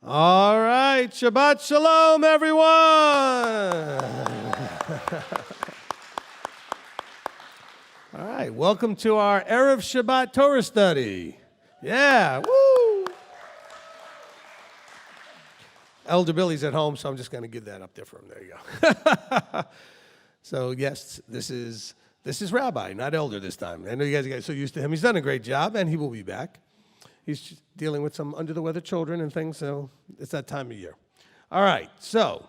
All right, Shabbat Shalom, everyone. All right, welcome to our Erev Shabbat Torah Study. Yeah, woo! Elder Billy's at home, so I'm just going to give that up there for him. There you go. So yes, this is Rabbi, not Elder this time. I know you guys are so used to him. He's done a great job, and he will be back. He's dealing with some under-the-weather children and things, so it's that time of year. All right, so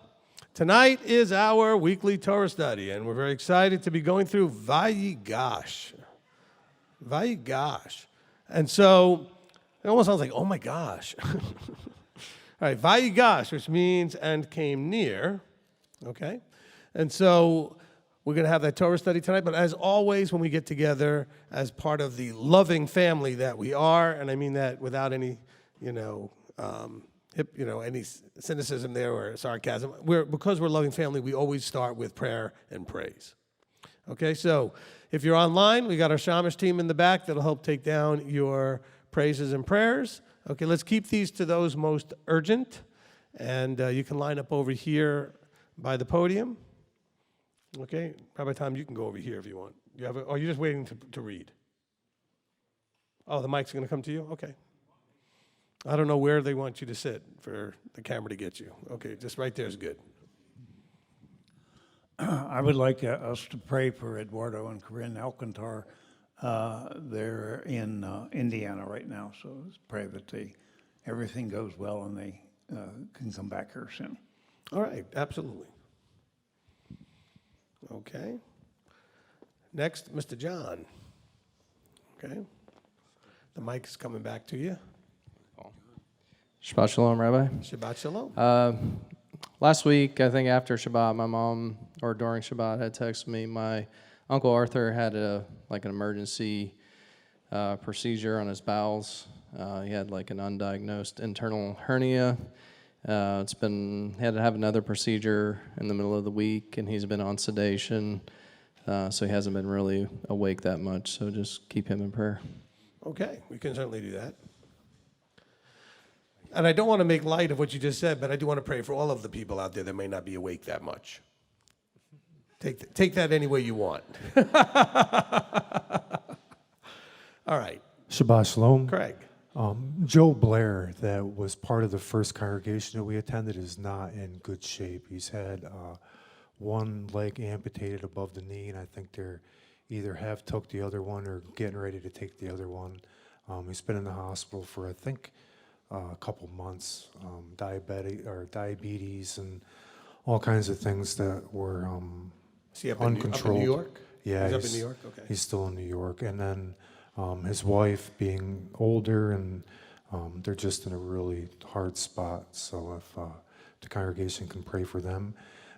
tonight is our weekly Torah study, and we're very excited to be going through Vayigash. Vayigash. And so it almost sounds like, oh my gosh. All right, Vayigash, which means and came near, okay? And so we're going to have that Torah study tonight, but as always, when we get together as part of the loving family that we are, and I mean that without any, any cynicism there or sarcasm, because we're a loving family, we always start with prayer and praise. Okay, so if you're online, we got our Shamish team in the back that'll help take down your praises and prayers. Okay, let's keep these to those most urgent, and you can line up over here by the podium. Okay, Rabbi Tom, you can go over here if you want. You're just waiting to read. Oh, the mic's going to come to you? Okay. I don't know where they want you to sit for the camera to get you. Okay, just right there is good. I would like us to pray for Eduardo and Corinne Alcantar. They're in Indiana right now, so let's pray that everything goes well and they can come back here soon. All right, absolutely. Okay. Next, Mr. John. Okay. The mic is coming back to you. Shabbat Shalom, Rabbi. Shabbat Shalom. Last week, I think after Shabbat, my mom, or during Shabbat, had texted me. My Uncle Arthur had an emergency procedure on his bowels. He had an undiagnosed internal hernia. He had to have another procedure in the middle of the week, and he's been on sedation, so he hasn't been really awake that much, so just keep him in prayer. Okay, we can certainly do that. And I don't want to make light of what you just said, but I do want to pray for all of the people out there that may not be awake that much. Take that any way you want. All right. Shabbat Shalom. Craig. Joe Blair, that was part of the first congregation that we attended, is not in good shape. He's had one leg amputated above the knee, and I think they're either have took the other one or getting ready to take the other one. He's been in the hospital for, I think, a couple months, diabetes and all kinds of things that were Is he up uncontrolled. In New York? Yeah, he's up in New York? Okay. He's still in New York. And then his wife being older, and they're just in a really hard spot. So if the congregation can pray for them.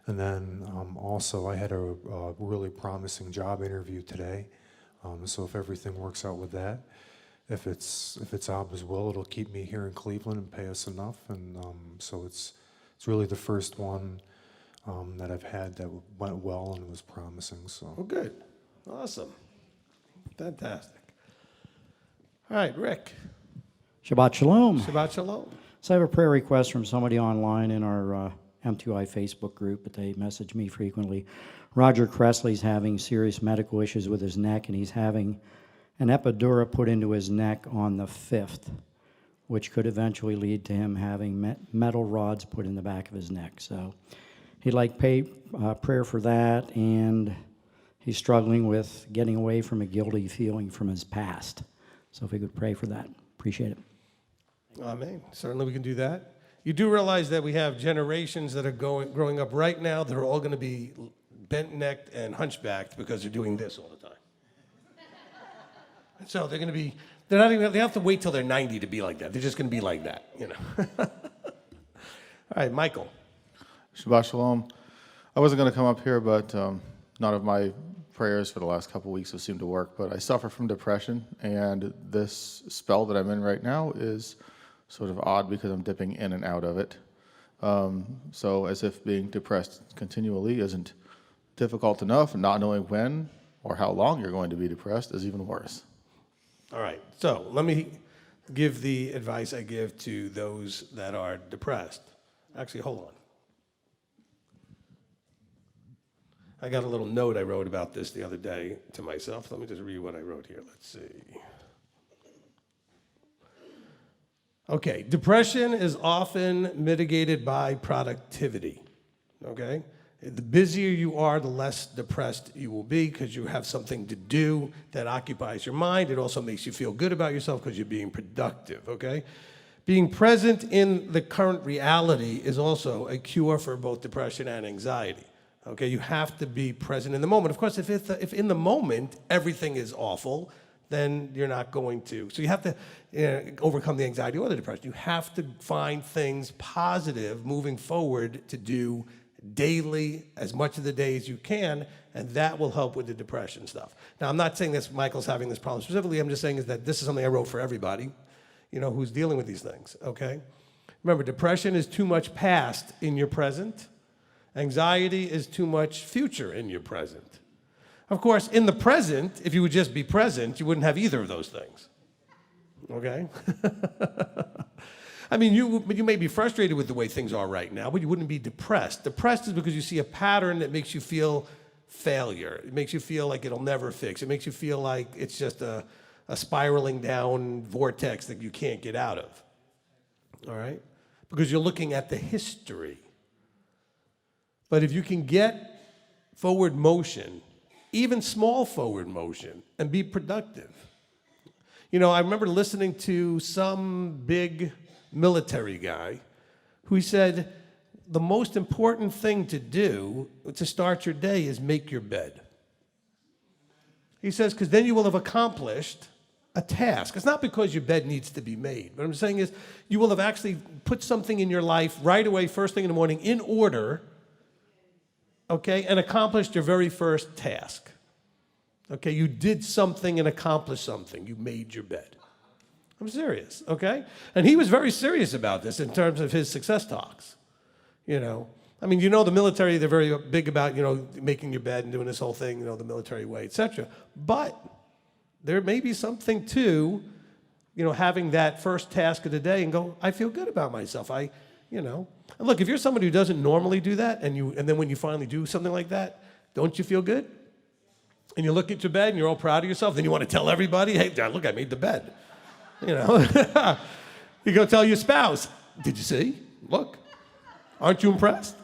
And then also I had a really promising job interview today. So if everything works out with that, if it's Abba's will, it'll keep me here in Cleveland and pay us enough. And so it's really the first one that I've had that went well and was promising. So. Oh, good. Awesome. Fantastic. All right, Rick. Shabbat Shalom. Shabbat Shalom. So I have a prayer request from somebody online in our MTOI Facebook group, but they message me frequently. Roger Cressley's having serious medical issues with his neck, and he's having an epidural put into his neck on the 5th, which could eventually lead to him having metal rods put in the back of his neck. So he'd like prayer for that, and he's struggling with getting away from a guilty feeling from his past. So if we could pray for that, appreciate it. Amen. Certainly we can do that. You do realize that we have generations that are growing up right now that are all going to be bent-necked and hunchbacked because they're doing this all the time. So they're going to be, they have to wait till they're 90 to be like that. They're just going to be like that, All right, Michael. Shabbat Shalom. I wasn't going to come up here, but none of my prayers for the last couple weeks have seemed to work. But I suffer from depression, and this spell that I'm in right now is sort of odd because I'm dipping in and out of it. So as if being depressed continually isn't difficult enough, not knowing when or how long you're going to be depressed is even worse. All right, so let me give the advice I give to those that are depressed. Actually, hold on. I got a little note I wrote about this the other day to myself. Let me just read what I wrote here. Let's see. Okay, depression is often mitigated by productivity, okay? The busier you are, the less depressed you will be because you have something to do that occupies your mind. It also makes you feel good about yourself because you're being productive, okay? Being present in the current reality is also a cure for both depression and anxiety, okay? You have to be present in the moment. Of course, if in the moment everything is awful, then you're not going to. So you have to overcome the anxiety or the depression. You have to find things positive moving forward to do daily, as much of the day as you can, and that will help with the depression stuff. Now, I'm not saying that Michael's having this problem specifically. I'm just saying is that this is something I wrote for everybody, who's dealing with these things, okay? Remember, depression is too much past in your present. Anxiety is too much future in your present. Of course, in the present, if you would just be present, you wouldn't have either of those things, okay? I mean, you may be frustrated with the way things are right now, but you wouldn't be depressed. Depressed is because you see a pattern that makes you feel failure. It makes you feel like it'll never fix. It makes you feel like it's just a spiraling down vortex that you can't get out of, all right? Because you're looking at the history. But if you can get forward motion, even small forward motion, and be productive. I remember listening to some big military guy who said, the most important thing to do to start your day is make your bed. He says, because then you will have accomplished a task. It's not because your bed needs to be made. What I'm saying is you will have actually put something in your life right away, first thing in the morning, in order, okay, and accomplished your very first task. Okay, you did something and accomplished something. You made your bed. I'm serious, okay? And he was very serious about this in terms of his success talks, I mean, the military, they're very big about, making your bed and doing this whole thing, the military way, etc. But there may be something to, having that first task of the day and go, I feel good about myself. And look, if you're somebody who doesn't normally do that, and then when you finally do something like that, don't you feel good? And you look at your bed and you're all proud of yourself, then you want to tell everybody, hey, Dad, look, I made the bed. You go tell your spouse, did you see? Look, aren't you impressed?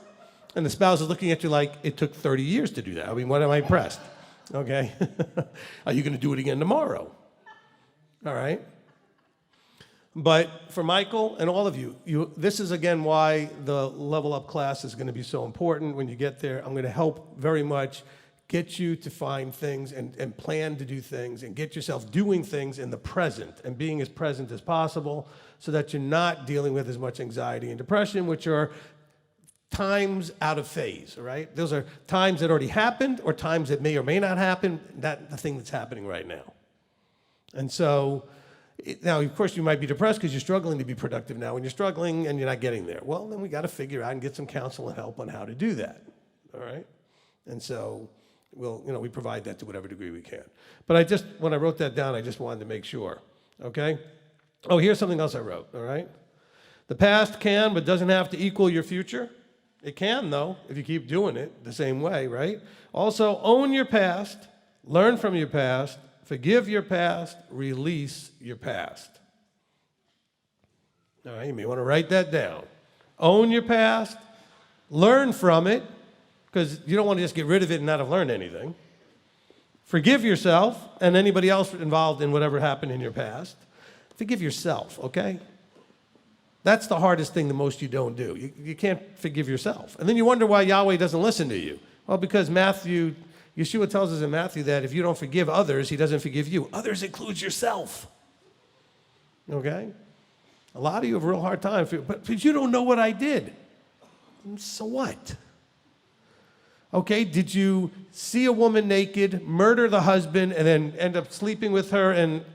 And the spouse is looking at you like, it took 30 years to do that. I mean, what am I impressed? Okay? Are you going to do it again tomorrow? All right? But for Michael and all of you, this is again why the Level Up class is going to be so important when you get there. I'm going to help very much get you to find things and plan to do things and get yourself doing things in the present and being as present as possible so that you're not dealing with as much anxiety and depression, which are times out of phase, all right? Those are times that already happened or times that may or may not happen, the thing that's happening right now. And so, now, of course, you might be depressed because you're struggling to be productive now, and you're struggling and you're not getting there. Well, then we got to figure out and get some counsel and help on how to do that, all right? And so, we provide that to whatever degree we can. But when I wrote that down, I just wanted to make sure, okay? Oh, here's something else I wrote, all right? The past can, but doesn't have to equal your future. It can, though, if you keep doing it the same way, right? Also, own your past, learn from your past, forgive your past, release your past. All right, you may want to write that down. Own your past, learn from it, because you don't want to just get rid of it and not have learned anything. Forgive yourself and anybody else involved in whatever happened in your past. Forgive yourself, okay? That's the hardest thing that most of you don't do. You can't forgive yourself. And then you wonder why Yahweh doesn't listen to you. Well, because Yeshua tells us in Matthew that if you don't forgive others, he doesn't forgive you. Others includes yourself. Okay? A lot of you have a real hard time, but you don't know what I did. So what? Okay, did you see a woman naked, murder the husband, and then end up sleeping with her? And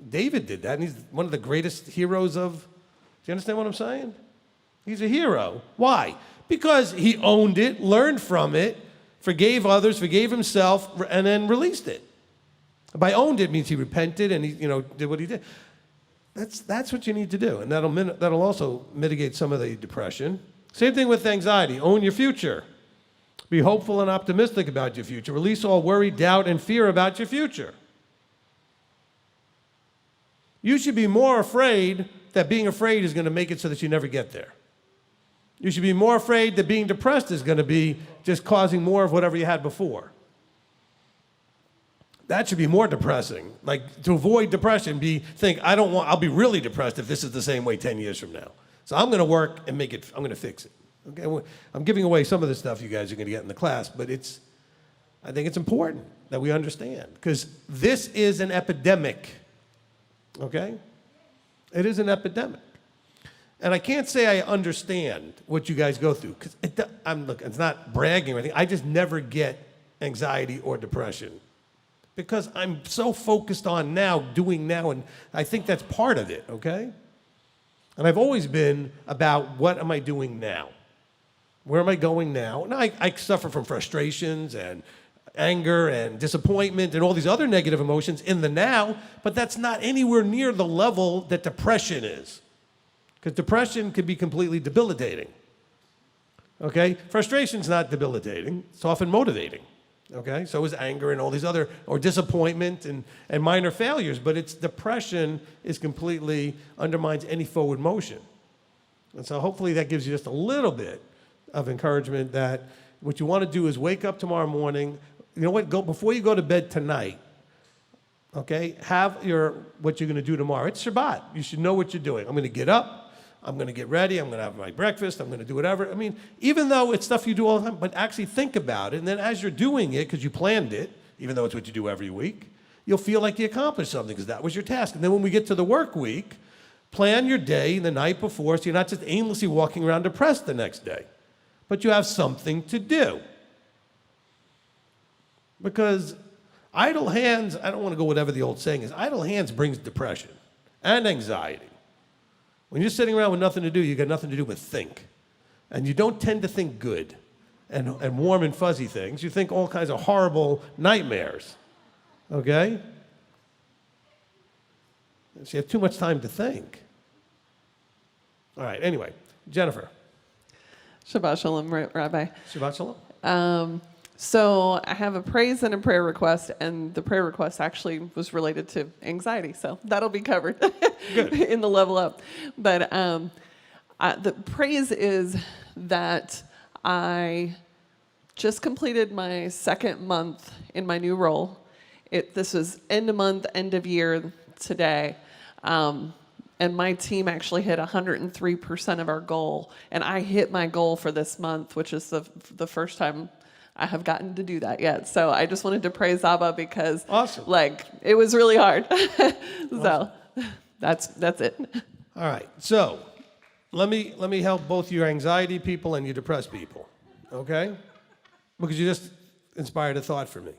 David did that, and he's one of the greatest heroes of, do you understand what I'm saying? He's a hero. Why? Because he owned it, learned from it, forgave others, forgave himself, and then released it. By owned it means he repented and he, did what he did. That's what you need to do, and that'll also mitigate some of the depression. Same thing with anxiety. Own your future. Be hopeful and optimistic about your future. Release all worry, doubt, and fear about your future. You should be more afraid that being afraid is going to make it so that you never get there. You should be more afraid that being depressed is going to be just causing more of whatever you had before. That should be more depressing. Like, to avoid depression, I'll be really depressed if this is the same way 10 years from now. So I'm going to work and I'm going to fix it. Okay, well, I'm giving away some of the stuff you guys are going to get in the class, but I think it's important that we understand, because this is an epidemic, okay? It is an epidemic. And I can't say I understand what you guys go through, because it's not bragging or anything. I just never get anxiety or depression, because I'm so focused on doing now, and I think that's part of it, okay? And I've always been about, what am I doing now? Where am I going now? And I suffer from frustrations and anger and disappointment and all these other negative emotions in the now, but that's not anywhere near the level that depression is. Because depression can be completely debilitating. Okay? Frustration's not debilitating. It's often motivating. Okay? So is anger and all these other, or disappointment and minor failures, but depression is completely undermines any forward motion. And so hopefully that gives you just a little bit of encouragement that what you want to do is wake up tomorrow morning. You know what? Before you go to bed tonight, okay, have what you're going to do tomorrow. It's Shabbat. You should know what you're doing. I'm going to get up. I'm going to get ready. I'm going to have my breakfast. I'm going to do whatever. I mean, even though it's stuff you do all the time, but actually think about it. And then as you're doing it, because you planned it, even though it's what you do every week, you'll feel like you accomplished something because that was your task. And then when we get to the work week, plan your day the night before so you're not just aimlessly walking around depressed the next day, but you have something to do. Because idle hands, I don't want to go whatever the old saying is, idle hands brings depression and anxiety. When you're sitting around with nothing to do, you got nothing to do but think. And you don't tend to think good and warm and fuzzy things. You think all kinds of horrible nightmares, okay? So you have too much time to think. All right, anyway, Jennifer. Shabbat Shalom, Rabbi. Shabbat Shalom. So I have a praise and a prayer request, and the prayer request actually was related to anxiety, so that'll be covered in the level up. But the praise is that I just completed my second month in my new role. This was end of month, end of year today. And my team actually hit 103% of our goal. And I hit my goal for this month, which is the first time I have gotten to do that yet. So I just wanted to praise Abba because awesome. It was really hard. So awesome. that's it. All right. So let me help both your anxiety people and your depressed people. Okay? Because you just inspired a thought for me.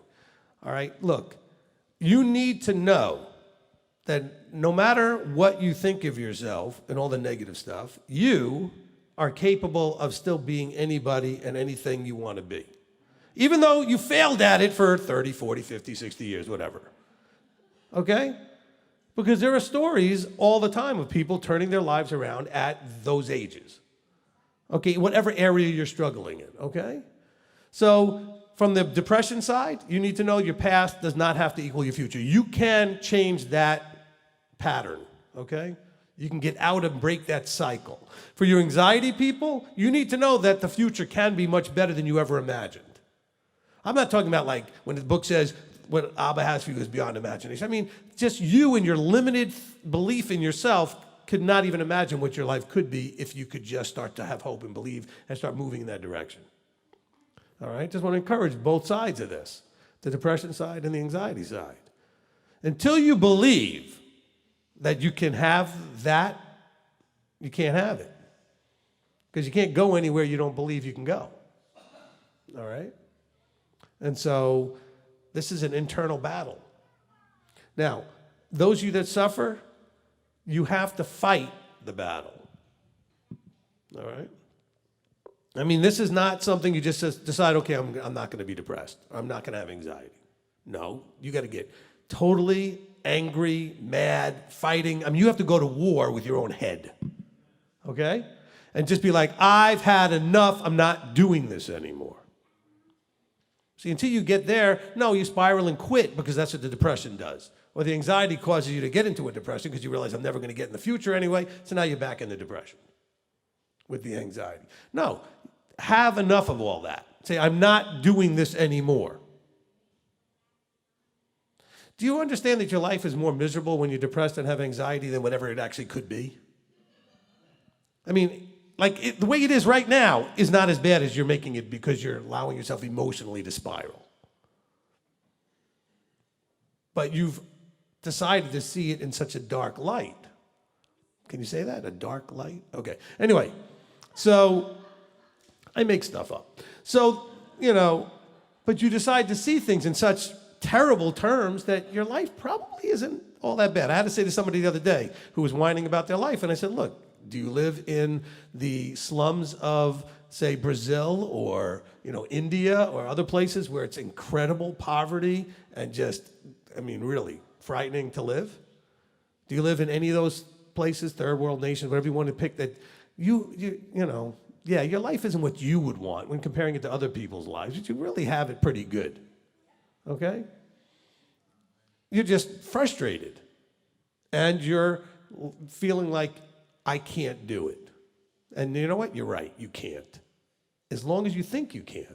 All right? Look, you need to know that no matter what you think of yourself and all the negative stuff, you are capable of still being anybody and anything you want to be. Even though you failed at it for 30, 40, 50, 60 years, whatever. Okay? Because there are stories all the time of people turning their lives around at those ages. Okay? Whatever area you're struggling in. Okay? So from the depression side, you need to know your past does not have to equal your future. You can change that pattern. Okay? You can get out and break that cycle. For your anxiety people, you need to know that the future can be much better than you ever imagined. I'm not talking about like when the book says what Abba has for you is beyond imagination. I mean, just you and your limited belief in yourself could not even imagine what your life could be if you could just start to have hope and believe and start moving in that direction. All right? Just want to encourage both sides of this, the depression side and the anxiety side. Until you believe that you can have that, you can't have it. Because you can't go anywhere you don't believe you can go. All right? And so this is an internal battle. Now, those of you that suffer, you have to fight the battle. All right? I mean, this is not something you just decide, okay, I'm not going to be depressed. Or I'm not going to have anxiety. No, you got to get totally angry, mad, fighting. I mean, you have to go to war with your own head, okay? And just be like, I've had enough. I'm not doing this anymore. See, until you get there, no, you spiral and quit because that's what the depression does. Or the anxiety causes you to get into a depression because you realize I'm never going to get in the future anyway, so now you're back in the depression with the anxiety. No, have enough of all that. Say, I'm not doing this anymore. Do you understand that your life is more miserable when you're depressed and have anxiety than whatever it actually could be? I mean, the way it is right now is not as bad as you're making it because you're allowing yourself emotionally to spiral. But you've decided to see it in such a dark light. Can you say that? A dark light? Okay. Anyway, so I make stuff up. So, but you decide to see things in such terrible terms that your life probably isn't all that bad. I had to say to somebody the other day who was whining about their life, and I said, look, do you live in the slums of, say, Brazil or, India or other places where it's incredible poverty and just, really frightening to live? Do you live in any of those places, third world nations, whatever you want to pick, that your life isn't what you would want when comparing it to other people's lives, but you really have it pretty good, okay? You're just frustrated, and you're feeling like, I can't do it. And you know what? You're right, you can't. As long as you think you can't.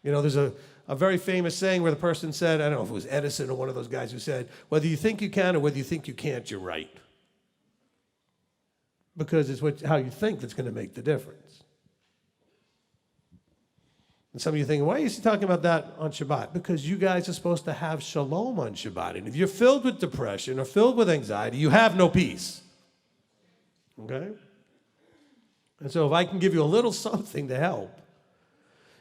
There's a very famous saying where the person said, I don't know if it was Edison or one of those guys who said, whether you think you can or whether you think you can't, you're right. Because it's how you think that's going to make the difference. And some of you thinking, why are you talking about that on Shabbat? Because you guys are supposed to have shalom on Shabbat. And if you're filled with depression or filled with anxiety, you have no peace. Okay? And so if I can give you a little something to help,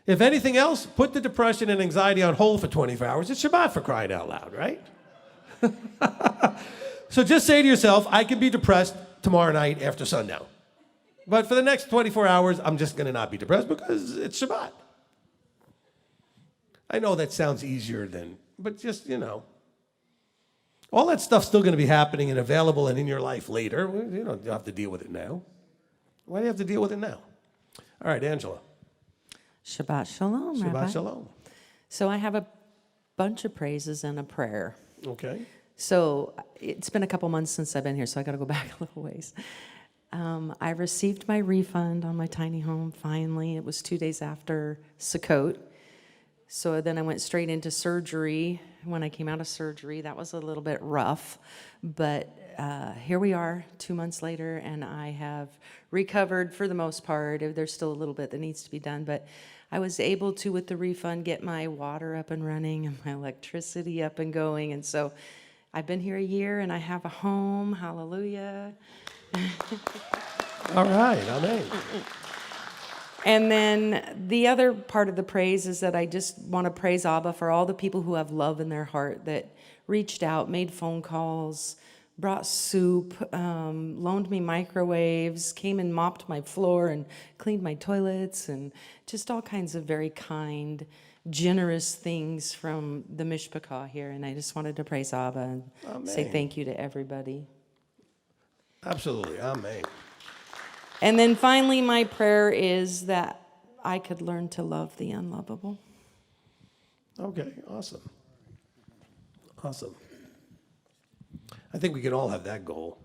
if anything else, put the depression and anxiety on hold for 24 hours. It's Shabbat, for crying out loud, right? So just say to yourself, I can be depressed tomorrow night after sundown. But for the next 24 hours, I'm just going to not be depressed because it's Shabbat. I know that sounds easier but just, all that stuff's still going to be happening and available and in your life later. You don't have to deal with it now. Why do you have to deal with it now? All right, Angela. Shabbat Shalom, Rabbi. Shabbat Shalom. So I have a bunch of praises and a prayer. Okay. So it's been a couple months since I've been here, so I got to go back a little ways. I received my refund on my tiny home finally. It was 2 days after Sukkot. So then I went straight into surgery. When I came out of surgery, that was a little bit rough. But here we are 2 months later, and I have recovered for the most part. There's still a little bit that needs to be done, but I was able to, with the refund, get my water up and running and my electricity up and going. And so I've been here a year, and I have a home. Hallelujah. All right, amen. And then the other part of the praise is that I just want to praise Abba for all the people who have love in their heart that reached out, made phone calls, brought soup, loaned me microwaves, came and mopped my floor and cleaned my toilets, and just all kinds of very kind, generous things from the Mishpachah here. And I just wanted to praise Abba and say thank you to everybody. Absolutely, amen. And then finally, my prayer is that I could learn to love the unlovable. Okay, awesome. Awesome. I think we can all have that goal.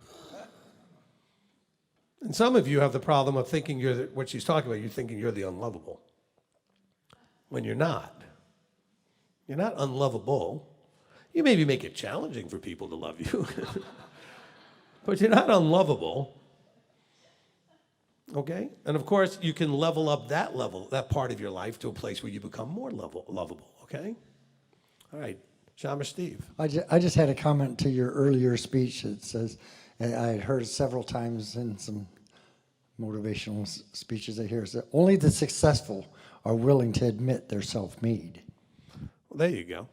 And some of you have the problem of thinking what she's talking about, you're thinking you're the unlovable. When you're not. You're not unlovable. You maybe make it challenging for people to love you. But you're not unlovable. Okay? And of course, you can level up that part of your life to a place where you become more lovable. Okay? All right. Shamash Steve. I just had a comment to your earlier speech. It says, and I had heard it several times in some motivational speeches I hear, is that only the successful are willing to admit they're self-made. Well, there you go.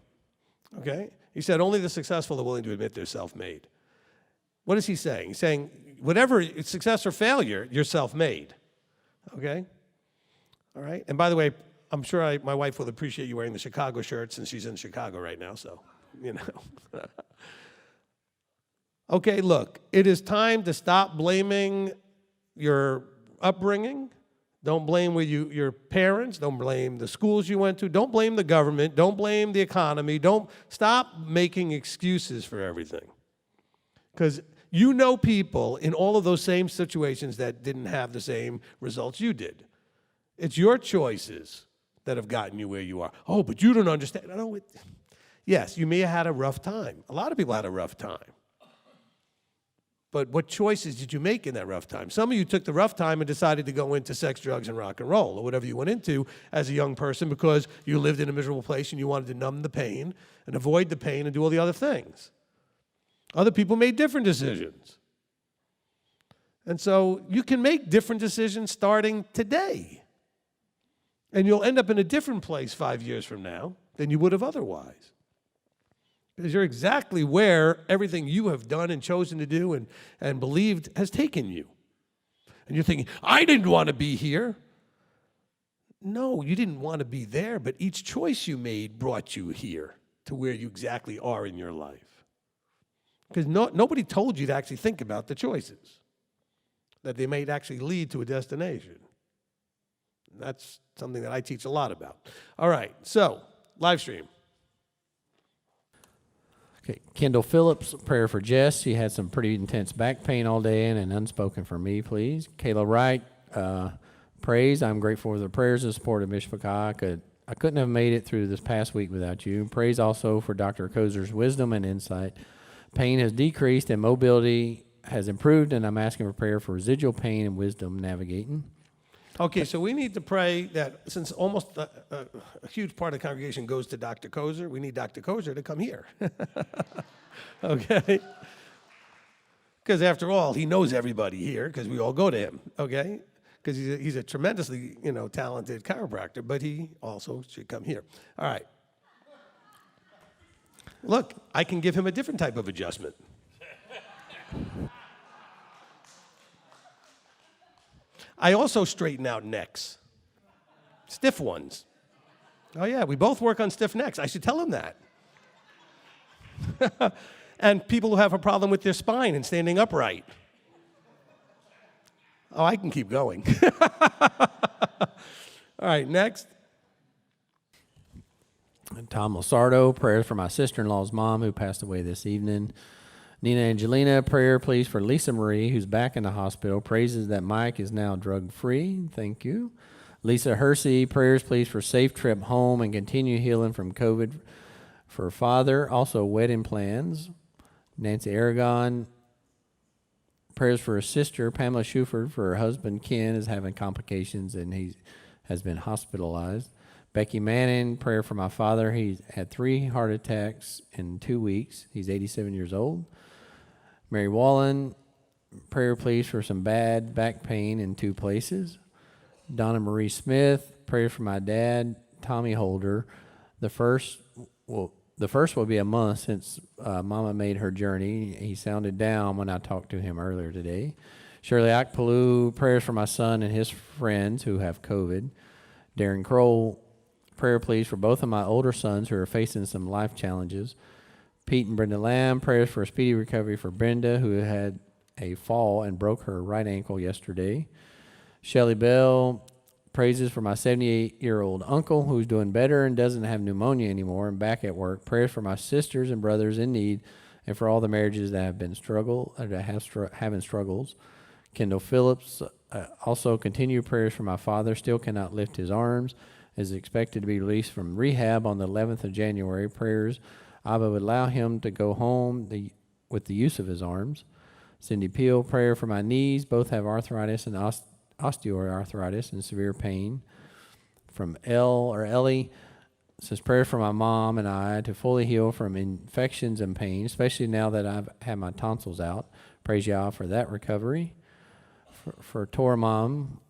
Okay? He said only the successful are willing to admit they're self-made. What is he saying? He's saying whatever success or failure, you're self-made. Okay? All right? And by the way, I'm sure my wife will appreciate you wearing the Chicago shirt since she's in Chicago right now, so you know. Okay, look, it is time to stop blaming your upbringing. Don't blame your parents. Don't blame the schools you went to. Don't blame the government. Don't blame the economy. Don't stop making excuses for everything. Because you know people in all of those same situations that didn't have the same results you did. It's your choices that have gotten you where you are. Oh, but you don't understand. No, yes, you may have had a rough time. A lot of people had a rough time. But what choices did you make in that rough time? Some of you took the rough time and decided to go into sex, drugs, and rock and roll, or whatever you went into as a young person because you lived in a miserable place and you wanted to numb the pain and avoid the pain and do all the other things. Other people made different decisions. And so you can make different decisions starting today. And you'll end up in a different place 5 years from now than you would have otherwise. Because you're exactly where everything you have done and chosen to do and believed has taken you. And you're thinking, I didn't want to be here. No, you didn't want to be there, but each choice you made brought you here to where you exactly are in your life. Because nobody told you to actually think about the choices, that they might actually lead to a destination. That's something that I teach a lot about. All right, so, live stream. Okay, Kendall Phillips, prayer for Jess. She had some pretty intense back pain all day and unspoken for me, please. Kayla Wright, praise. I'm grateful for the prayers and support of Mishpachah. I couldn't have made it through this past week without you. Praise also for Dr. Kozer's wisdom and insight. Pain has decreased and mobility has improved, and I'm asking for prayer for residual pain and wisdom navigating. Okay, so we need to pray that since almost a huge part of the congregation goes to Dr. Kozer, we need Dr. Kozer to come here. Okay? Because after all, he knows everybody here because we all go to him, okay? Because he's a tremendously, talented chiropractor, but he also should come here. All right. Look, I can give him a different type of adjustment. I also straighten out necks, stiff ones. Oh yeah, we both work on stiff necks. I should tell him that. And people who have a problem with their spine and standing upright. Oh, I can keep going. All right, next. Tom Losardo, prayers for my sister-in-law's mom who passed away this evening. Nina Angelina, prayer please for Lisa Marie, who's back in the hospital. Praises that Mike is now drug-free. Thank you. Lisa Hersey, prayers please for safe trip home and continue healing from COVID for father. Also wedding plans. Nancy Aragon, prayers for her sister, Pamela Schuford, for her husband, Ken, is having complications and he has been hospitalized. Becky Manning, prayer for my father. He's had 3 heart attacks in 2 weeks. He's 87 years old. Mary Wallen, prayer please for some bad back pain in 2 places. Donna Marie Smith, prayer for my dad, Tommy Holder. The first will be a month since Mama made her journey. He sounded down when I talked to him earlier today. Shirley Akpalu, prayers for my son and his friends who have COVID. Darren Kroll, prayer please for both of my older sons who are facing some life challenges. Pete and Brenda Lamb, prayers for a speedy recovery for Brenda, who had a fall and broke her right ankle yesterday. Shelley Bell, praises for my 78-year-old uncle who's doing better and doesn't have pneumonia anymore and back at work. Prayers for my sisters and brothers in need and for all the marriages that have been having struggles. Kendall Phillips, also continue prayers for my father, still cannot lift his arms, is expected to be released from rehab on the 11th of January. Prayers Abba would allow him to go home with the use of his arms. Cindy Peel, prayer for my knees. Both have arthritis and osteoarthritis and severe pain. From Ellie, says prayer for my mom and I to fully heal from infections and pain, especially now that I've had my tonsils out. Praise Yah for that recovery. For Torah Mom,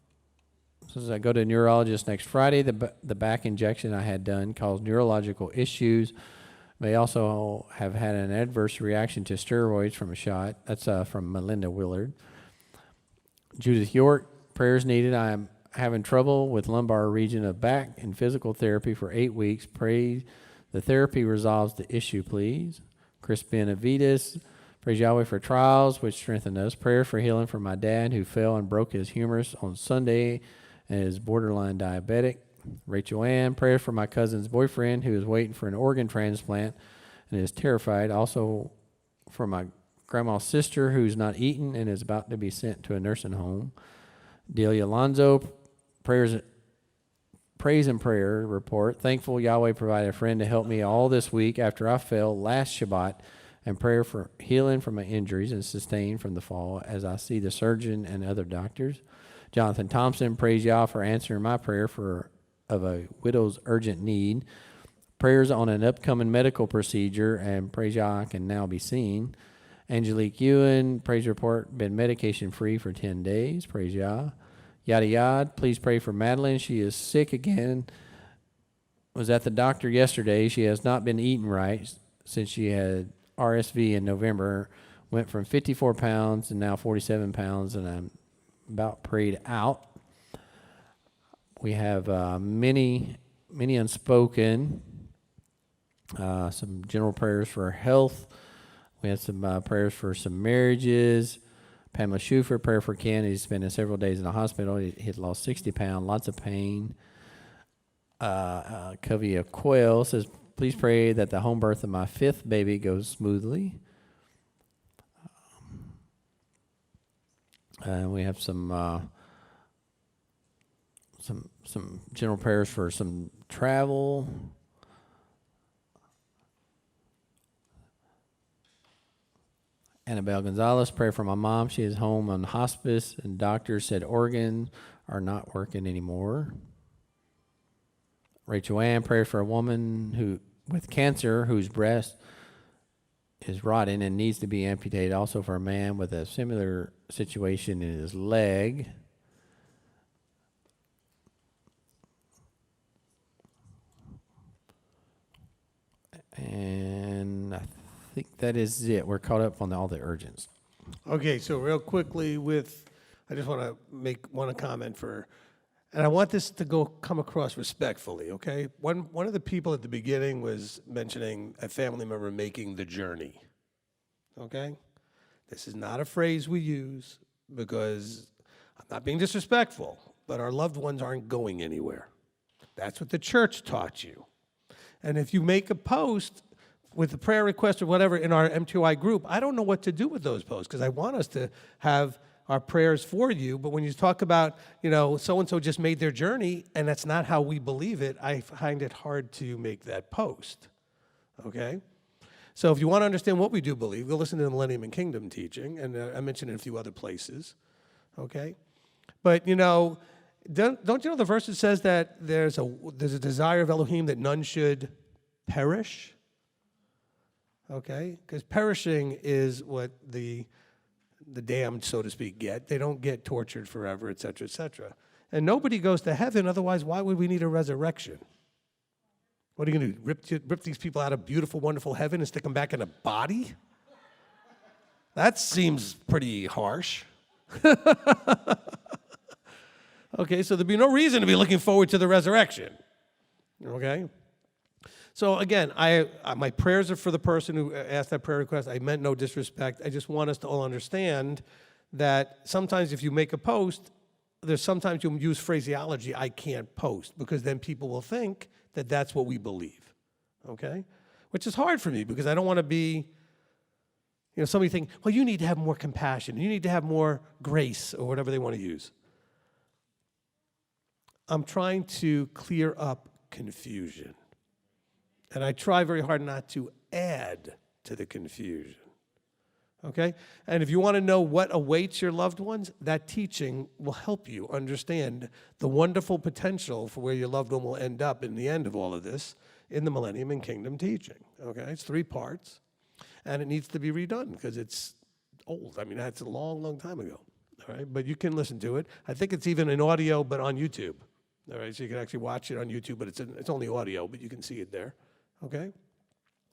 says I go to a neurologist next Friday. The back injection I had done caused neurological issues. They also have had an adverse reaction to steroids from a shot. That's from Melinda Willard. Judith York, prayers needed. I am having trouble with lumbar region of back and physical therapy for 8 weeks. Pray The therapy resolves the issue, please. Chris Benavides, praise Yahweh for trials, which strengthen us. Prayer for healing for my dad, who fell and broke his humerus on Sunday and is borderline diabetic. Rachel Ann, prayer for my cousin's boyfriend, who is waiting for an organ transplant and is terrified. Also for my grandma's sister, who's not eating and is about to be sent to a nursing home. Delia Alonzo, praise and prayer report. Thankful Yahweh provided a friend to help me all this week after I fell last Shabbat, and prayer for healing from my injuries and sustained from the fall as I see the surgeon and other doctors. Jonathan Thompson, praise Yah for answering my prayer of a widow's urgent need. Prayers on an upcoming medical procedure, and praise Yah can now be seen. Angelique Ewan, praise report, been medication free for 10 days. Praise Yah. Yada yada. Please pray for Madeline. She is sick again. Was at the doctor yesterday. She has not been eating right since she had RSV in November. Went from 54 pounds and now 47 pounds, and I'm about prayed out. We have many unspoken. Some general prayers for health. We had some prayers for some marriages. Pamela Schufer, prayer for Ken. He's spending several days in the hospital. He had lost 60 pounds, lots of pain. Covia Quayle says, please pray that the home birth of my 5th baby goes smoothly. We have some general prayers for some travel. Annabelle Gonzalez, prayer for my mom. She is home on hospice, and doctors said organs are not working anymore. Rachel Ann, prayer for a woman with cancer whose breast is rotting and needs to be amputated. Also for a man with a similar situation in his leg. And I think that is it. We're caught up on all the urgents. Okay, so real quickly I just want to make one comment and I want this to come across respectfully, okay? One of the people at the beginning was mentioning a family member making the journey, okay? This is not a phrase we use because I'm not being disrespectful, but our loved ones aren't going anywhere. That's what the church taught you. And if you make a post with a prayer request or whatever in our MTOI group, I don't know what to do with those posts because I want us to have our prayers for you. But when you talk about, so-and-so just made their journey and that's not how we believe it, I find it hard to make that post, okay? So if you want to understand what we do believe, go listen to the Millennium and Kingdom teaching, and I mentioned it in a few other places, okay? But, don't you know the verse that says that there's a desire of Elohim that none should perish? Okay? Because perishing is what the damned, so to speak, get. They don't get tortured forever, et cetera, et cetera. And nobody goes to heaven, otherwise why would we need a resurrection? What are you going to do, rip these people out of beautiful, wonderful heaven and stick them back in a body? That seems pretty harsh. Okay, so there'd be no reason to be looking forward to the resurrection. Okay? So again, my prayers are for the person who asked that prayer request. I meant no disrespect. I just want us to all understand that sometimes if you make a post, sometimes you'll use phraseology, I can't post, because then people will think that that's what we believe. Okay? Which is hard for me because I don't want to be, somebody think, well, you need to have more compassion. You need to have more grace or whatever they want to use. I'm trying to clear up confusion. And I try very hard not to add to the confusion. Okay? And if you want to know what awaits your loved ones, that teaching will help you understand the wonderful potential for where your loved one will end up in the end of all of this in the Millennium and Kingdom teaching. Okay? It's 3 parts. And it needs to be redone because it's old. I mean, that's a long, long time ago. All right? But you can listen to it. I think it's even in audio, but on YouTube. All right? So you can actually watch it on YouTube, but it's only audio, but you can see it there. Okay?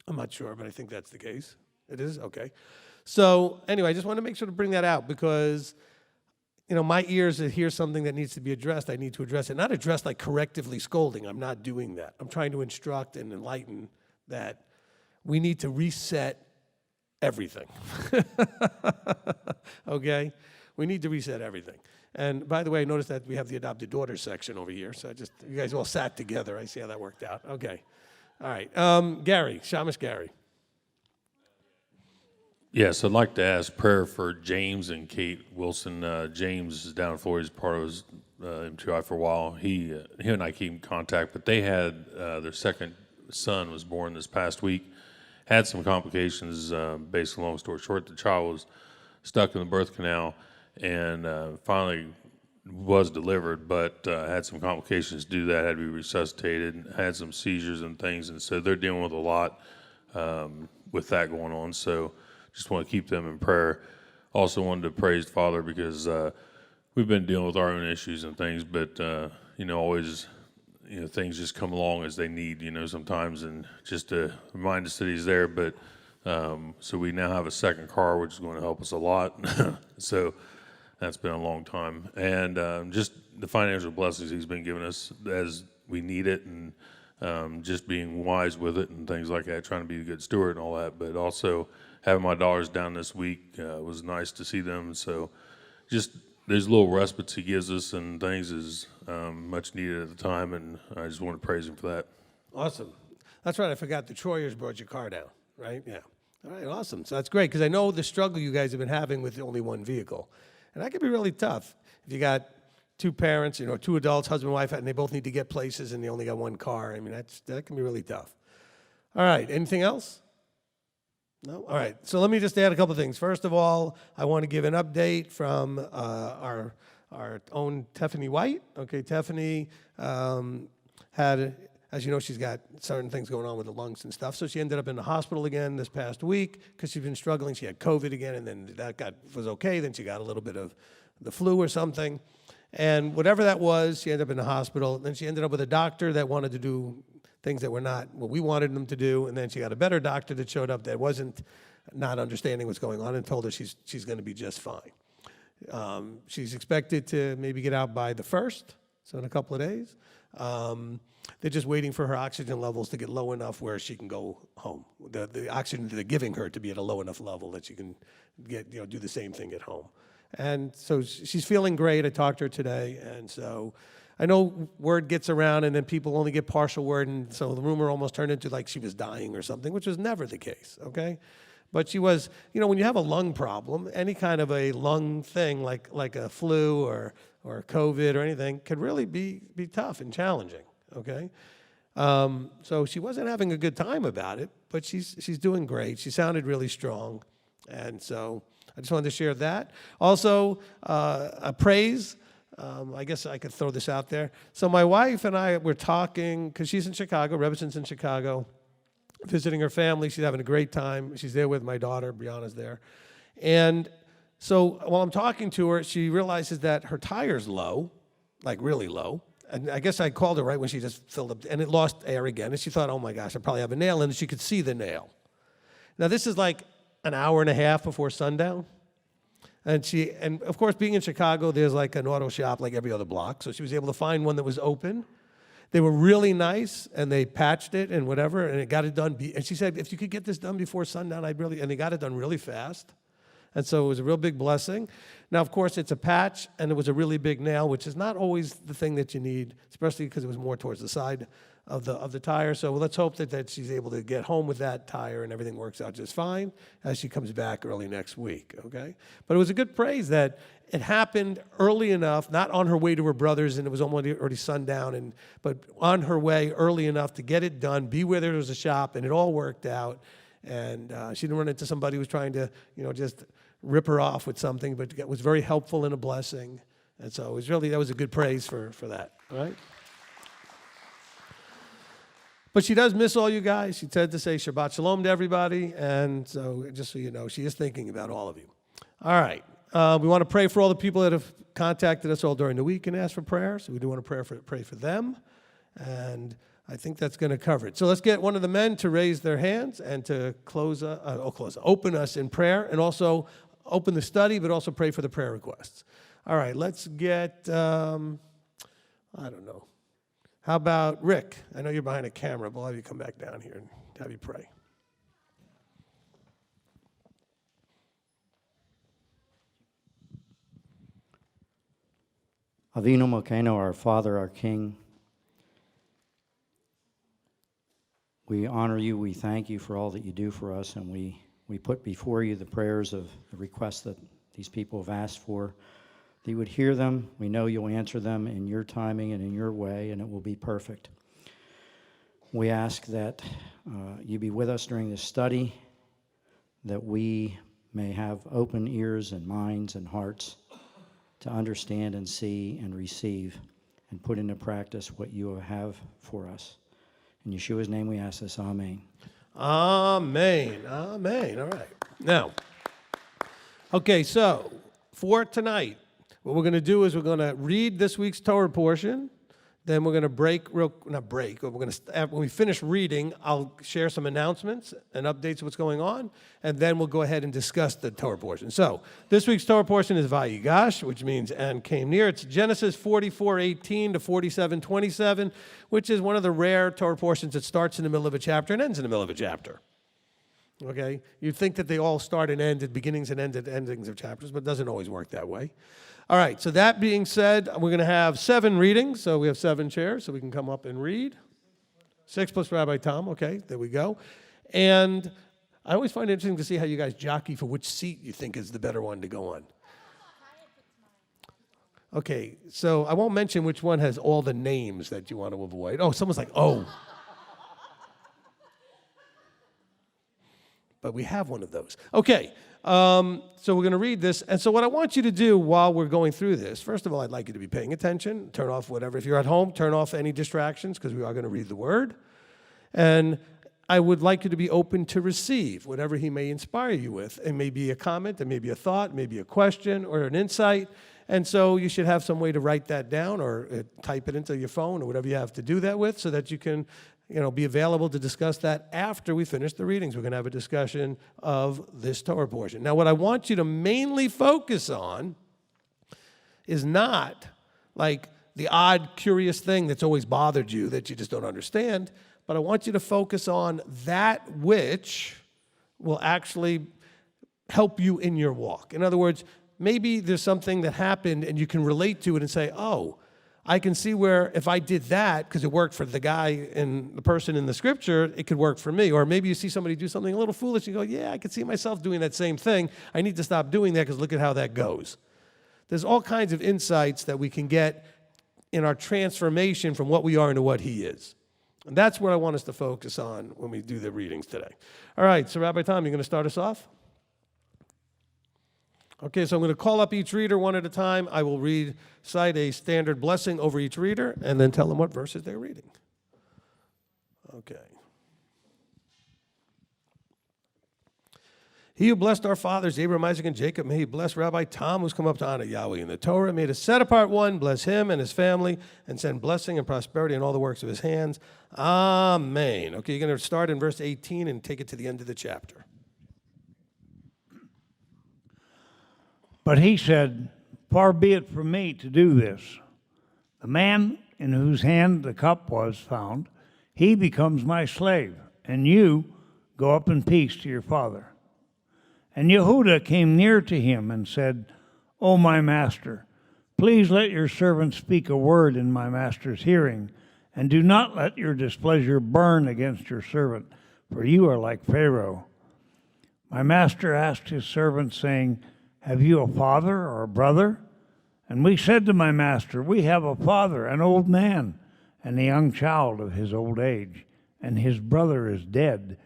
I'm not sure, but I think that's the case. It is? Okay. So anyway, I just want to make sure to bring that out because, my ears that hear something that needs to be addressed, I need to address it. Not addressed like correctively scolding. I'm not doing that. I'm trying to instruct and enlighten that we need to reset everything. Okay? We need to reset everything. And by the way, notice that we have the adopted daughter section over here. So you guys all sat together. I see how that worked out. Okay. All right. Gary, Shamish Gary. Yes, I'd like to ask prayer for James and Kate Wilson. James is down in Florida. He's part of his MTOI for a while. He and I keep in contact, but they had their second son was born this past week. Had some complications. Basically, long story short, the child was stuck in the birth canal and finally was delivered, but had some complications to do that. Had to be resuscitated. Had some seizures and things, and so they're dealing with a lot with that going on. So just want to keep them in prayer. Also wanted to praise Father because we've been dealing with our own issues and things, but always things just come along as they need, sometimes, and just to remind us that He's there. But so we now have a second car, which is going to help us a lot. So that's been a long time, and just the financial blessings He's been giving us as we need it, and just being wise with it and things like that, trying to be a good steward and all that. But also having my daughters down this week was nice to see them. So just there's little respites He gives us and things is much needed at the time, and I just want to praise Him for that. Awesome. That's right. I forgot the Troyers brought your car down, right? Yeah. All right. Awesome. So that's great because I know the struggle you guys have been having with only one vehicle. And that can be really tough. If you got two parents, two adults, husband and wife, and they both need to get places and they only got one car, I mean, that can be really tough. All right. Anything else? No? All right. So let me just add a couple things. First of all, I want to give an update from our own Tiffany White. Okay, Tiffany had, as you know, she's got certain things going on with the lungs and stuff. So she ended up in the hospital again this past week because she's been struggling. She had COVID again, and then that was okay. Then she got a little bit of the flu or something. And whatever that was, she ended up in the hospital. Then she ended up with a doctor that wanted to do things that were not what we wanted them to do. And then she got a better doctor that showed up that wasn't not understanding what's going on and told her she's going to be just fine. She's expected to maybe get out by the 1st, so in a couple of days. They're just waiting for her oxygen levels to get low enough where she can go home. The oxygen they're giving her to be at a low enough level that she can get, do the same thing at home. And so she's feeling great. I talked to her today, and so I know word gets around, and then people only get partial word, and so the rumor almost turned into like she was dying or something, which was never the case, okay? But she was, when you have a lung problem, any kind of a lung thing like a flu or COVID or anything could really be tough and challenging, okay? So she wasn't having a good time about it, but she's doing great. She sounded really strong, and so I just wanted to share that. Also, a praise. I guess I could throw this out there. So my wife and I were talking, because she's in Chicago, Rebison's in Chicago, visiting her family. She's having a great time. She's there with my daughter. Brianna's there. And so while I'm talking to her, she realizes that her tire's low, like really low. And I guess I called her right when she just filled up, and it lost air again. And she thought, oh my gosh, I probably have a nail in it. She could see the nail. Now this is like an hour and a half before sundown. And of course, being in Chicago, there's like an auto shop like every other block. So she was able to find one that was open. They were really nice, and they patched it and whatever, and it got it done. And she said, if you could get this done before sundown, and they got it done really fast. And so it was a real big blessing. Now, of course, it's a patch, and it was a really big nail, which is not always the thing that you need, especially because it was more towards the side of the tire. So let's hope that she's able to get home with that tire and everything works out just fine as she comes back early next week, okay? But it was a good praise that it happened early enough, not on her way to her brother's, and it was already sundown, but on her way early enough to get it done, be where there was a shop, and it all worked out. And she didn't run into somebody who was trying to, just rip her off with something, but it was very helpful and a blessing. And so that was a good praise for that, right? But she does miss all you guys. She said to say Shabbat Shalom to everybody. And so just so you know, she is thinking about all of you. All right. We want to pray for all the people that have contacted us all during the week and asked for prayer. So we do want to pray for them. And I think that's going to cover it. So let's get one of the men to raise their hands and to open us in prayer, and also open the study, but also pray for the prayer requests. All right, let's get, I don't know. How about Rick? I know you're behind a camera, but I'll have you come back down here and have you pray. Avinu Malkeinu, our Father, our King, we honor you, we thank you for all that you do for us, and we put before you the prayers of the requests that these people have asked for, that you would hear them. We know you'll answer them in your timing and in your way, and it will be perfect. We ask that you be with us during this study, that we may have open ears and minds and hearts to understand and see and receive and put into practice what you have for us. In Yeshua's name we ask this, amen. Amen. Amen. All right. Now, okay, so for tonight, what we're going to do is we're going to read this week's Torah portion. Then we're going to when we finish reading, I'll share some announcements and updates of what's going on, and then we'll go ahead and discuss the Torah portion. So this week's Torah portion is Vayigash, which means and came near. It's Genesis 44:18 to 47:27, which is one of the rare Torah portions that starts in the middle of a chapter and ends in the middle of a chapter. Okay? You'd think that they all start and end at beginnings and endings of chapters, but it doesn't always work that way. All right, so that being said, we're going to have 7 readings. So we have 7 chairs, so we can come up and read. 6 plus Rabbi Tom. Okay, there we go. And I always find it interesting to see how you guys jockey for which seat you think is the better one to go on. Okay, so I won't mention which one has all the names that you want to avoid. Oh, someone's like, oh. But we have one of those. Okay. So we're going to read this. And so what I want you to do while we're going through this, first of all, I'd like you to be paying attention. Turn off whatever. If you're at home, turn off any distractions because we are going to read the word. And I would like you to be open to receive whatever he may inspire you with. It may be a comment, it may be a thought, maybe a question or an insight. And so you should have some way to write that down or type it into your phone or whatever you have to do that with so that you can be available to discuss that after we finish the readings. We're going to have a discussion of this Torah portion. Now, what I want you to mainly focus on is not like the odd, curious thing that's always bothered you that you just don't understand, but I want you to focus on that which will actually help you in your walk. In other words, maybe there's something that happened and you can relate to it and say, oh, I can see where if I did that, because it worked for the guy and the person in the scripture, it could work for me. Or maybe you see somebody do something a little foolish, and you go, yeah, I could see myself doing that same thing. I need to stop doing that because look at how that goes. There's all kinds of insights that we can get in our transformation from what we are into what he is. And that's what I want us to focus on when we do the readings today. All right, so Rabbi Tom, you're going to start us off? Okay, so I'm going to call up each reader one at a time. I will recite a standard blessing over each reader and then tell them what verses they're reading. Okay. He who blessed our fathers, Abraham, Isaac, and Jacob, may he bless Rabbi Tom, who's come up to honor Yahweh in the Torah. May the set-apart one bless him and his family and send blessing and prosperity in all the works of his hands. Amen. Okay, you're going to start in verse 18 and take it to the end of the chapter. But he said, far be it from me to do this. The man in whose hand the cup was found, he becomes my slave, and you go up in peace to your father. And Yehuda came near to him and said, O my master, please let your servant speak a word in my master's hearing, and do not let your displeasure burn against your servant, for you are like Pharaoh. My master asked his servant, saying, have you a father or a brother? And we said to my master, we have a father, an old man, and a young child of his old age, and his brother is dead,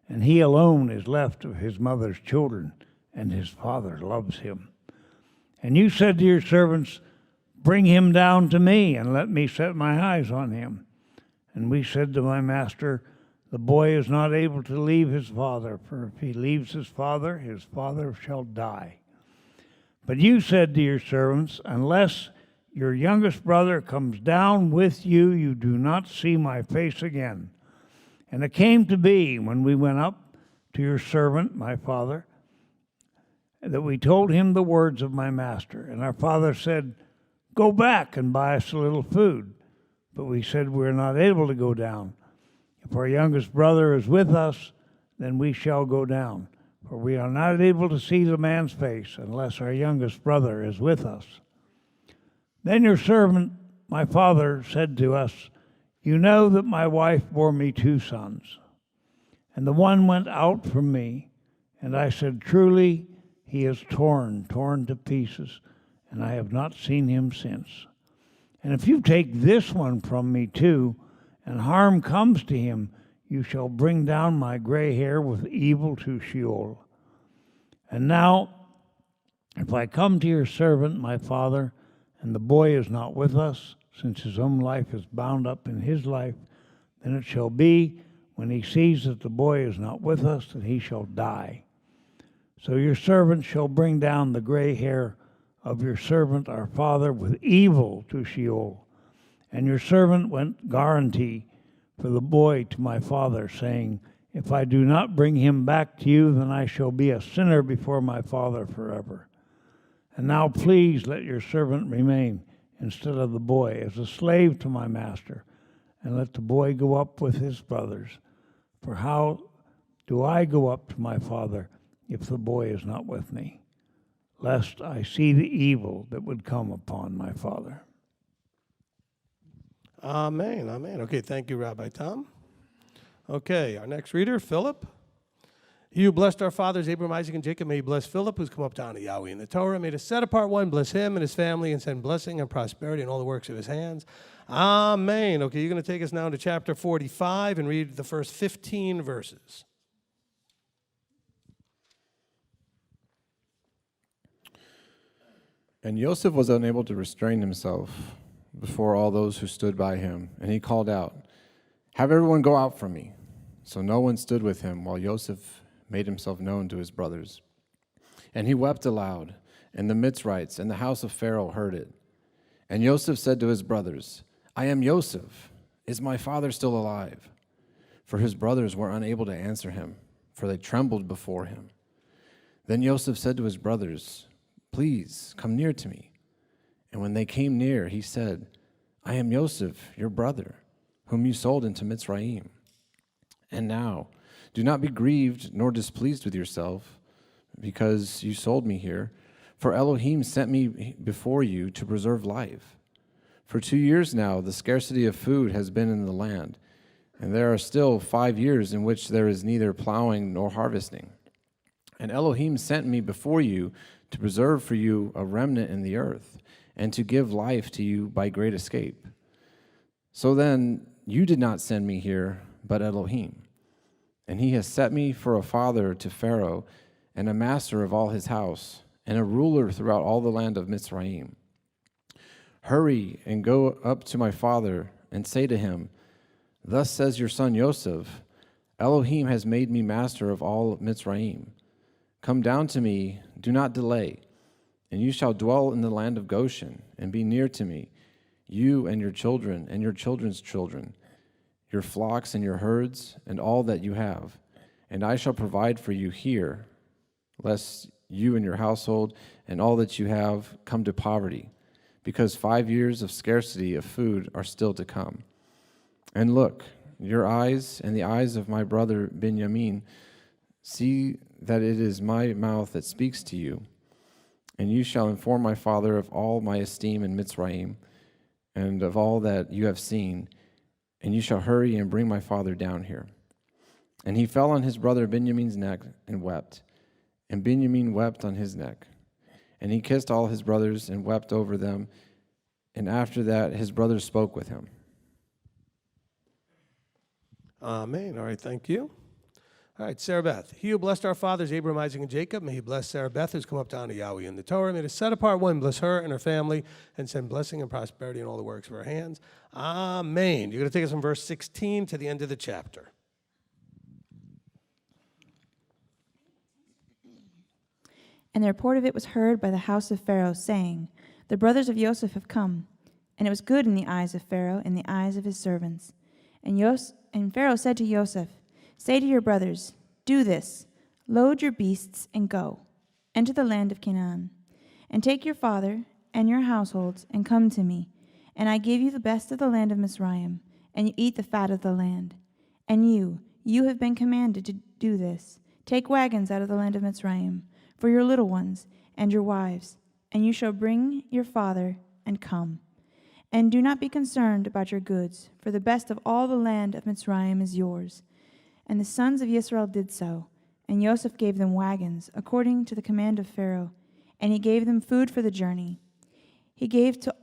and he alone is left of his mother's children, and his father loves him. And you said to your servants, bring him down to me, and let me set my eyes on him. And we said to my master, the boy is not able to leave his father, for if he leaves his father shall die. But you said to your servants, unless your youngest brother comes down with you, you do not see my face again. And it came to be, when we went up to your servant, my father, that we told him the words of my master. And our father said, go back and buy us a little food, But we said, we're not able to go down. If our youngest brother is with us, then we shall go down. For we are not able to see the man's face unless our youngest brother is with us. Then your servant, my father, said to us, you know that my wife bore me 2 sons, and the one went out from me. And I said, truly, he is torn to pieces, and I have not seen him since. And if you take this one from me too, and harm comes to him, you shall bring down my gray hair with evil to Sheol. And now, if I come to your servant, my father, and the boy is not with us, since his own life is bound up in his life, then it shall be, when he sees that the boy is not with us, that he shall die. So your servant shall bring down the gray hair of your servant our father with evil to Sheol. And your servant went guarantee for the boy to my father, saying, if I do not bring him back to you, then I shall be a sinner before my father forever. And now please let your servant remain instead of the boy as a slave to my master, and let the boy go up with his brothers. For how do I go up to my father if the boy is not with me, lest I see the evil that would come upon my father? Amen, amen. Okay, thank you, Rabbi Tom. Okay, our next reader, Philip. He who blessed our fathers, Abraham, Isaac, and Jacob, may he bless Philip, who's come up down to Yahweh in the Torah. May the set-apart one bless him and his family and send blessing and prosperity in all the works of his hands. Amen. Okay, you're going to take us now to chapter 45 and read the first 15 verses. And Joseph was unable to restrain himself before all those who stood by him, and he called out, have everyone go out from me. So no one stood with him while Joseph made himself known to his brothers. And he wept aloud, and the Mitzrites and the house of Pharaoh heard it. And Joseph said to his brothers, I am Joseph. Is my father still alive? For his brothers were unable to answer him, for they trembled before him. Then Joseph said to his brothers, please come near to me. And when they came near, he said, I am Joseph, your brother, whom you sold into Mitzrayim. And now, do not be grieved nor displeased with yourself, because you sold me here. For Elohim sent me before you to preserve life. For 2 years now, the scarcity of food has been in the land, and there are still 5 years in which there is neither plowing nor harvesting. And Elohim sent me before you to preserve for you a remnant in the earth, and to give life to you by great escape. So then, you did not send me here, but Elohim. And he has set me for a father to Pharaoh, and a master of all his house, and a ruler throughout all the land of Mitzrayim. Hurry and go up to my father, and say to him, thus says your son Joseph, Elohim has made me master of all Mitzrayim. Come down to me, do not delay, and you shall dwell in the land of Goshen, and be near to me, you and your children and your children's children, your flocks and your herds, and all that you have. And I shall provide for you here, lest you and your household and all that you have come to poverty, because 5 years of scarcity of food are still to come. And look, your eyes and the eyes of my brother Benjamin see that it is my mouth that speaks to you. And you shall inform my father of all my esteem in Mitzrayim, and of all that you have seen, and you shall hurry and bring my father down here. And he fell on his brother Benjamin's neck and wept, and Benjamin wept on his neck. And he kissed all his brothers and wept over them, and after that his brothers spoke with him. Amen. All right, thank you. All right, Sarah Beth. He who blessed our fathers, Abraham, Isaac, and Jacob, may he bless Sarah Beth, who's come up down to Yahweh in the Torah. May the set-apart one bless her and her family, and send blessing and prosperity in all the works of her hands. Amen. You're going to take us from verse 16 to the end of the chapter. And the report of it was heard by the house of Pharaoh, saying, the brothers of Joseph have come. And it was good in the eyes of Pharaoh, in the eyes of his servants. And Pharaoh said to Joseph, say to your brothers, do this, load your beasts and go, enter the land of Canaan, and take your father and your households and come to me, And I give you the best of the land of Mizraim, and you eat the fat of the land. And you have been commanded to do this. Take wagons out of the land of Mizraim for your little ones and your wives, and you shall bring your father and come. And do not be concerned about your goods, for the best of all the land of Mizraim is yours. And the sons of Israel did so, and Joseph gave them wagons, according to the command of Pharaoh, and he gave them food for the journey. He gave to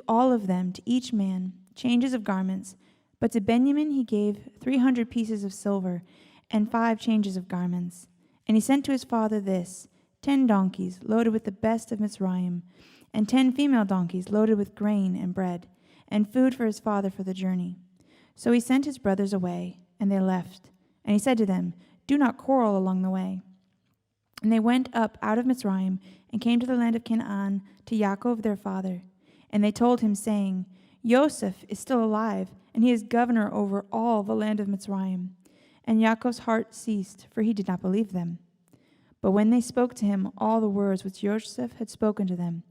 all of them, to each man, changes of garments, but to Benjamin he gave 300 pieces of silver and 5 changes of garments. And he sent to his father 10 donkeys loaded with the best of Mizraim, and 10 female donkeys loaded with grain and bread, and food for his father for the journey. So he sent his brothers away, and they left. And he said to them, do not quarrel along the way. And they went up out of Mizraim, and came to the land of Canaan, to Yaakov their father. And they told him, saying, Joseph is still alive, and he is governor over all the land of Mizraim. And Yaakov's heart ceased, for he did not believe them. But when they spoke to him all the words which Joseph had spoken to them,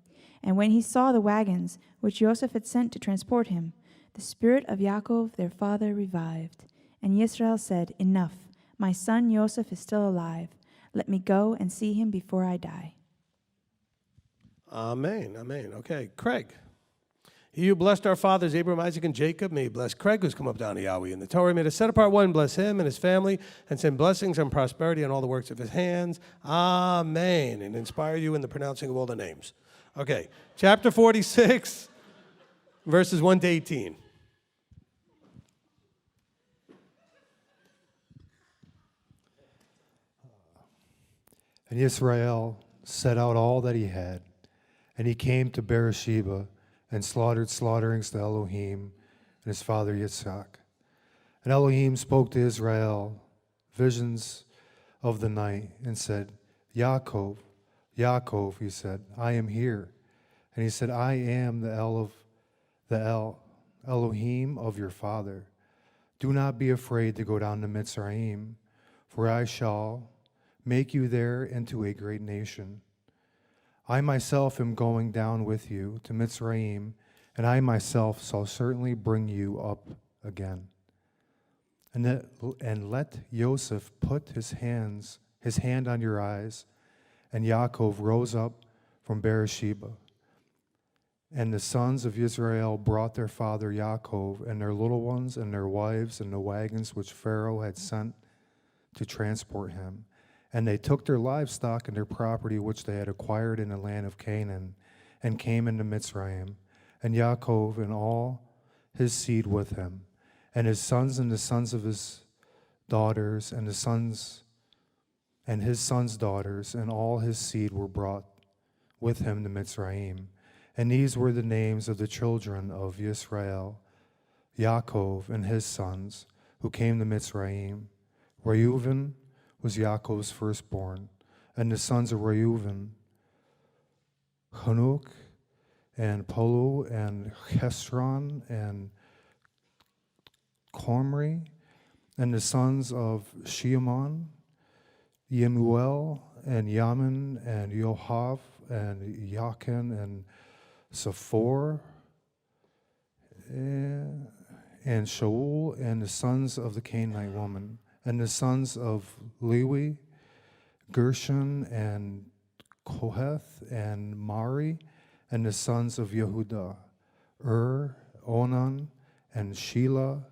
and when he saw the wagons which Joseph had sent to transport him, the spirit of Yaakov their father revived. And Yisrael said, enough, my son Joseph is still alive. Let me go and see him before I die. Amen, amen. Okay, Craig. He who blessed our fathers, Abraham, Isaac, and Jacob, may he bless Craig, who's come up down to Yahweh. In the Torah, made a set-apart one, bless him and his family, and send blessings and prosperity on all the works of his hands. Amen. And inspire you in the pronouncing of all the names. Okay, chapter 46, verses 1 to 18. And Israel set out all that he had, and he came to Beersheba, and slaughtered slaughterings to Elohim and his father Yitzhak. And Elohim spoke to Israel visions of the night, and said, Yaakov, Yaakov, he said, I am here. And he said, I am the Elohim of your father. Do not be afraid to go down to Mitzrayim, for I shall make you there into a great nation. I myself am going down with you to Mitzrayim, and I myself shall certainly bring you up again. And let Joseph put his hand on your eyes. And Yaakov rose up from Beersheba. And the sons of Israel brought their father Yaakov and their little ones and their wives and the wagons which Pharaoh had sent to transport him. And they took their livestock and their property which they had acquired in the land of Canaan, and came into Mitzrayim, and Yaakov and all his seed with him, and his sons and the sons of his daughters, and his sons' daughters, and all his seed were brought with him to Mitzrayim. And these were the names of the children of Israel, Yaakov and his sons, who came to Mitzrayim. Reuven was Yaakov's firstborn, and the sons of Reuven, Hanuk, and Polu, and Hesron, and Comri, and the sons of Shimon, Yemuel, and Yamin, and Yohav, and Yakin, and Sephor, and Shaul, and the sons of the Canaanite woman. And the sons of Lewi, Gershon, and Kohath, and Mari, and the sons of Yehuda, Onan, and Shelah,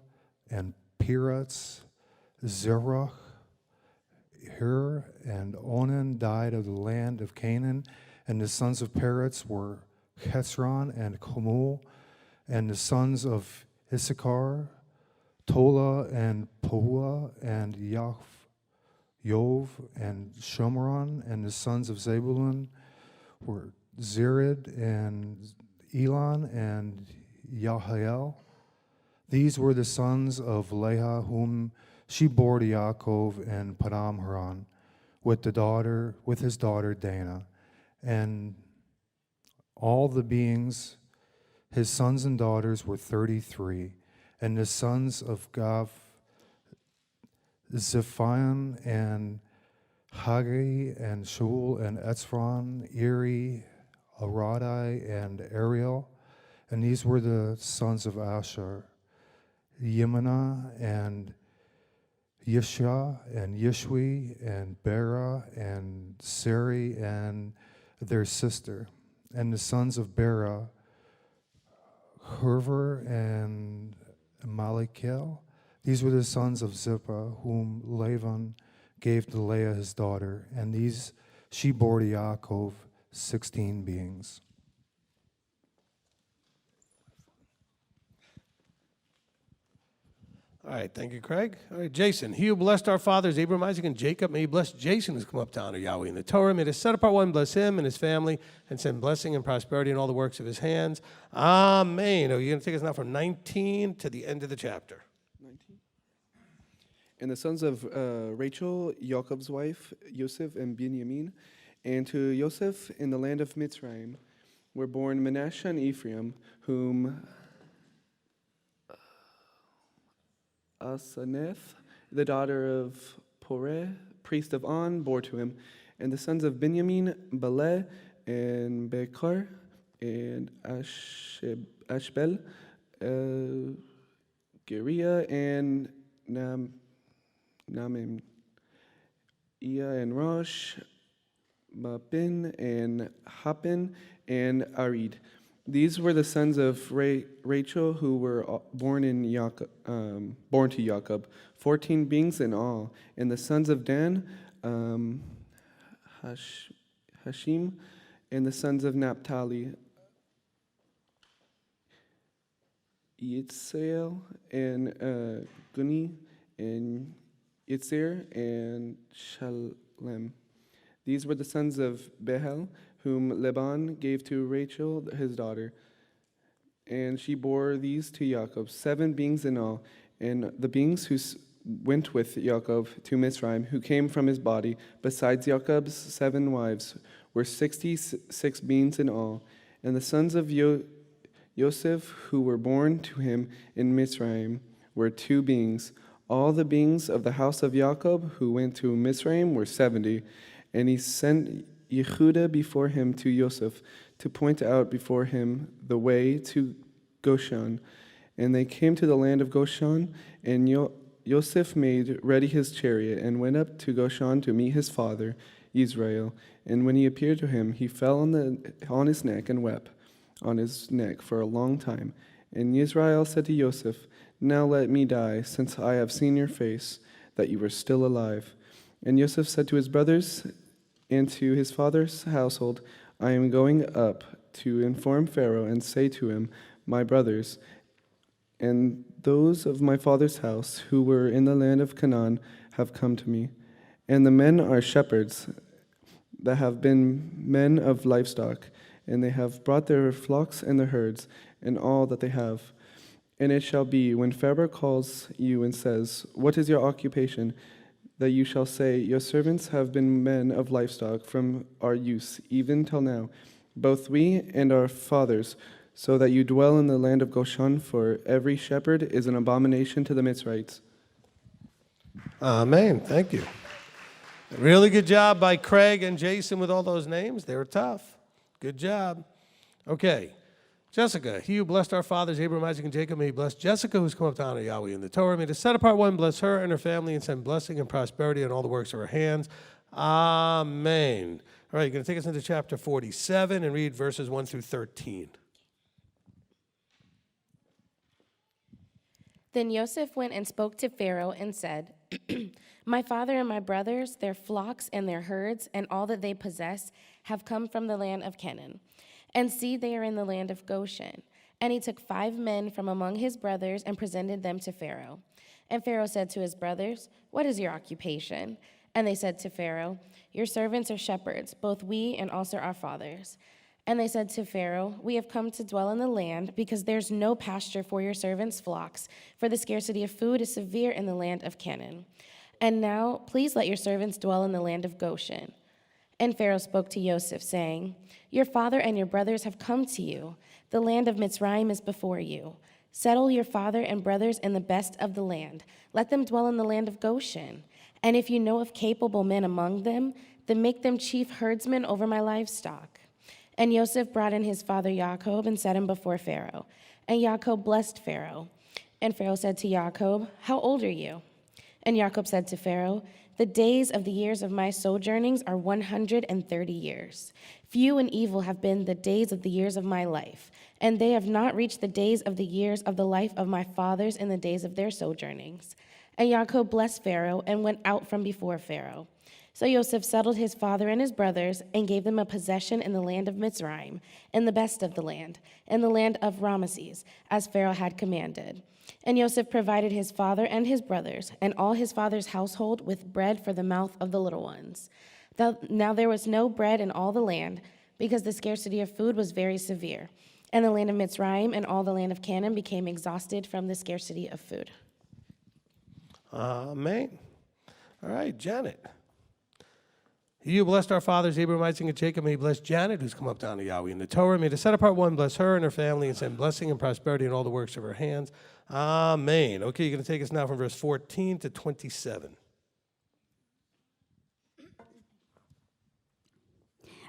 and Peretz, Zerach, Hur, and Onan died of the land of Canaan. And the sons of Peretz were Hezron and Komul, and the sons of Issachar, Tola and Pua and Yov and Shomron, and the sons of Zebulun were Zered and Elon and Yahael. These were the sons of Leah, whom she bore to Yaakov and Padam Haran, with his daughter Dana, and all the beings, his sons and daughters, were 33. And the sons of Gav, Zephion, and Haggai, and Shaul, and Etzron, Eri, Aradai, and Ariel. And these were the sons of Asher, Yimnah and Yishah and Yishwi and Bera and Sari and their sister. And the sons of Bera, Herver and Malikel. These were the sons of Zippah, whom Laban gave to Leah his daughter. And these she bore to Yaakov 16 beings. All right, thank you, Craig. All right, Jason. He who blessed our fathers, Abraham, Isaac, and Jacob, may he bless Jason who's come up to honor Yahweh in the Torah. May the set apart one bless him and his family and send blessing and prosperity in all the works of his hands. Amen. Are you going to take us now from 19 to the end of the chapter? 19. And the sons of Rachel, Jacob's wife, Yosef and Benjamin, and to Yosef in the land of Mitzrayim were born Manasseh and Ephraim, whom Aseneth, the daughter of Poreh, priest of On, bore to him. And the sons of Benjamin, Beleh and Bechar and Ashbel, Geriah and Namim, and Rosh, Mapin and Hapin and Arid. These were the sons of Rachel who were born to Jacob, 14 beings in all. And the sons of Dan, Hashim, and the sons of Naphtali, Yitzrael and Guni and Yitzir and Shalem. These were the sons of Behel, whom Laban gave to Rachel, his daughter. And she bore these to Jacob, 7 beings in all. And the beings who went with Jacob to Mitzrayim, who came from his body, besides Jacob's 7 wives, were 66 beings in all. And the sons of Yosef, who were born to him in Mitzrayim, were 2 beings. All the beings of the house of Jacob who went to Mitzrayim were 70. And he sent Yehuda before him to Yosef to point out before him the way to Goshen. And they came to the land of Goshen, and Yosef made ready his chariot and went up to Goshen to meet his father, Israel. And when he appeared to him, he fell on his neck and wept on his neck for a long time. And Israel said to Yosef, "Now let me die, since I have seen your face, that you are still alive." And Yosef said to his brothers and to his father's household, "I am going up to inform Pharaoh and say to him, my brothers and those of my father's house who were in the land of Canaan have come to me. And the men are shepherds that have been men of livestock, and they have brought their flocks and their herds and all that they have. And it shall be, when Pharaoh calls you and says, 'What is your occupation?' that you shall say, 'Your servants have been men of livestock from our youth, even till now, both we and our fathers, so that you dwell in the land of Goshen, for every shepherd is an abomination to the Mitzrites.'" Amen. Thank you. Really good job by Craig and Jason with all those names. They were tough. Good job. Okay. Jessica, he who blessed our fathers, Abraham, Isaac, and Jacob, may he bless Jessica, who's come up to honor Yahweh in the Torah. May the set apart one bless her and her family and send blessing and prosperity on all the works of her hands. Amen. All right, you're going to take us into chapter 47 and read verses 1 through 13. Then Joseph went and spoke to Pharaoh and said, "My father and my brothers, their flocks and their herds, and all that they possess, have come from the land of Canaan. And see, they are in the land of Goshen." And he took 5 men from among his brothers and presented them to Pharaoh. And Pharaoh said to his brothers, "What is your occupation?" And they said to Pharaoh, "Your servants are shepherds, both we and also our fathers." And they said to Pharaoh, "We have come to dwell in the land, because there's no pasture for your servants' flocks, for the scarcity of food is severe in the land of Canaan. And now, please let your servants dwell in the land of Goshen." And Pharaoh spoke to Joseph, saying, "Your father and your brothers have come to you. The land of Mitzrayim is before you. Settle your father and brothers in the best of the land. Let them dwell in the land of Goshen. And if you know of capable men among them, then make them chief herdsmen over my livestock." And Joseph brought in his father Jacob and set him before Pharaoh. And Jacob blessed Pharaoh. And Pharaoh said to Jacob, "How old are you?" And Jacob said to Pharaoh, "The days of the years of my sojournings are 130 years. Few and evil have been the days of the years of my life, and they have not reached the days of the years of the life of my fathers in the days of their sojournings." And Jacob blessed Pharaoh and went out from before Pharaoh. So Joseph settled his father and his brothers and gave them a possession in the land of Mitzrayim, in the best of the land, in the land of Ramesses, as Pharaoh had commanded. And Joseph provided his father and his brothers and all his father's household with bread for the mouth of the little ones. Now there was no bread in all the land, because the scarcity of food was very severe. And the land of Mitzrayim and all the land of Canaan became exhausted from the scarcity of food. Amen. All right, Janet. He who blessed our fathers, Abraham, Isaac, and Jacob, may he bless Janet, who's come up down to Yahweh in the Torah. May the set apart one bless her and her family and send blessing and prosperity in all the works of her hands. Amen. Okay, you're going to take us now from verse 14 to 27.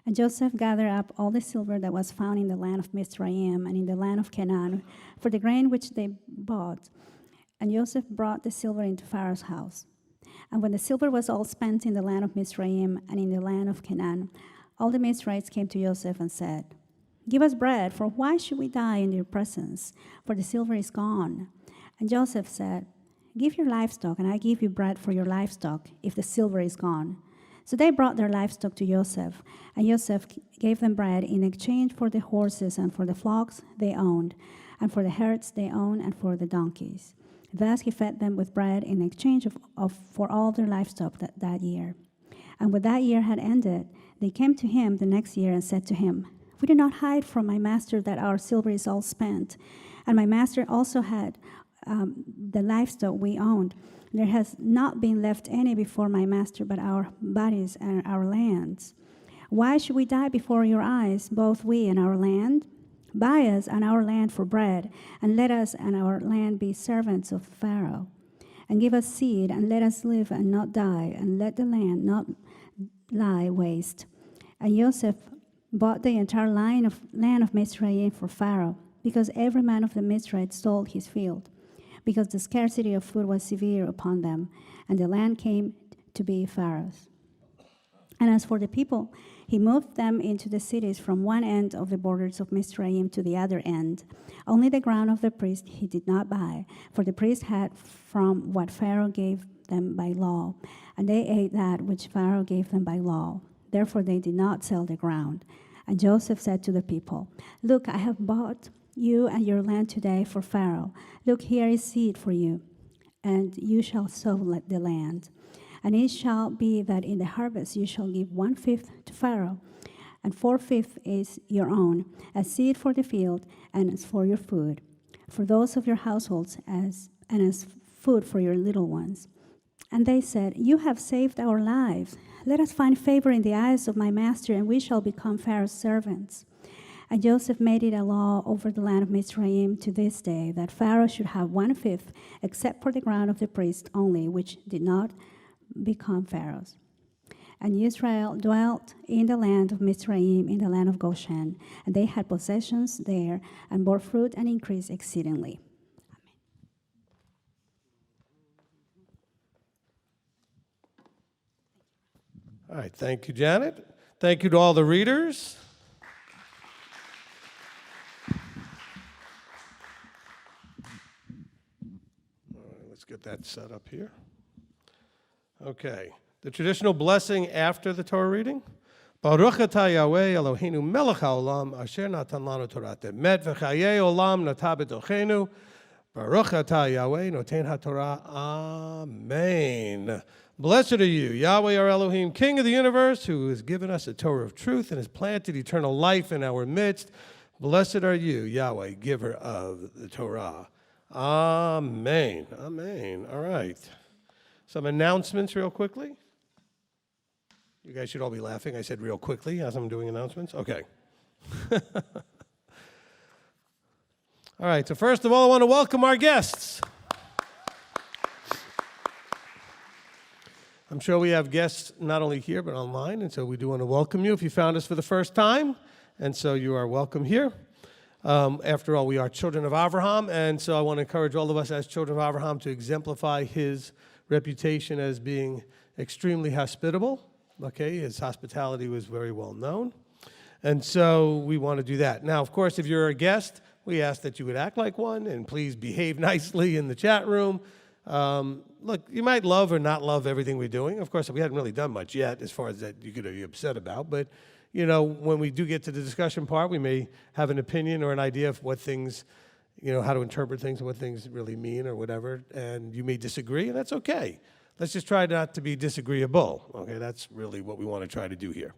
And Joseph gathered up all the silver that was found in the land of Mizraim and in the land of Canaan for the grain which they bought. And Joseph brought the silver into Pharaoh's house. And when the silver was all spent in the land of Mizraim and in the land of Canaan, all the Mizrahites came to Joseph and said, "Give us bread, for why should we die in your presence? For the silver is gone." And Joseph said, "Give your livestock, and I give you bread for your livestock, if the silver is gone." So they brought their livestock to Joseph, and Joseph gave them bread in exchange for the horses and for the flocks they owned, and for the herds they owned, and for the donkeys. Thus he fed them with bread in exchange for all their livestock that year. And when that year had ended, they came to him the next year and said to him, "We do not hide from my master that our silver is all spent, and my master also had the livestock we owned. There has not been left any before my master but our bodies and our lands. Why should we die before your eyes, both we and our land? Buy us and our land for bread, and let us and our land be servants of Pharaoh. And give us seed, and let us live and not die, and let the land not lie waste." And Joseph bought the entire land of Mizraim for Pharaoh, because every man of the Mizrahites sold his field, because the scarcity of food was severe upon them, and the land came to be Pharaoh's. And as for the people, he moved them into the cities from one end of the borders of Mizraim to the other end. Only the ground of the priest he did not buy, for the priest had from what Pharaoh gave them by law, and they ate that which Pharaoh gave them by law. Therefore they did not sell the ground. And Joseph said to the people, "Look, I have bought you and your land today for Pharaoh. Look, here is seed for you, and you shall sow the land. And it shall be that in the harvest you shall give 1/5 to Pharaoh, and 4/5 is your own, as seed for the field, and as for your food, for those of your households, as food for your little ones." And they said, "You have saved our lives. Let us find favor in the eyes of my master, and we shall become Pharaoh's servants." And Joseph made it a law over the land of Mizraim to this day, that Pharaoh should have 1/5, except for the ground of the priest only, which did not become Pharaoh's. And Israel dwelt in the land of Mizraim, in the land of Goshen, and they had possessions there, and bore fruit and increased exceedingly. All right, thank you, Janet. Thank you to all the readers. All right, let's get that set up here. Okay, the traditional blessing after the Torah reading. Baruch atah Yahweh Eloheinu melech haolam asher natan lanu Torat emet v'chayei olam natah b'tochenu. Baruch atah Yahweh noten haTorah. Amen. Blessed are you, Yahweh our Elohim, King of the universe, who has given us a Torah of truth and has planted eternal life in our midst. Blessed are you, Yahweh, giver of the Torah. Amen. Amen. All right. Some announcements real quickly. You guys should all be laughing. I said real quickly as I'm doing announcements. Okay. All right, so first of all, I want to welcome our guests. I'm sure we have guests not only here but online, and so we do want to welcome you if you found us for the first time. and so you are welcome here. After all, we are children of Abraham, and so I want to encourage all of us as children of Abraham to exemplify his reputation as being extremely hospitable. Okay, his hospitality was very well known, and so we want to do that. Now, of course, if you're a guest, we ask that you would act like one, and please behave nicely in the chat room. Look, you might love or not love everything we're doing. Of course, we hadn't really done much yet as far as that you could be upset about, but you know, when we do get to the discussion part, we may have an opinion or an idea of what things, you know, how to interpret things and what things really mean or whatever, and you may disagree, and that's okay. Let's just try not to be disagreeable, okay? That's really what we want to try to do here.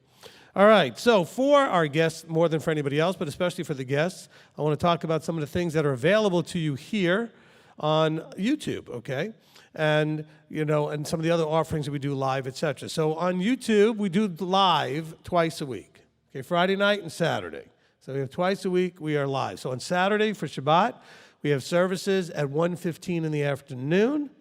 All right, so for our guests, more than for anybody else, but especially for the guests, I want to talk about some of the things that are available to you here on YouTube, okay? And, you know, and some of the other offerings that we do live, etc. So on YouTube, we do live twice a week, okay? Friday night and Saturday. So we have twice a week, we are live. So on Saturday for Shabbat, we have services at 1:15 in the afternoon,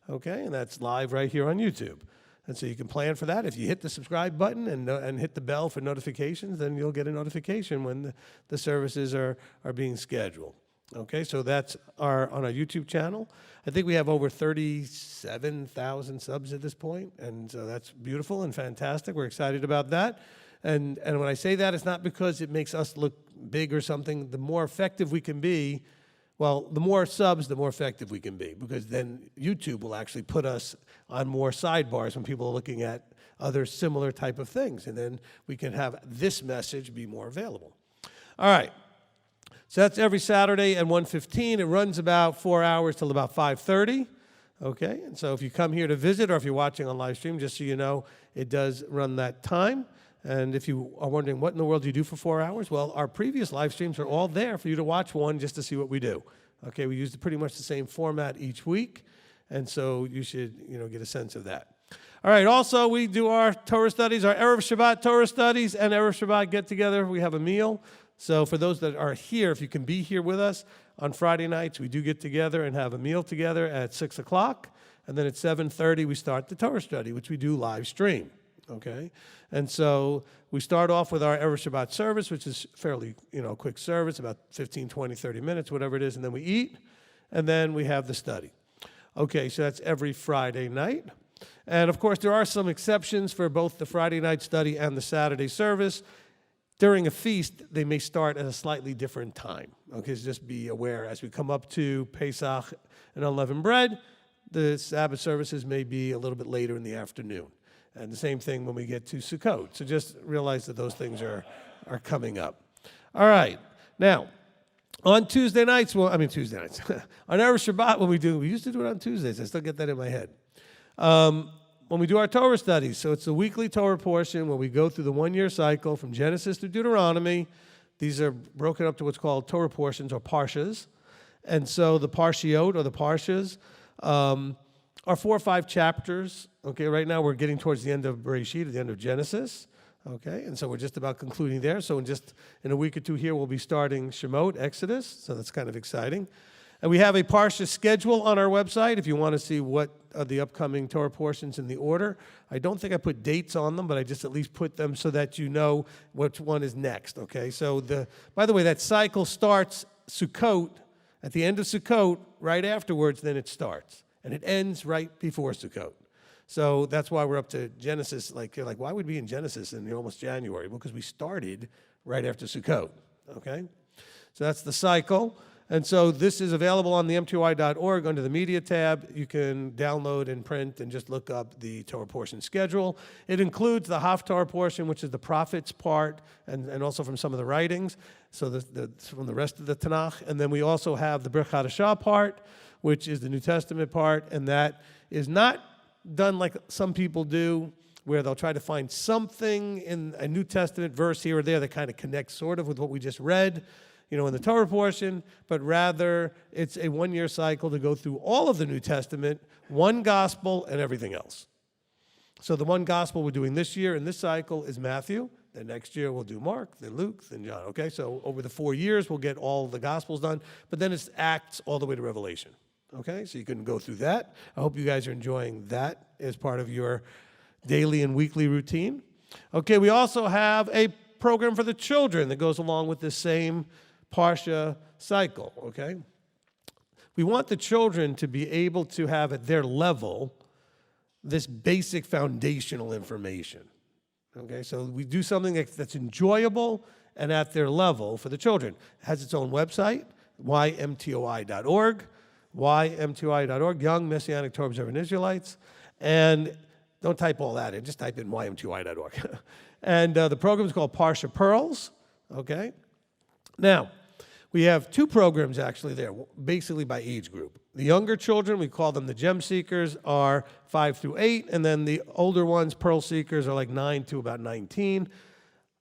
okay? And that's live right here on YouTube. And so you can plan for that. If you hit the subscribe button and hit the bell for notifications, then you'll get a notification when the services are being scheduled. Okay, so that's on our YouTube channel. I think we have over 37,000 subs at this point, and so that's beautiful and fantastic. We're excited about that. And when I say that, it's not because it makes us look big or something. The more effective we can be, well, the more subs, the more effective we can be, because then YouTube will actually put us on more sidebars when people are looking at other similar type of things, and then we can have this message be more available. All right, so that's every Saturday at 1:15. It runs about 4 hours till about 5:30, okay? And so if you come here to visit or if you're watching on live stream, just so you know, it does run that time. And if you are wondering what in the world do you do for 4 hours, well, our previous live streams are all there for you to watch one just to see what we do. Okay, we use pretty much the same format each week, and so you should, you know, get a sense of that. All right, also we do our Torah studies, our Erev Shabbat Torah studies and Erev Shabbat get together. We have a meal. So for those that are here, if you can be here with us on Friday nights, we do get together and have a meal together at 6 o'clock, and then at 7:30 we start the Torah study, which we do live stream. Okay, and so we start off with our Erev Shabbat service, which is fairly, you know, quick service, about 15, 20, 30 minutes, whatever it is, and then we eat, and then we have the study. Okay, so that's every Friday night. And of course, there are some exceptions for both the Friday night study and the Saturday service. During a feast, they may start at a slightly different time. Okay, so just be aware as we come up to Pesach and unleavened bread, the Sabbath services may be a little bit later in the afternoon. And the same thing when we get to Sukkot. So just realize that those things are coming up. All right. Now, on Tuesday nights, on Erev Shabbat, we used to do it on Tuesdays. I still get that in my head. When we do our Torah studies, so it's a weekly Torah portion where we go through the one-year cycle from Genesis to Deuteronomy. These are broken up to what's called Torah portions or Parshas. And so the Parshiot or the Parshas are 4 or 5 chapters. Okay, right now we're getting towards the end of Bereshit, at the end of Genesis. Okay, and so we're just about concluding there. So in a week or two here, we'll be starting Shemot, Exodus. So that's kind of exciting. And we have a Parsha schedule on our website if you want to see what are the upcoming Torah portions in the order. I don't think I put dates on them, but I just at least put them so that you know which one is next. Okay, so by the way, that cycle starts Sukkot, at the end of Sukkot, right afterwards, then it starts. And it ends right before Sukkot. So that's why we're up to Genesis. You're like, why would we be in Genesis in almost January? Well, because we started right after Sukkot, okay? So that's the cycle. And so this is available on the MTOI.org under the Media tab. You can download and print and just look up the Torah portion schedule. It includes the Haftarah portion, which is the prophets part, and also from some of the writings, so from the rest of the Tanakh. And then we also have the Brit Hadashah part, which is the New Testament part, and that is not done like some people do, where they'll try to find something in a New Testament verse here or there that kind of connects sort of with what we just read, you know, in the Torah portion, but rather it's a one-year cycle to go through all of the New Testament, one gospel and everything else. So the one gospel we're doing this year in this cycle is Matthew. Then next year we'll do Mark, then Luke, then John. Okay, so over the 4 years we'll get all the gospels done, but then it's Acts all the way to Revelation. Okay, so you can go through that. I hope you guys are enjoying that as part of your daily and weekly routine. Okay, we also have a program for the children that goes along with this same Parsha cycle, okay? We want the children to be able to have at their level this basic foundational information, okay? So we do something that's enjoyable and at their level for the children. It has its own website, ymtoi.org, ymtoi.org, Young Messianic Torah Observant Israelites, and don't type all that in, just type in ymtoi.org. And the program is called Parsha Pearls, okay? Now, we have two programs actually there, basically by age group. The younger children, we call them the Gem Seekers, are 5 through 8, and then the older ones, Pearl Seekers, are like 9 to about 19.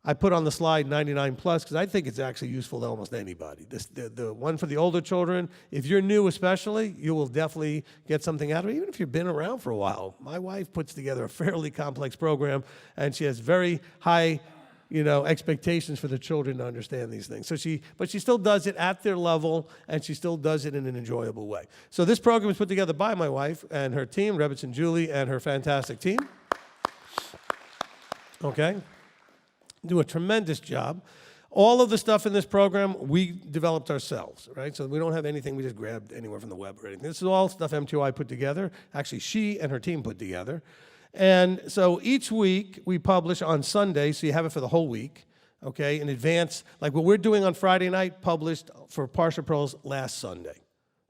I put on the slide 99 plus because I think it's actually useful to almost anybody. The one for the older children, if you're new especially, you will definitely get something out of it, even if you've been around for a while. My wife puts together a fairly complex program, and she has very high expectations for the children to understand these things. But she still does it at their level, and she still does it in an enjoyable way. So this program is put together by my wife and her team, Rebbetzin Julie and her fantastic team. Okay? Do a tremendous job. All of the stuff in this program, we developed ourselves, right? So we don't have anything we just grabbed anywhere from the web or anything. This is all stuff MTOI put together. Actually, she and her team put together. And so each week we publish on Sunday, so you have it for the whole week, okay, in advance. Like what we're doing on Friday night, published for Parsha Pearls last Sunday,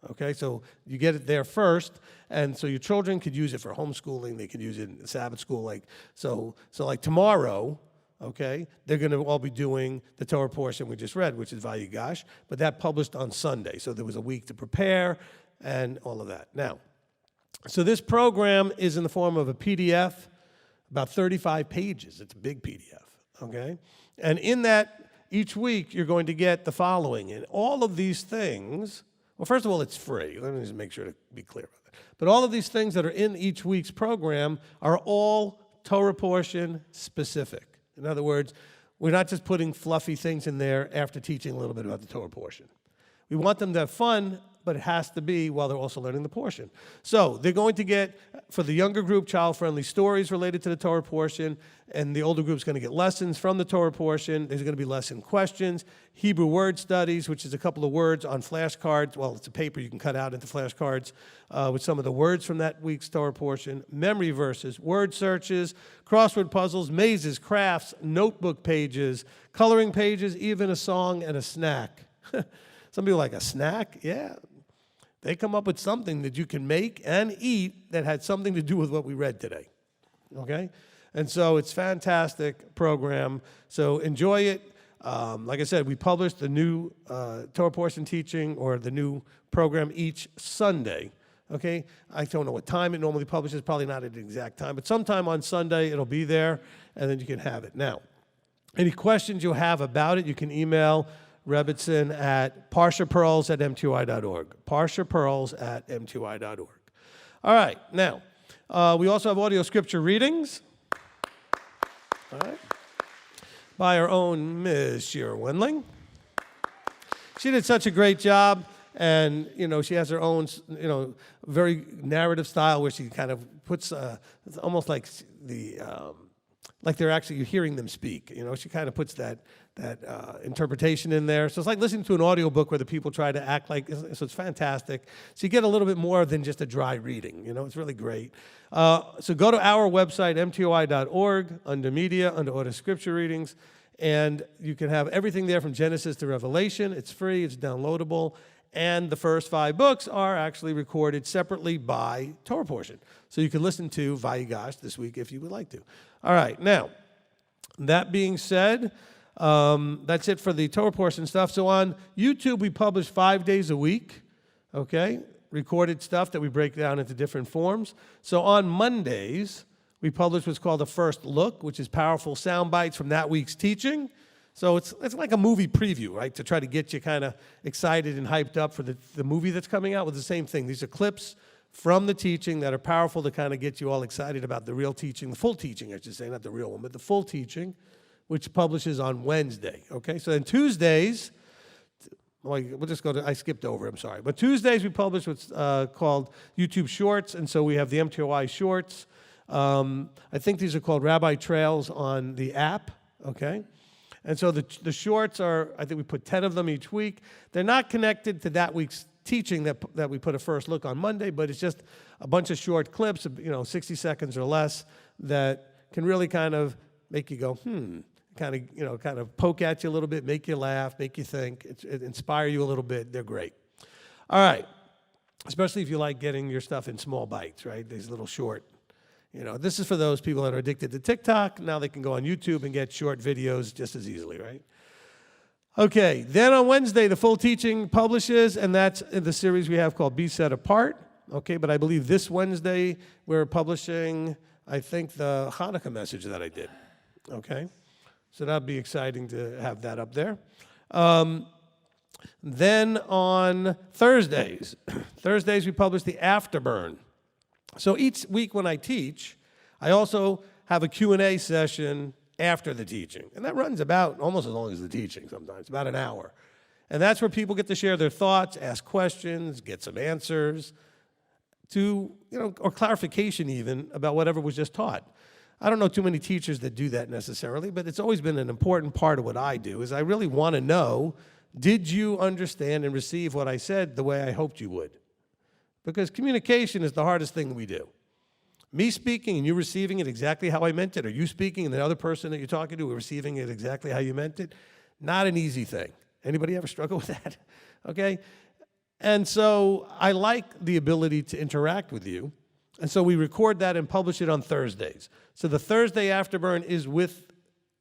okay? So you get it there first, and so your children could use it for homeschooling. They could use it in Sabbath school. So like tomorrow, okay, they're going to all be doing the Torah portion we just read, which is Vayigash, but that published on Sunday. So there was a week to prepare and all of that. Now, so this program is in the form of a PDF, about 35 pages. It's a big PDF, okay? And in that, each week, you're going to get the following. And all of these things, well, first of all, it's free. Let me just make sure to be clear about that. But all of these things that are in each week's program are all Torah portion specific. In other words, we're not just putting fluffy things in there after teaching a little bit about the Torah portion. We want them to have fun, but it has to be while they're also learning the portion. So they're going to get, for the younger group, child-friendly stories related to the Torah portion, and the older group's going to get lessons from the Torah portion. There's going to be lesson questions, Hebrew word studies, which is a couple of words on flashcards. Well, it's a paper you can cut out into flashcards with some of the words from that week's Torah portion, memory verses, word searches, crossword puzzles, mazes, crafts, notebook pages, coloring pages, even a song and a snack. Some people are like, a snack? Yeah. They come up with something that you can make and eat that had something to do with what we read today, okay? And so it's a fantastic program. So enjoy it. Like I said, we publish the new Torah portion teaching or the new program each Sunday, okay? I don't know what time it normally publishes, probably not at an exact time, but sometime on Sunday it'll be there, and then you can have it. Now, any questions you have about it, you can email Rebbetzin at parshapearls@mtoi.org. parshapearls@mtoi.org. All right, now, we also have audio scripture readings. All right. By our own Ms. Shira Wendling. She did such a great job, and, she has her own, very narrative style where she kind of puts, it's almost like like they're actually, you're hearing them speak. She kind of puts that interpretation in there. So it's like listening to an audiobook where the people try to act like, so it's fantastic. So you get a little bit more than just a dry reading, it's really great. So go to our website, MTOI.org, under media, under audio scripture readings, and you can have everything there from Genesis to Revelation. It's free, it's downloadable, and the first 5 books are actually recorded separately by Torah portion. So you can listen to Vayigash this week if you would like to. All right, now, that being said, that's it for the Torah portion stuff. So on YouTube, we publish 5 days a week, okay? Recorded stuff that we break down into different forms. So on Mondays, we publish what's called a first look, which is powerful sound bites from that week's teaching. So it's like a movie preview, right? To try to get you kind of excited and hyped up for the movie that's coming out with the same thing. These are clips from the teaching that are powerful to kind of get you all excited about the real teaching, the full teaching, I should say, not the real one, but the full teaching, which publishes on Wednesday, okay? So then Tuesdays, we'll just go to, I skipped over, I'm sorry. But Tuesdays we publish what's called YouTube Shorts, and so we have the MTOI Shorts. I think these are called Rabbi Trails on the app, okay? And so the shorts are, I think we put 10 of them each week. They're not connected to that week's teaching that we put a first look on Monday, but it's just a bunch of short clips, 60 seconds or less, that can really kind of make you go, kind of poke at you a little bit, make you laugh, make you think, it inspire you a little bit. They're great. All right, especially if you like getting your stuff in small bites, right? These little short, this is for those people that are addicted to TikTok. Now they can go on YouTube and get short videos just as easily, right? Okay, then on Wednesday, the full teaching publishes, and that's the series we have called Be Set Apart. Okay, but I believe this Wednesday we're publishing, I think, the Hanukkah message that I did. Okay, so that'll be exciting to have that up there. Then on Thursdays we publish the Afterburn. So each week when I teach, I also have a Q&A session after the teaching. And that runs about almost as long as the teaching sometimes, about an hour. And that's where people get to share their thoughts, ask questions, get some answers or clarification even about whatever was just taught. I don't know too many teachers that do that necessarily, but it's always been an important part of what I do, is I really want to know, did you understand and receive what I said the way I hoped you would? Because communication is the hardest thing we do. Me speaking and you receiving it exactly how I meant it, or you speaking and the other person that you're talking to receiving it exactly how you meant it, not an easy thing. Anybody ever struggle with that? Okay? And so I like the ability to interact with you. And so we record that and publish it on Thursdays. So the Thursday Afterburn is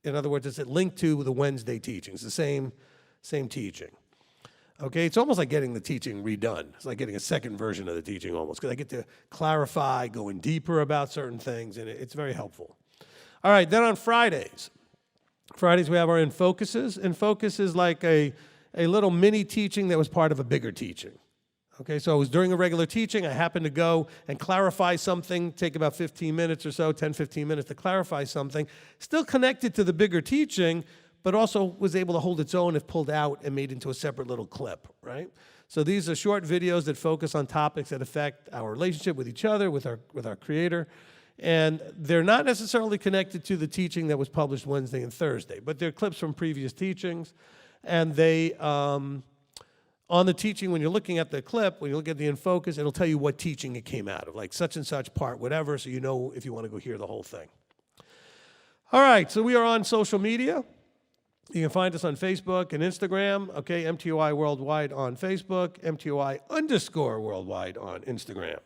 in other words, it's linked to the Wednesday teachings, the same teaching. Okay, it's almost like getting the teaching redone. It's like getting a second version of the teaching almost, because I get to clarify, going deeper about certain things, and it's very helpful. All right, then on Fridays we have our In Focuses. In Focus is like a little mini teaching that was part of a bigger teaching. Okay, so it was during a regular teaching. I happened to go and clarify something, take about 15 minutes or so, 10, 15 minutes to clarify something, still connected to the bigger teaching, but also was able to hold its own if pulled out and made into a separate little clip, right? So these are short videos that focus on topics that affect our relationship with each other, with our Creator, and they're not necessarily connected to the teaching that was published Wednesday and Thursday, but they're clips from previous teachings, and they, on the teaching, when you're looking at the clip, when you look at the In Focus, it'll tell you what teaching it came out of, like such and such part, whatever, so you know if you want to go hear the whole thing. All right, so we are on social media. You can find us on Facebook and Instagram, okay, MTOI Worldwide on Facebook, MTOI_Worldwide on Instagram.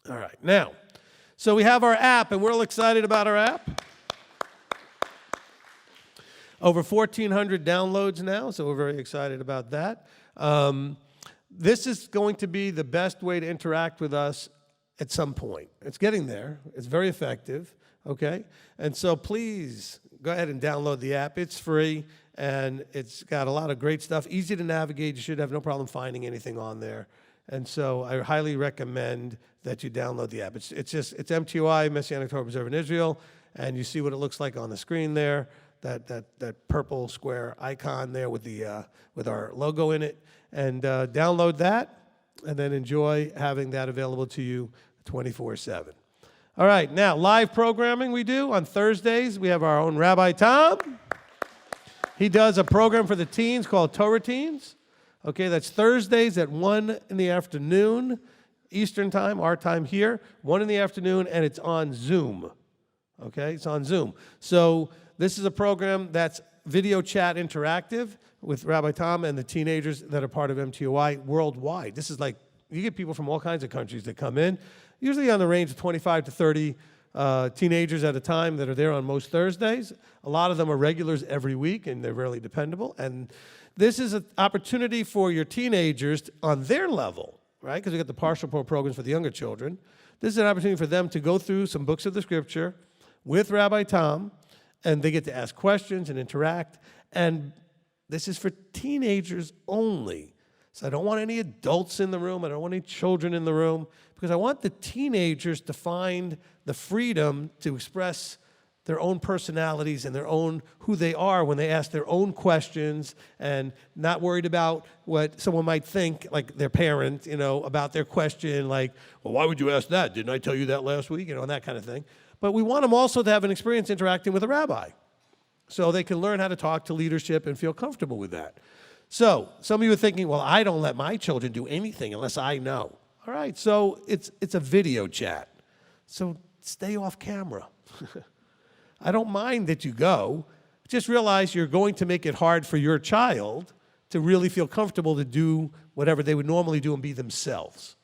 All right, now, so we have our app, and we're all excited about our app. Over 1,400 downloads now, so we're very excited about that. This is going to be the best way to interact with us at some point. It's getting there. It's very effective, okay? And so please go ahead and download the app. It's free, and it's got a lot of great stuff. Easy to navigate. You should have no problem finding anything on there. And so I highly recommend that you download the app. It's MTOI, Messianic Torah Observant Israel, and you see what it looks like on the screen there. That purple square icon there with our logo in it, and download that, and then enjoy having that available to you 24/7. All right, now live programming we do on Thursdays. We have our own Rabbi Tom. He does a program for the teens called Torah Teens. Okay, that's Thursdays at 1 in the afternoon, Eastern time, our time here, 1 in the afternoon, and it's on Zoom. Okay, it's on Zoom. So this is a program that's video chat interactive with Rabbi Tom and the teenagers that are part of MTOI worldwide. This is like, you get people from all kinds of countries that come in, usually on the range of 25 to 30 teenagers at a time that are there on most Thursdays. A lot of them are regulars every week, and they're really dependable. And this is an opportunity for your teenagers on their level, right? Because we got the Parsha programs for the younger children. This is an opportunity for them to go through some books of the Scripture with Rabbi Tom, and they get to ask questions and interact. And this is for teenagers only. So I don't want any adults in the room. I don't want any children in the room, because I want the teenagers to find the freedom to express their own personalities and their own who they are when they ask their own questions, and not worried about what someone might think, like their parent, about their question, like, well, why would you ask that? Didn't I tell you that last week? And that kind of thing. But we want them also to have an experience interacting with a rabbi. so they can learn how to talk to leadership and feel comfortable with that. So some of you are thinking, well, I don't let my children do anything unless I know. All right, so it's a video chat. So stay off camera. I don't mind that you go. Just realize you're going to make it hard for your child to really feel comfortable to do whatever they would normally do and be themselves.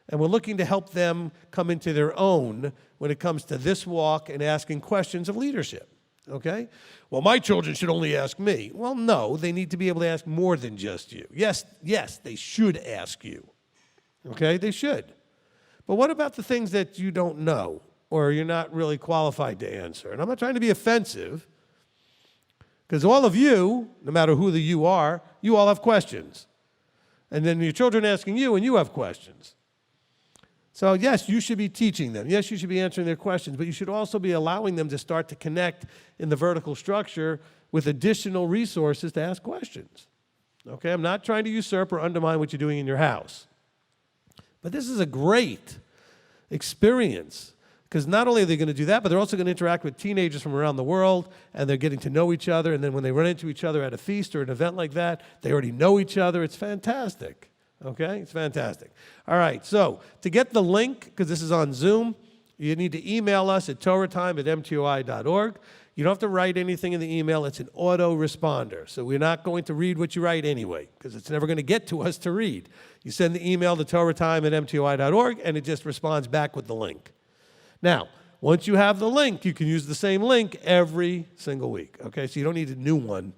And we're looking to help them come into their own when it comes to this walk and asking questions of leadership. Okay? Well, my children should only ask me. Well, no, they need to be able to ask more than just you. Yes, they should ask you. Okay? They should. But what about the things that you don't know or you're not really qualified to answer? And I'm not trying to be offensive, because all of you, no matter who the you are, you all have questions. And then your children asking you, and you have questions. So yes, you should be teaching them. Yes, you should be answering their questions, but you should also be allowing them to start to connect in the vertical structure with additional resources to ask questions. Okay, I'm not trying to usurp or undermine what you're doing in your house. But this is a great experience, because not only are they going to do that, but they're also going to interact with teenagers from around the world, and they're getting to know each other, and then when they run into each other at a feast or an event like that, they already know each other. It's fantastic. Okay? It's fantastic. All right, so to get the link, because this is on Zoom, you need to email us at torahtime@mtoi.org. You don't have to write anything in the email. It's an autoresponder. So we're not going to read what you write anyway, because it's never going to get to us to read. You send the email to torahtime@mtoi.org, and it just responds back with the link. Now, once you have the link, you can use the same link every single week. Okay, so you don't need a new one.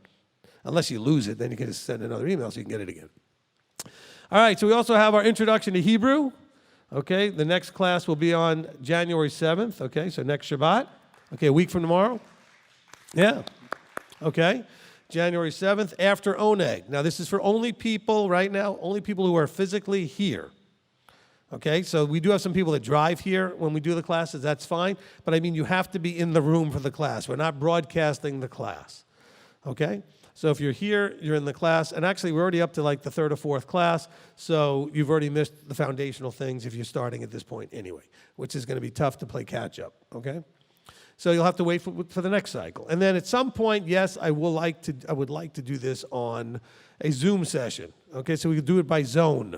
Unless you lose it, then you can just send another email so you can get it again. All right, so we also have our introduction to Hebrew. Okay, the next class will be on January 7th. Okay, so next Shabbat. Okay, a week from tomorrow. Yeah. Okay, January 7th after Oneg. Now, this is for only people right now, only people who are physically here. Okay, so we do have some people that drive here when we do the classes. That's fine. But I mean, you have to be in the room for the class. We're not broadcasting the class. Okay? So if you're here, you're in the class. And actually, we're already up to like the third or fourth class. So you've already missed the foundational things if you're starting at this point anyway, which is going to be tough to play catch up. Okay? So you'll have to wait for the next cycle. And then at some point, yes, I would like to do this on a Zoom session. Okay, so we could do it by zone.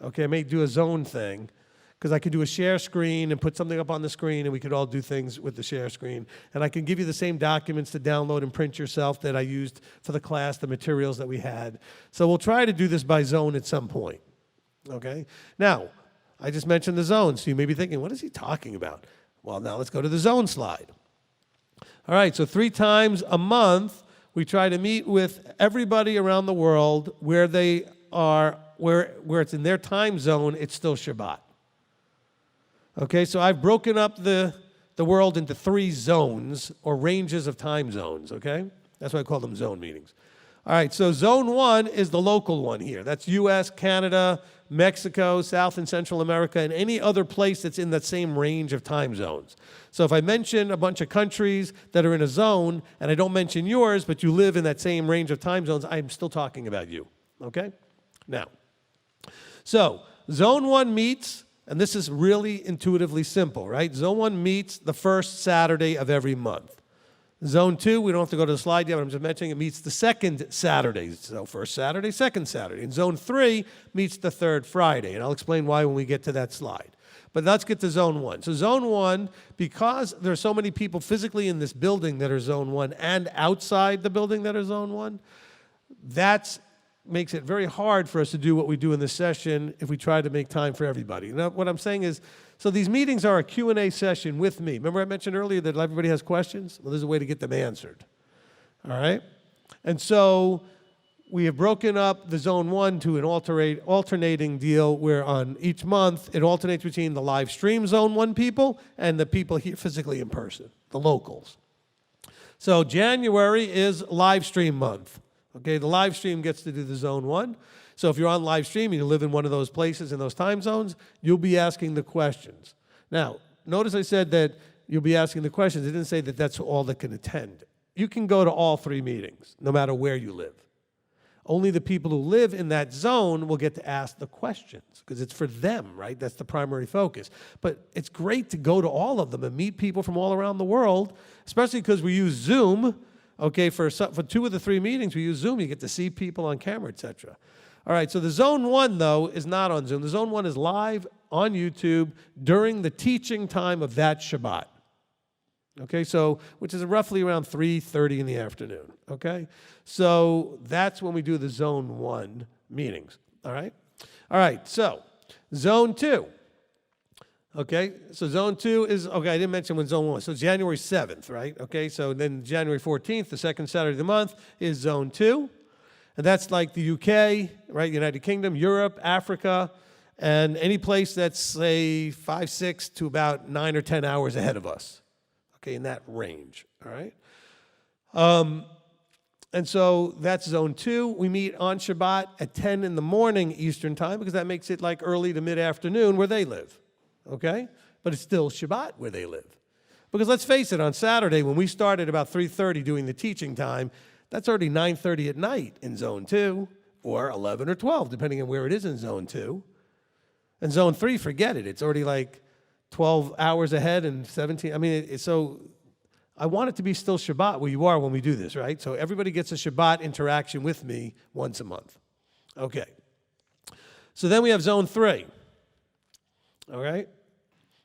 Okay, I may do a zone thing, because I could do a share screen and put something up on the screen, and we could all do things with the share screen. And I can give you the same documents to download and print yourself that I used for the class, the materials that we had. So we'll try to do this by zone at some point. Okay? Now, I just mentioned the zone, so you may be thinking, what is he talking about? Well, now let's go to the zone slide. All right, so 3 times a month, we try to meet with everybody around the world where they are, where it's in their time zone, it's still Shabbat. Okay, so I've broken up the world into 3 zones or ranges of time zones, okay? That's why I call them zone meetings. All right, so zone 1 is the local one here. That's U.S., Canada, Mexico, South and Central America, and any other place that's in that same range of time zones. So if I mention a bunch of countries that are in a zone, and I don't mention yours, but you live in that same range of time zones, I'm still talking about you, okay? Now, so zone 1 meets, and this is really intuitively simple, right? Zone 1 meets the first Saturday of every month. Zone 2, we don't have to go to the slide yet, but I'm just mentioning it meets the second Saturday. So first Saturday, second Saturday. And Zone 3 meets the third Friday. And I'll explain why when we get to that slide. But let's get to Zone 1. So Zone 1, because there are so many people physically in this building that are Zone 1 and outside the building that are Zone 1, that makes it very hard for us to do what we do in this session if we try to make time for everybody. Now, what I'm saying is, so these meetings are a Q&A session with me. Remember I mentioned earlier that everybody has questions? Well, there's a way to get them answered. All right? And so we have broken up the Zone 1 to an alternating deal where on each month it alternates between the live stream Zone 1 people and the people here physically in person, the locals. So January is live stream month. Okay, the live stream gets to do the Zone 1. So if you're on live stream and you live in one of those places in those time zones, you'll be asking the questions. Now, notice I said that you'll be asking the questions. It didn't say that that's all that can attend. You can go to all 3 meetings, no matter where you live. Only the people who live in that zone will get to ask the questions, because it's for them, right? That's the primary focus. But it's great to go to all of them and meet people from all around the world, especially because we use Zoom. Okay, for 2 of the 3 meetings, we use Zoom. You get to see people on camera, etc. All right, so the Zone 1, though, is not on Zoom. The Zone 1 is live on YouTube during the teaching time of that Shabbat. Okay, so, which is roughly around 3:30 in the afternoon, okay? So that's when we do the Zone 1 meetings, all right? All right, so Zone 2. Okay, so Zone 2 is, okay, I didn't mention when Zone 1 was. So January 7th, right? Okay, so then January 14th, the second Saturday of the month, is Zone 2. And that's like the UK, right? United Kingdom, Europe, Africa, and any place that's, say, 5, 6 to about 9 or 10 hours ahead of us. Okay, in that range, all right? And so that's Zone 2. We meet on Shabbat at 10 in the morning Eastern time because that makes it like early to mid-afternoon where they live. Okay? But it's still Shabbat where they live. Because let's face it, on Saturday, when we started about 3:30 doing the teaching time, that's already 9:30 at night in Zone 2, or 11 or 12, depending on where it is in Zone 2. And Zone 3, forget it. It's already like 12 hours ahead and 17. I mean, so I want it to be still Shabbat where you are when we do this, right? So everybody gets a Shabbat interaction with me once a month. Okay. So then we have Zone 3. All right?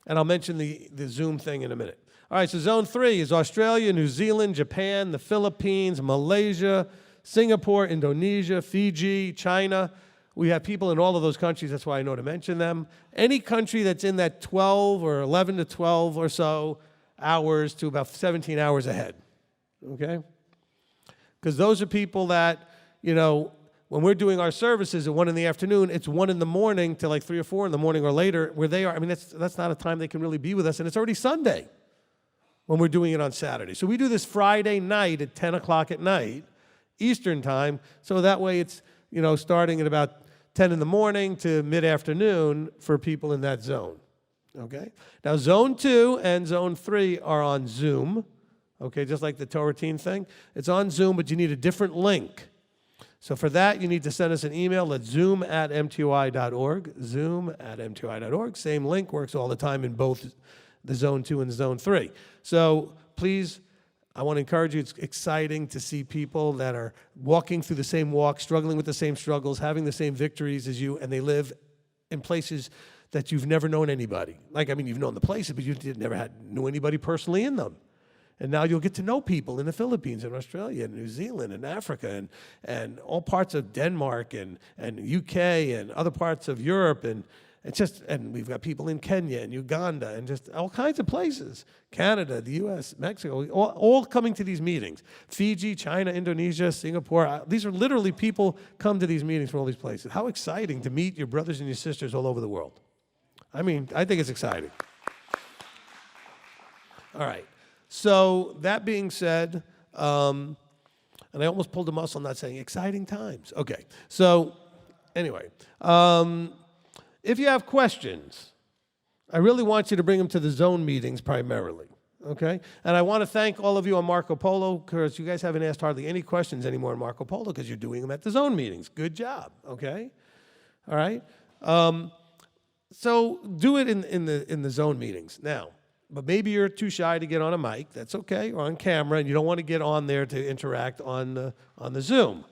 And I'll mention the Zoom thing in a minute. All right, so Zone 3 is Australia, New Zealand, Japan, the Philippines, Malaysia, Singapore, Indonesia, Fiji, China. We have people in all of those countries. That's why I know to mention them. Any country that's in that 12 or 11 to 12 or so hours to about 17 hours ahead, okay? Because those are people that, you know, when we're doing our services at 1 in the afternoon, it's 1 in the morning to like 3 or 4 in the morning or later where they are. I mean, that's not a time they can really be with us, and it's already Sunday when we're doing it on Saturday. So we do this Friday night at 10 o'clock at night, Eastern time, so that way it's, you know, starting at about 10 in the morning to mid-afternoon for people in that zone, okay? Now, Zone 2 and Zone 3 are on Zoom, okay, just like the Torah team thing. It's on Zoom, but you need a different link. So for that, you need to send us an email at zoom@mtoi.org, zoom@mtoi.org. Same link, works all the time in both the Zone 2 and Zone 3. So please, I want to encourage you. It's exciting to see people that are walking through the same walk, struggling with the same struggles, having the same victories as you, and they live in places that you've never known anybody. Like, I mean, you've known the places, but you never knew anybody personally in them. And now you'll get to know people in the Philippines and Australia and New Zealand and Africa and all parts of Denmark and UK and other parts of Europe and we've got people in Kenya and Uganda and just all kinds of places. Canada, the US, Mexico, all coming to these meetings. Fiji, China, Indonesia, Singapore. These are literally people come to these meetings from all these places. How exciting to meet your brothers and your sisters all over the world. I mean, I think it's exciting. All right. So that being said, and I almost pulled a muscle not saying exciting times. Okay, so anyway, if you have questions, I really want you to bring them to the Zone meetings primarily, okay? And I want to thank all of you on Marco Polo because you guys haven't asked hardly any questions anymore on Marco Polo because you're doing them at the Zone meetings. Good job, okay? All right? So do it in the Zone meetings. Now, but maybe you're too shy to get on a mic. That's okay, or on camera, and you don't want to get on there to interact on the Zoom.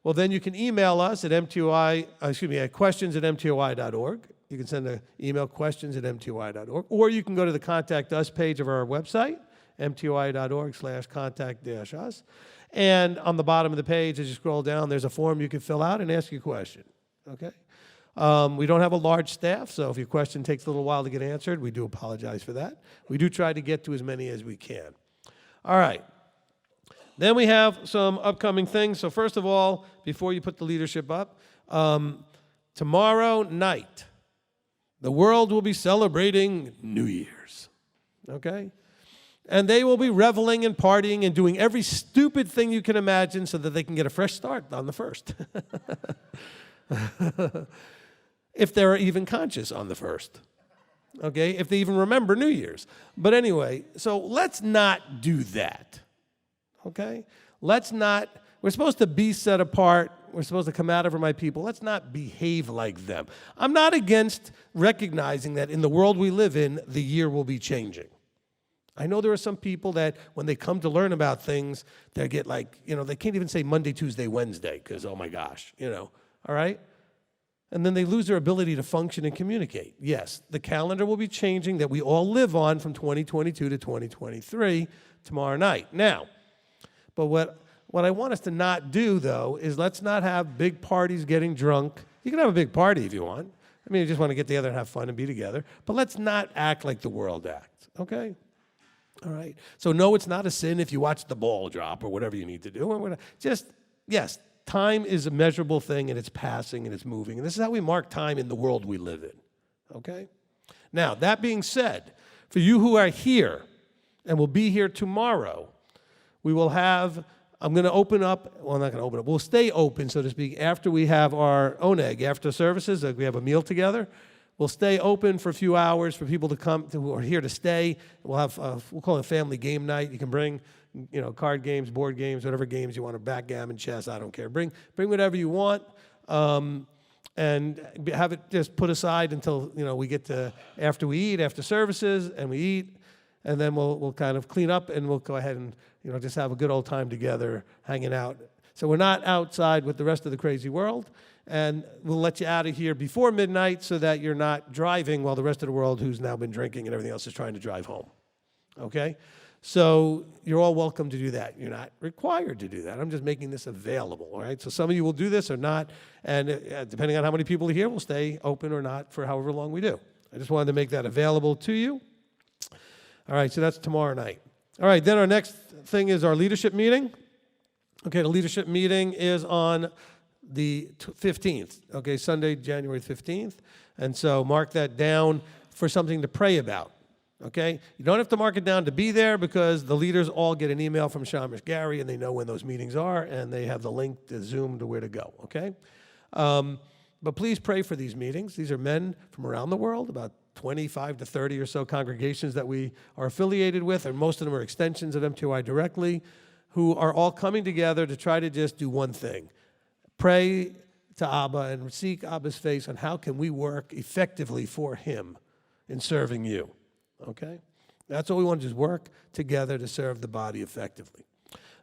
Well, then you can email us at at questions@mtoi.org. You can send an email, questions@mtoi.org, or you can go to the Contact Us page of our website, mtoi.org/contact-us. And on the bottom of the page, as you scroll down, there's a form you can fill out and ask your question, okay? We don't have a large staff, so if your question takes a little while to get answered, we do apologize for that. We do try to get to as many as we can. All right. Then we have some upcoming things. So first of all, before you put the leadership up, tomorrow night, the world will be celebrating New Year's, okay? And they will be reveling and partying and doing every stupid thing you can imagine so that they can get a fresh start on the 1st. If they're even conscious on the 1st, okay? If they even remember New Year's. But anyway, so let's not do that, okay? We're supposed to be set apart. We're supposed to come out over my people. Let's not behave like them. I'm not against recognizing that in the world we live in, the year will be changing. I know there are some people that when they come to learn about things, they get like, they can't even say Monday, Tuesday, Wednesday because, oh my gosh, all right? And then they lose their ability to function and communicate. Yes, the calendar will be changing that we all live on from 2022 to 2023 tomorrow night. Now, but what I want us to not do, though, is let's not have big parties getting drunk. You can have a big party if you want. I mean, you just want to get together and have fun and be together. But let's not act like the world acts, okay? All right? So, no, it's not a sin if you watch the ball drop or whatever you need to do. Just, yes, time is a measurable thing, and it's passing, and it's moving. And this is how we mark time in the world we live in, okay? Now, that being said, for you who are here and will be here tomorrow, we will have, I'm going to open up, well, I'm not going to open up. We'll stay open, so to speak, after we have our oneg, after services, like we have a meal together. We'll stay open for a few hours for people to come who are here to stay. We'll have, we'll call it a family game night. You can bring, card games, board games, whatever games you want, or backgammon, chess, I don't care. Bring whatever you want, and have it just put aside until, we get to, after we eat, after services, and we eat, and then we'll kind of clean up, and we'll go ahead and, just have a good old time together, hanging out. So we're not outside with the rest of the crazy world, and we'll let you out of here before midnight so that you're not driving while the rest of the world who's now been drinking and everything else is trying to drive home, okay? So you're all welcome to do that. You're not required to do that. I'm just making this available, all right? So some of you will do this or not, and depending on how many people are here, we'll stay open or not for however long we do. I just wanted to make that available to you. All right, so that's tomorrow night. All right, then our next thing is our leadership meeting. Okay, the leadership meeting is on the 15th, okay, Sunday, January 15th. And so mark that down for something to pray about, okay? You don't have to mark it down to be there because the leaders all get an email from Shamish Gary and they know when those meetings are and they have the link to Zoom to where to go, okay? But please pray for these meetings. These are men from around the world, about 25 to 30 or so congregations that we are affiliated with, and most of them are extensions of MTOI directly, who are all coming together to try to just do one thing. Pray to Abba and seek Abba's face on how can we work effectively for him in serving you, okay? That's all we want to do, is work together to serve the body effectively.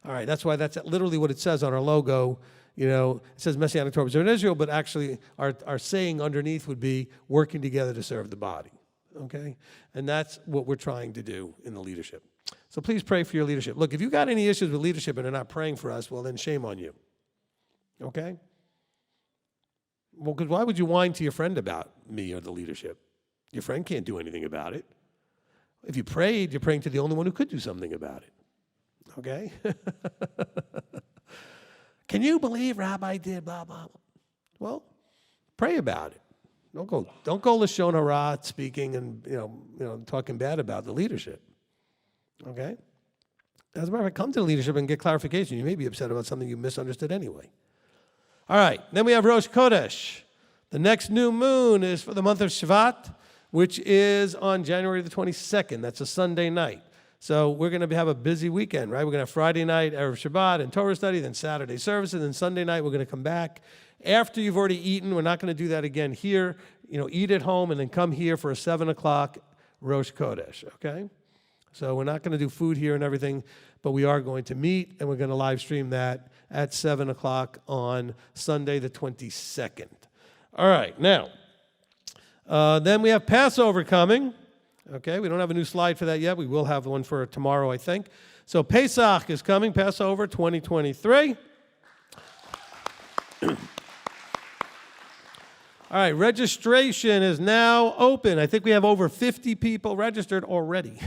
All right, that's why that's literally what it says on our logo. It says Messianic Torah Preserved in Israel, but actually our saying underneath would be working together to serve the body, okay? And that's what we're trying to do in the leadership. So please pray for your leadership. Look, if you got any issues with leadership and are not praying for us, well, then shame on you, okay? Well, because why would you whine to your friend about me or the leadership? Your friend can't do anything about it. If you prayed, you're praying to the only one who could do something about it, okay? Can you believe Rabbi did blah, blah, blah? Well, pray about it. Don't go Lashon Hara speaking and talking bad about the leadership, okay? As a matter of fact, come to the leadership and get clarification. You may be upset about something you misunderstood anyway. All right, then we have Rosh Chodesh. The next new moon is for the month of Shvat, which is on January the 22nd. That's a Sunday night. So we're going to have a busy weekend, right? We're going to have Friday night, Erev Shabbat, and Torah study, then Saturday services, and then Sunday night we're going to come back. After you've already eaten, we're not going to do that again here. Eat at home and then come here for a 7 o'clock Rosh Chodesh, okay? So we're not going to do food here and everything, but we are going to meet, and we're going to live stream that at 7 o'clock on Sunday the 22nd. All right, now, then we have Passover coming. Okay, we don't have a new slide for that yet. We will have one for tomorrow, I think. So Pesach is coming, Passover 2023. All right, registration is now open. I think we have over 50 people registered already.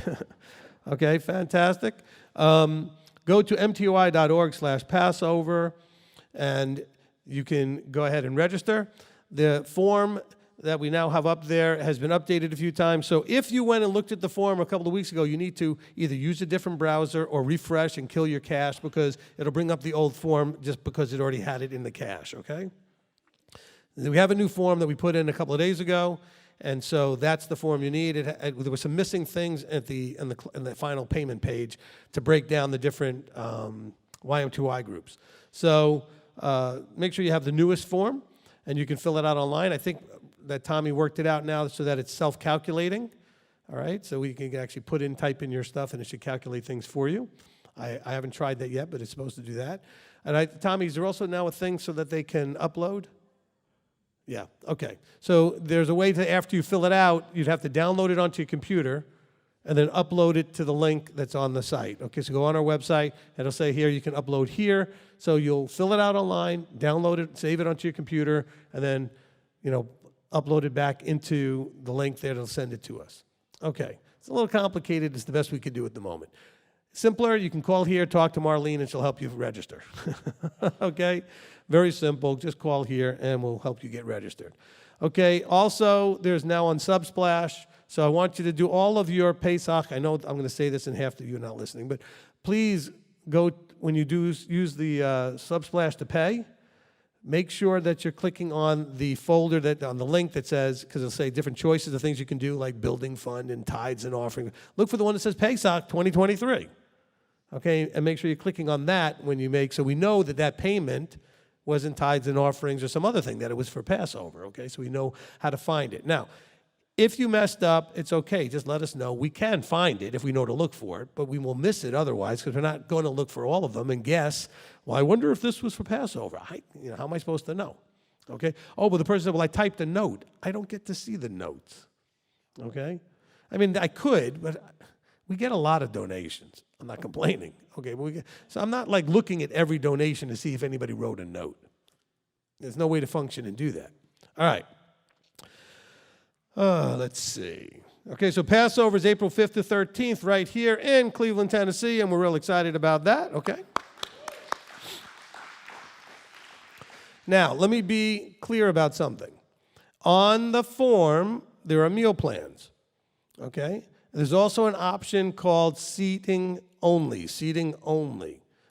Okay, fantastic. Go to mtoi.org/Passover, and you can go ahead and register. The form that we now have up there has been updated a few times. So if you went and looked at the form a couple of weeks ago, you need to either use a different browser or refresh and kill your cache because it'll bring up the old form just because it already had it in the cache, okay? We have a new form that we put in a couple of days ago, and so that's the form you need. There were some missing things in the final payment page to break down the different YM2I groups. So make sure you have the newest form, and you can fill it out online. I think that Tommy worked it out now so that it's self-calculating, All right, so we can actually type in your stuff, and it should calculate things for you. I haven't tried that yet, but it's supposed to do that. And Tommy, is there also now a thing so that they can upload? Yeah, okay. So there's a way to, after you fill it out, you'd have to download it onto your computer and then upload it to the link that's on the site. Okay, so go on our website, and it'll say here, you can upload here. So you'll fill it out online, download it, save it onto your computer, and then, upload it back into the link there, it'll send it to us. Okay, it's a little complicated, it's the best we can do at the moment. Simpler, you can call here, talk to Marlene, and she'll help you register. Okay, very simple, just call here, and we'll help you get registered. Okay, also, there's now on Subsplash, so I want you to do all of your Pesach. I know I'm going to say this and half of you are not listening, but please go, when you do use the Subsplash to pay, make sure that you're clicking on the folder, on the link that says, because it'll say different choices of things you can do, like building fund and tithes and offering. Look for the one that says Pesach 2023. Okay, and make sure you're clicking on that when you make, so we know that payment wasn't tithes and offerings or some other thing, that it was for Passover, okay? So we know how to find it. Now, if you messed up, it's okay. Just let us know. We can find it if we know to look for it, but we will miss it otherwise because we're not going to look for all of them and guess, well, I wonder if this was for Passover. How am I supposed to know? Okay? Oh, but the person said, well, I typed a note. I don't get to see the notes. Okay? I mean, I could, but we get a lot of donations. I'm not complaining. Okay, but so I'm not like looking at every donation to see if anybody wrote a note. There's no way to function and do that. All right. Let's see. Okay, so Passover is April 5th to 13th right here in Cleveland, Tennessee, and we're real excited about that, okay? Now, let me be clear about something. On the form, there are meal plans, okay? There's also an option called seating only,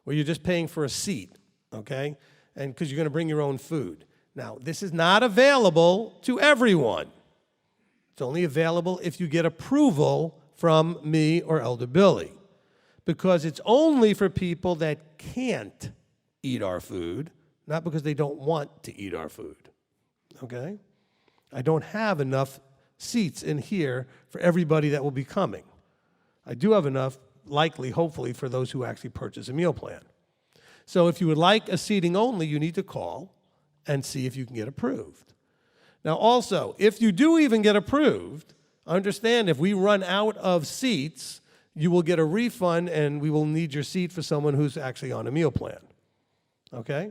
where you're just paying for a seat, okay? And because you're going to bring your own food. Now, this is not available to everyone. It's only available if you get approval from me or Elder Billy, because it's only for people that can't eat our food, not because they don't want to eat our food, okay? I don't have enough seats in here for everybody that will be coming. I do have enough, likely, hopefully, for those who actually purchase a meal plan. So if you would like a seating only, you need to call and see if you can get approved. Now also, if you do even get approved, understand if we run out of seats, you will get a refund and we will need your seat for someone who's actually on a meal plan. Okay?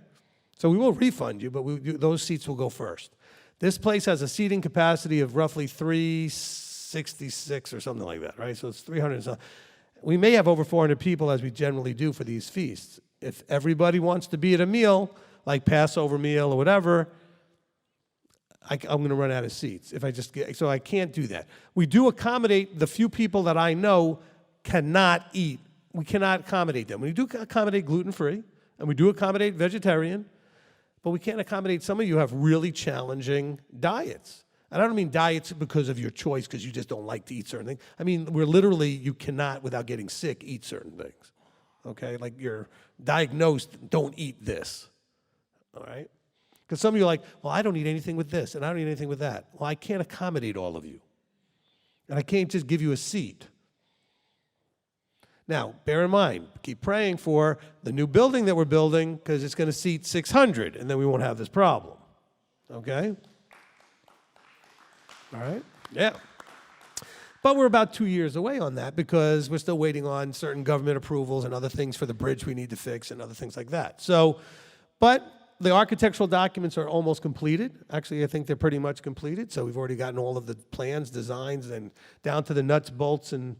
So we will refund you, but those seats will go first. This place has a seating capacity of roughly 366 or something like that, right? So it's 300 and something. We may have over 400 people, as we generally do for these feasts. If everybody wants to be at a meal, like Passover meal or whatever, I'm going to run out of seats. So I can't do that. We do accommodate the few people that I know cannot eat. We cannot accommodate them. We do accommodate gluten-free, and we do accommodate vegetarian, but we can't accommodate some of you who have really challenging diets. And I don't mean diets because of your choice, because you just don't like to eat certain things. I mean, you cannot, without getting sick, eat certain things. Okay? Like you're diagnosed, don't eat this. All right? Because some of you are like, well, I don't eat anything with this, and I don't eat anything with that. Well, I can't accommodate all of you. And I can't just give you a seat. Now, bear in mind, keep praying for the new building that we're building, because it's going to seat 600, and then we won't have this problem. Okay? All right? Yeah. But we're about 2 years away on that, because we're still waiting on certain government approvals and other things for the bridge we need to fix and other things like that. So, but the architectural documents are almost completed. Actually, I think they're pretty much completed. So we've already gotten all of the plans, designs, and down to the nuts, bolts, and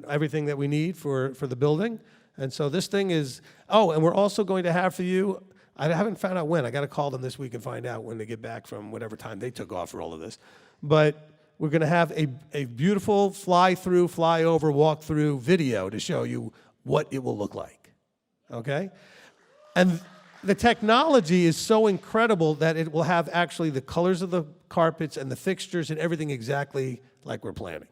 everything that we need for the building. And so this thing is, and we're also going to have for you, I haven't found out when. I got to call them this week and find out when they get back from whatever time they took off for all of this. But we're going to have a beautiful fly-through, fly-over, walk-through video to show you what it will look like. Okay? And the technology is so incredible that it will have actually the colors of the carpets and the fixtures and everything exactly like we're planning.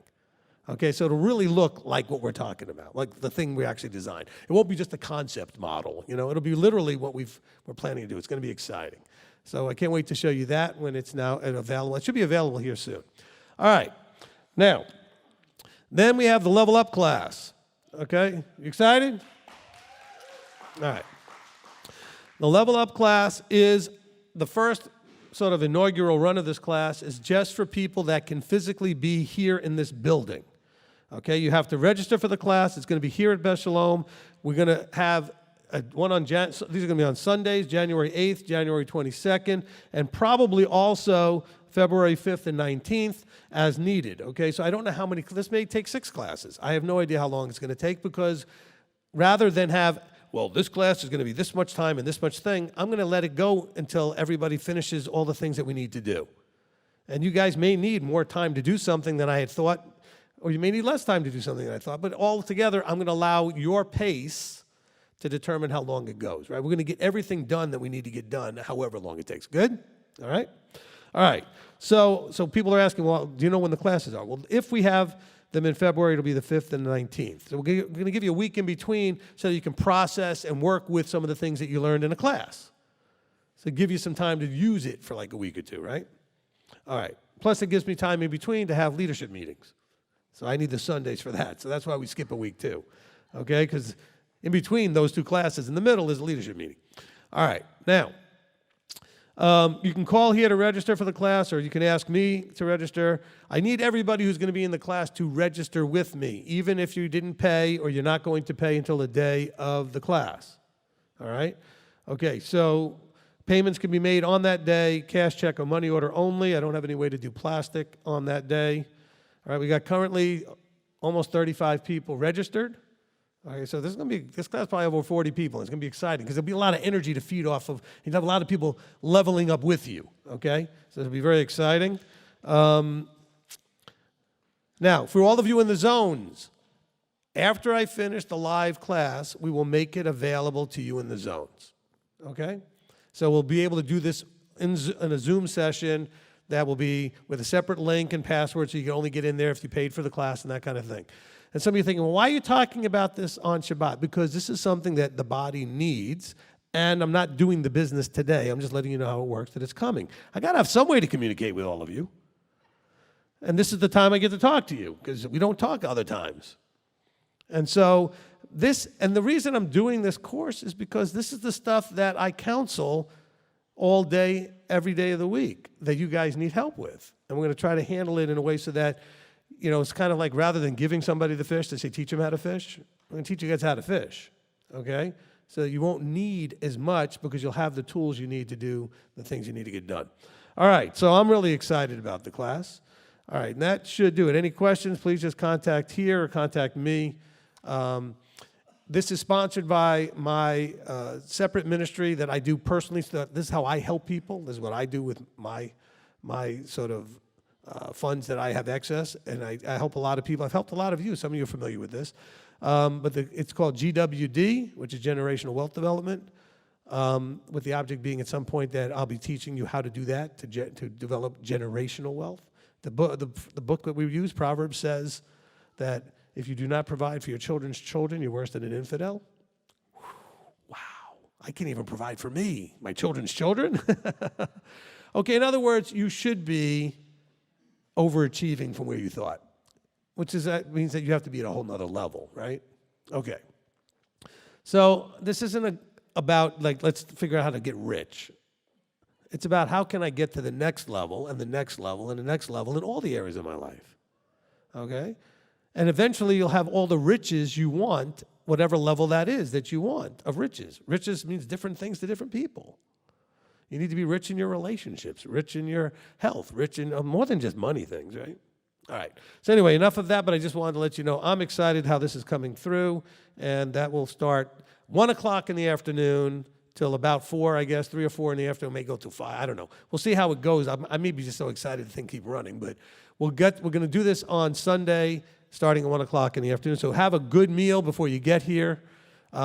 Okay, so it'll really look like what we're talking about, like the thing we actually designed. It won't be just a concept model, it'll be literally what we're planning to do. It's going to be exciting. So I can't wait to show you that when it's now available. It should be available here soon. All right, now, Then we have the Level Up class. Okay, you excited? All right. The Level Up class is the first sort of inaugural run of this class is just for people that can physically be here in this building. Okay, you have to register for the class. It's going to be here at Beth Shalom. We're going to have one on, these are going to be on Sundays, January 8th, January 22nd, and probably also February 5th and 19th as needed. Okay, so I don't know how many, this may take 6 classes. I have no idea how long it's going to take because rather than have, well, this class is going to be this much time and this much thing, I'm going to let it go until everybody finishes all the things that we need to do. And you guys may need more time to do something than I had thought, or you may need less time to do something than I thought, but all together, I'm going to allow your pace to determine how long it goes, right? We're going to get everything done that we need to get done, however long it takes. Good? All right? All right. So people are asking, well, do you know when the classes are? Well, if we have them in February, it'll be the 5th and the 19th. So we're going to give you a week in between so that you can process and work with some of the things that you learned in a class. So give you some time to use it for like a week or two, right? All right. Plus, it gives me time in between to have leadership meetings. So I need the Sundays for that. So that's why we skip a week too, okay? Because in between those 2 classes, in the middle is a leadership meeting. All right. Now, you can call here to register for the class, or you can ask me to register. I need everybody who's going to be in the class to register with me, even if you didn't pay or you're not going to pay until the day of the class. All right? Okay, so payments can be made on that day, cash, check, or money order only. I don't have any way to do plastic on that day. All right, we got currently almost 35 people registered. Okay, so this class probably over 40 people. It's going to be exciting because there'll be a lot of energy to feed off of. You'll have a lot of people leveling up with you, okay? So it'll be very exciting. Now, for all of you in the zones, after I finish the live class, we will make it available to you in the zones, okay? So we'll be able to do this in a Zoom session that will be with a separate link and password so you can only get in there if you paid for the class and that kind of thing. And some of you are thinking, well, why are you talking about this on Shabbat? Because this is something that the body needs, and I'm not doing the business today. I'm just letting you know how it works, that it's coming. I got to have some way to communicate with all of you. And this is the time I get to talk to you, because we don't talk other times. And so the reason I'm doing this course is because this is the stuff that I counsel all day, every day of the week that you guys need help with. And we're going to try to handle it in a way so that, you know, it's kind of like rather than giving somebody the fish, they say, teach them how to fish. I'm going to teach you guys how to fish, okay? So you won't need as much because you'll have the tools you need to do the things you need to get done. All right, so I'm really excited about the class. All right, and that should do it. Any questions, please just contact here or contact me. This is sponsored by my separate ministry that I do personally. So this is how I help people. This is what I do with my sort of funds that I have excess, and I help a lot of people. I've helped a lot of you. Some of you are familiar with this. But it's called GWD, which is Generational Wealth Development, with the object being at some point that I'll be teaching you how to do that, to develop generational wealth. The book that we use, Proverbs, says that if you do not provide for your children's children, you're worse than an infidel. Wow, I can't even provide for me, my children's children. Okay, in other words, you should be overachieving from where you thought, that means that you have to be at a whole nother level, right? Okay. So this isn't about, like, let's figure out how to get rich. It's about how can I get to the next level and the next level and the next level in all the areas of my life, okay? And eventually you'll have all the riches you want, whatever level that is that you want of riches. Riches means different things to different people. You need to be rich in your relationships, rich in your health, rich in more than just money things, right? All right. So anyway, enough of that, but I just wanted to let you know I'm excited how this is coming through, and that will start 1 o'clock in the afternoon till about 4, I guess, 3 or 4 in the afternoon. It may go till 5. I don't know. We'll see how it goes. I may be just so excited to keep running, but we're going to do this on Sunday starting at 1 o'clock in the afternoon. So have a good meal before you get here.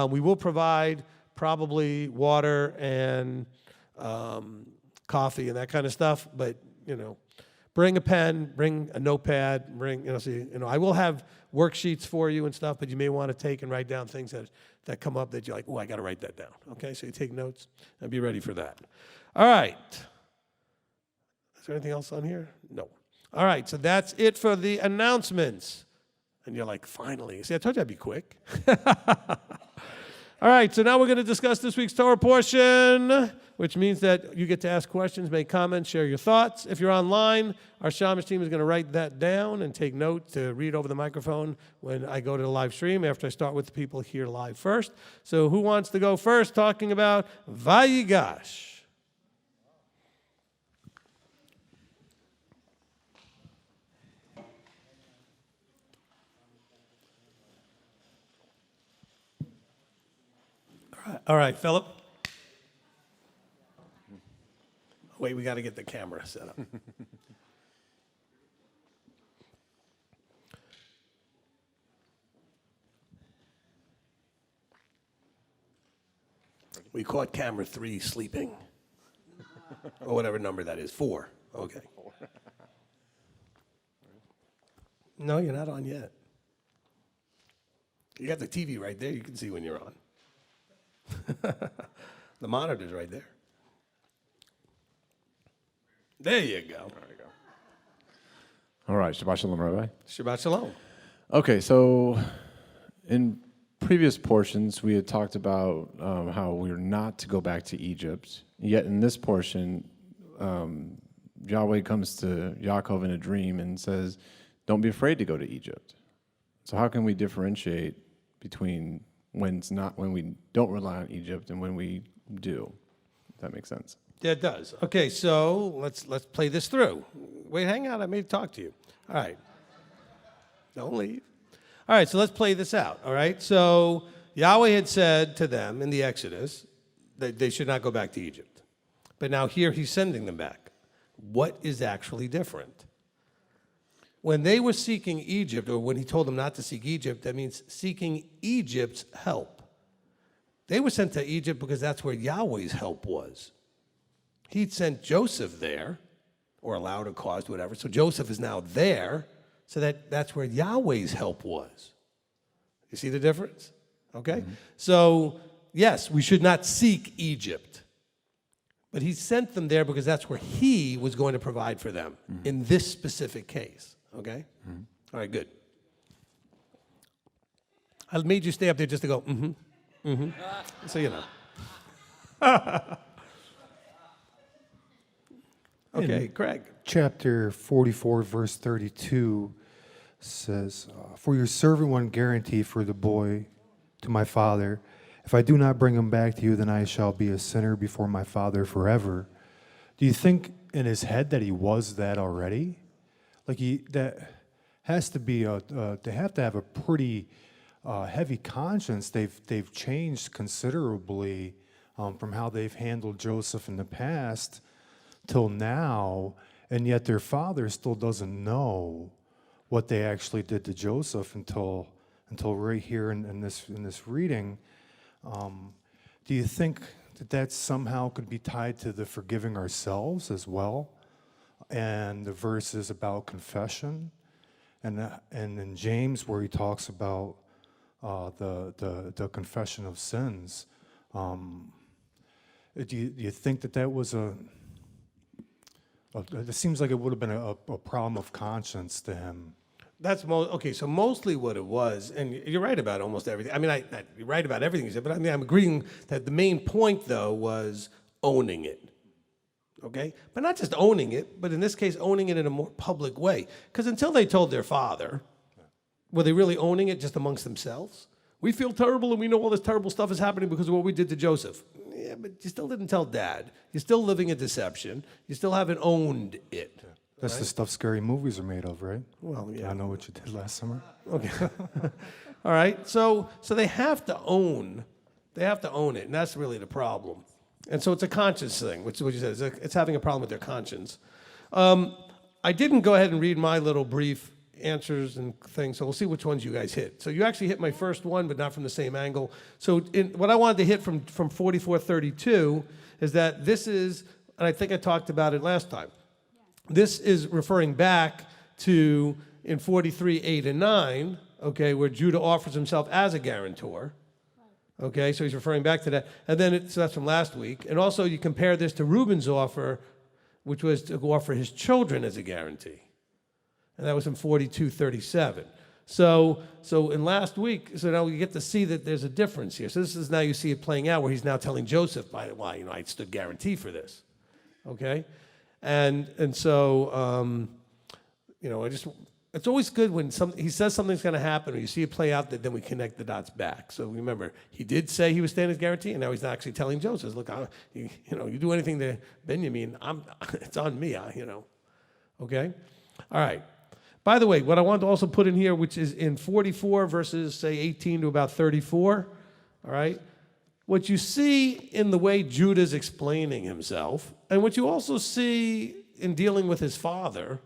We will provide probably water and coffee and that kind of stuff, but, you know, bring a pen, bring a notepad, I will have worksheets for you and stuff, but you may want to take and write down things that come up that you're like, oh, I got to write that down. Okay, so you take notes and be ready for that. All right. Is there anything else on here? No. All right, so that's it for the announcements. And you're like, finally. See, I told you I'd be quick. All right, so now we're going to discuss this week's Torah portion, which means that you get to ask questions, make comments, share your thoughts. If you're online, our Shamish team is going to write that down and take note to read over the microphone when I go to the live stream after I start with the people here live first. So who wants to go first talking about Vayigash? All right, Philip. Wait, we got to get the camera set up. We caught camera 3 sleeping. Or whatever number that is. 4. Okay. No, you're not on yet. You got the TV right there. You can see when you're on. The monitor's right there. There you go. There we go. All right, Shabbat Shalom, Rabbi. Shabbat Shalom. Okay, so in previous portions, we had talked about how we are not to go back to Egypt. Yet in this portion, Yahweh comes to Yaakov in a dream and says, don't be afraid to go to Egypt. So how can we differentiate between when we don't rely on Egypt and when we do? If that makes sense. Yeah, it does. Okay, so let's play this through. Wait, hang on. I may talk to you. All right. Don't leave. All right, so let's play this out. All right, so Yahweh had said to them in the Exodus that they should not go back to Egypt. But now here he's sending them back. What is actually different? When they were seeking Egypt, or when he told them not to seek Egypt, that means seeking Egypt's help. They were sent to Egypt because that's where Yahweh's help was. He'd sent Joseph there, or allowed or caused, whatever. So Joseph is now there, so that's where Yahweh's help was. You see the difference? Okay? Mm-hmm. So, yes, we should not seek Egypt. But he sent them there because that's where he was going to provide for them in this specific case. Okay? Mm-hmm. All right, good. I made you stay up there just to go, so you know. Okay, Craig. Chapter 44, verse 32 says, for your servant one guarantee for the boy to my father. If I do not bring him back to you, then I shall be a sinner before my father forever. Do you think in his head that he was that already? Like that has to be they have to have a pretty heavy conscience. They've changed considerably from how they've handled Joseph in the past till now, and yet their father still doesn't know what they actually did to Joseph until right here in this reading. Do you think that somehow could be tied to the forgiving ourselves as well, and the verses about confession, and in James where he talks about the confession of sins? Do you think that was it seems like it would have been a problem of conscience to him? That's okay. So mostly what it was, and you're right about almost everything. I mean, you're right about everything you said, but I mean, I'm agreeing that the main point though was owning it. Okay, but not just owning it, but in this case, owning it in a more public way. Because until they told their father, were they really owning it just amongst themselves? We feel terrible, and we know all this terrible stuff is happening because of what we did to Joseph. Yeah, but you still didn't tell Dad. You're still living a deception. You still haven't owned it. Yeah. That's right? The stuff scary movies are made of, right? Well, yeah. I know what you did last summer. Okay. All right. So they have to own. They have to own it, and that's really the problem. And so it's a conscience thing, which is what you said. It's having a problem with their conscience. I didn't go ahead and read my little brief answers and things, so we'll see which ones you guys hit. So you actually hit my first one, but not from the same angle. So what I wanted to hit from 44:32 is that this is, and I think I talked about it last time, this is referring back to in 43:8 and 9, okay, where Judah offers himself as a guarantor. Okay, so he's referring back to that. And then so that's from last week. And also you compare this to Reuben's offer, which was to offer his children as a guarantee. And that was in 42:37. So in last week, so now we get to see that there's a difference here. So this is now you see it playing out where he's now telling Joseph, by the way, I stood guarantee for this, okay? And so, it's always good when he says something's going to happen or you see it play out, that then we connect the dots back. So remember, he did say he was standing his guarantee, and now he's not actually telling Joseph, look, you do anything to Benjamin, it's on me, okay? All right. By the way, what I want to also put in here, which is in 44 verses, say 18 to about 34, all right? What you see in the way Judah's explaining himself, and what you also see in dealing with his father.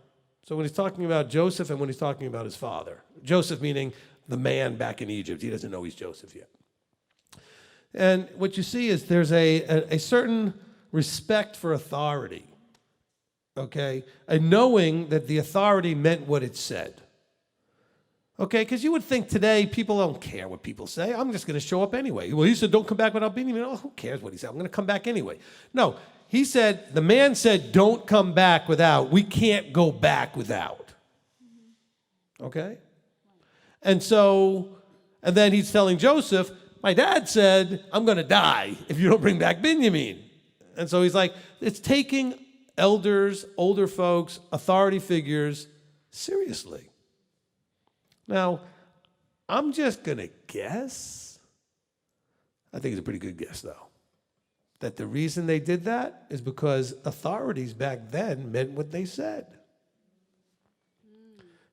So when he's talking about Joseph and when he's talking about his father, Joseph meaning the man back in Egypt. He doesn't know he's Joseph yet. And what you see is there's a certain respect for authority, okay? And knowing that the authority meant what it said. Okay, because you would think today people don't care what people say. I'm just going to show up anyway. Well, he said, don't come back without being me. Oh, who cares what he said? I'm going to come back anyway. No. He said, the man said, don't come back without. We can't go back without. Okay? And then he's telling Joseph, my dad said, I'm going to die if you don't bring back Benjamin. And so he's like, it's taking elders, older folks, authority figures seriously. Now, I'm just going to guess. I think it's a pretty good guess, though. That the reason they did that is because authorities back then meant what they said.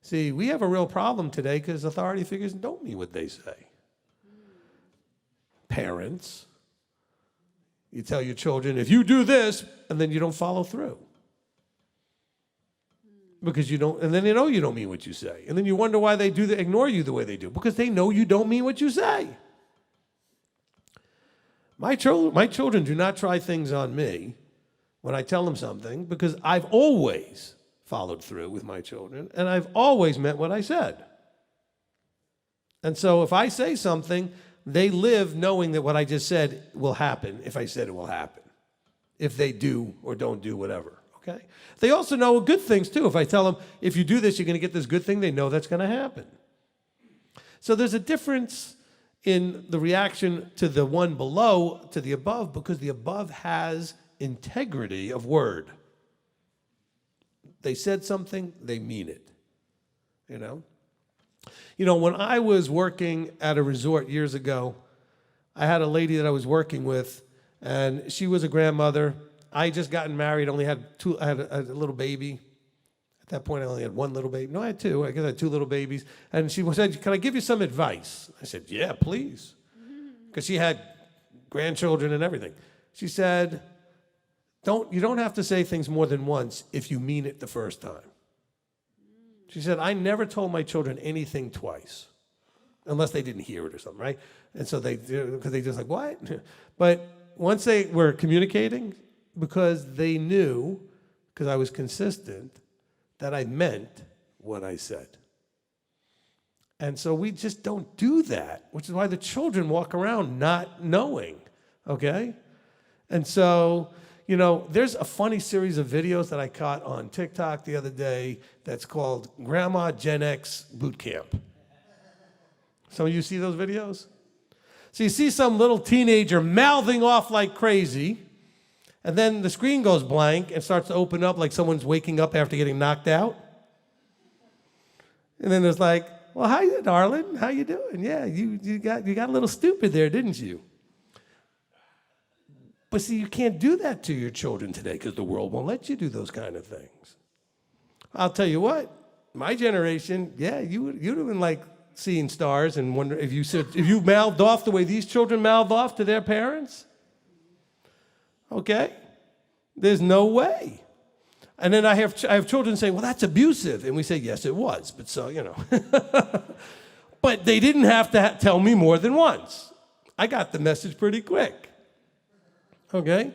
See, we have a real problem today because authority figures don't mean what they say. Parents, you tell your children, if you do this, and then you don't follow through. Because you don't, and then they know you don't mean what you say. And then you wonder why they ignore you the way they do, because they know you don't mean what you say. My children do not try things on me when I tell them something, because I've always followed through with my children, and I've always meant what I said. And so if I say something, they live knowing that what I just said will happen if I said it will happen, if they do or don't do whatever, okay? They also know good things, too. If I tell them, if you do this, you're going to get this good thing, they know that's going to happen. So there's a difference in the reaction to the one below to the above, because the above has integrity of word. They said something, they mean it, you know? When I was working at a resort years ago, I had a lady that I was working with, and she was a grandmother. I had just gotten married, I had a little baby. At that point, I only had one little baby. No, I had two. I guess I had two little bays. And she said, can I give you some advice? I said, yeah, please. Because she had grandchildren and everything. She said, you don't have to say things more than once if you mean it the first time. She said, I never told my children anything twice, unless they didn't hear it or something, right? And so because they just like, what? But once they were communicating, because they knew, because I was consistent, that I meant what I said. And so we just don't do that, which is why the children walk around not knowing, okay? And so, there's a funny series of videos that I caught on TikTok the other day that's called Grandma Gen X Boot Camp. Some of you see those videos? So you see some little teenager mouthing off like crazy, and then the screen goes blank and starts to open up like someone's waking up after getting knocked out. And then there's like, well, how you, darling? How you doing? Yeah, you got a little stupid there, didn't you? But see, you can't do that to your children today because the world won't let you do those kind of things. I'll tell you what, my generation, yeah, you'd have been like seeing stars and wonder if you mouthed off the way these children mouthed off to their parents. Okay? There's no way. And then I have children saying, well, that's abusive. And we say, yes, it was. But so, But they didn't have to tell me more than once. I got the message pretty quick. Okay?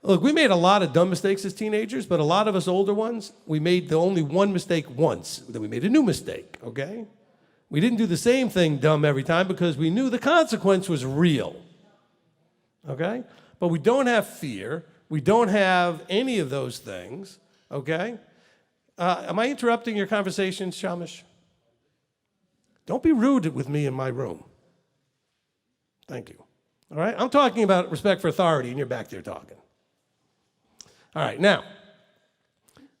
Look, we made a lot of dumb mistakes as teenagers, but a lot of us older ones, we made the only one mistake once. Then we made a new mistake, okay? We didn't do the same thing dumb every time because we knew the consequence was real. Okay? But we don't have fear. We don't have any of those things, okay? Am I interrupting your conversation, Shamish? Don't be rude with me in my room. Thank you. All right? I'm talking about respect for authority, and you're back there talking. All right, now,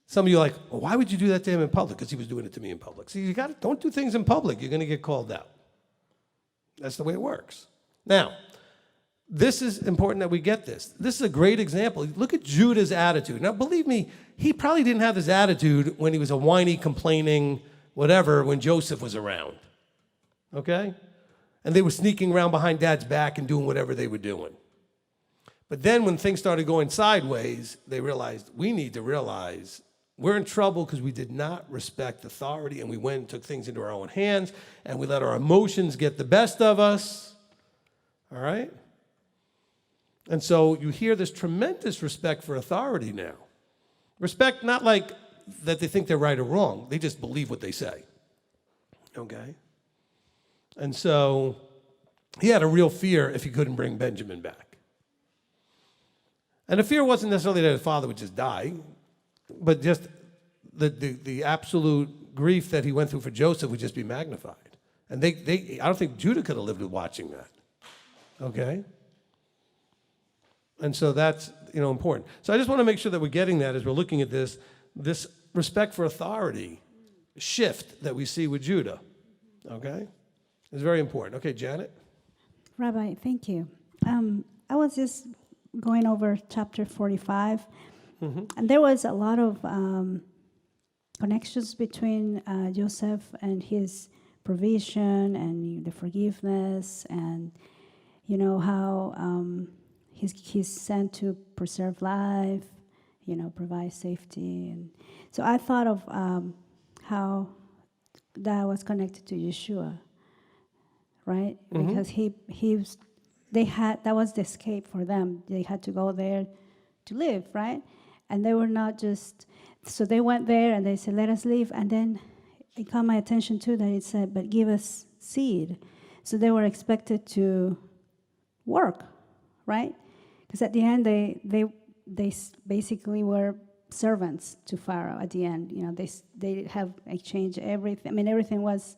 some of you are like, well, why would you do that to him in public? Because he was doing it to me in public. See, don't do things in public. You're going to get called out. That's the way it works. Now, this is important that we get this. This is a great example. Look at Judah's attitude. Now, believe me, he probably didn't have this attitude when he was a whiny, complaining, whatever, when Joseph was around. Okay? And they were sneaking around behind Dad's back and doing whatever they were doing. But then when things started going sideways, they realized, we need to realize we're in trouble because we did not respect authority, and we went and took things into our own hands, and we let our emotions get the best of us. All right? And so you hear this tremendous respect for authority now. Respect not like that they think they're right or wrong. They just believe what they say. Okay? And so he had a real fear if he couldn't bring Benjamin back. And the fear wasn't necessarily that his father would just die, but just the absolute grief that he went through for Joseph would just be magnified. And I don't think Judah could have lived with watching that. Okay? And so that's, important. So I just want to make sure that we're getting that as we're looking at this respect for authority shift that we see with Judah. Okay? It's very important. Okay, Janet? Rabbi, thank you. I was just going over chapter 45, and there was a lot of connections between Joseph and his provision and the forgiveness, and how he's sent to preserve life, provide safety, and so I thought of how that was connected to Yeshua. Right? Because that was the escape for them. They had to go there to live, right? And they were not so they went there and they said, let us leave. And then it caught my attention too that it said, but give us seed. So they were expected to work, right? Because at the end, they basically were servants to Pharaoh at the end. They have exchanged everything. I mean, everything was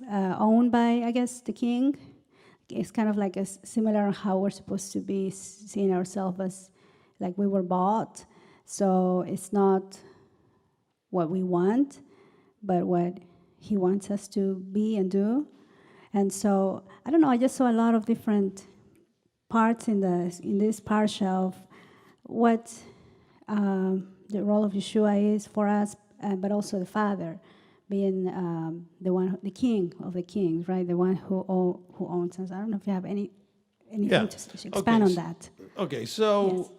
owned by, I guess, the king. It's kind of like similar how we're supposed to be seeing ourselves as like we were bought. So it's not what we want, but what he wants us to be and do. And so, I don't know, I just saw a lot of different parts in this Parsha of what the role of Yeshua is for us, but also the Father. Being the king of the kings, right? The one who owns us. I don't know if you have anything to expand on that. Okay, so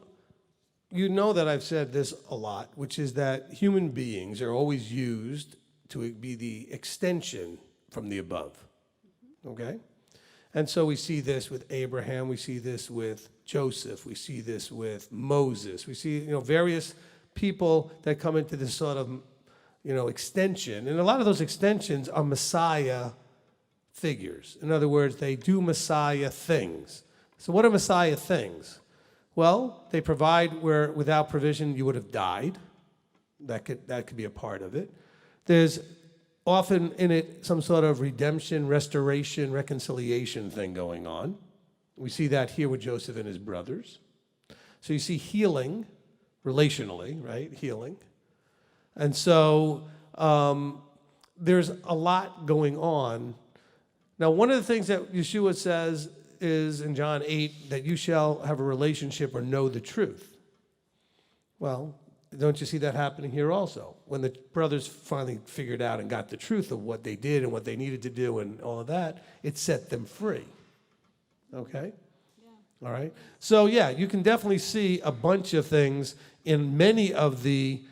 yes. That I've said this a lot, which is that human beings are always used to be the extension from the above. Okay? And so we see this with Abraham, we see this with Joseph, we see this with Moses, we see various people that come into this sort of extension. And a lot of those extensions are Messiah figures. In other words, they do Messiah things. So what are Messiah things? Well, they provide where without provision you would have died. That could be a part of it. There's often in it some sort of redemption, restoration, reconciliation thing going on. We see that here with Joseph and his brothers. So you see healing relationally, right? Healing. And so there's a lot going on. Now, one of the things that Yeshua says is in John 8 that you shall have a relationship or know the truth. Well, don't you see that happening here also? When the brothers finally figured out and got the truth of what they did and what they needed to do and all of that, it set them free. Okay? Yeah. All right? So, you can definitely see a bunch of things in many of the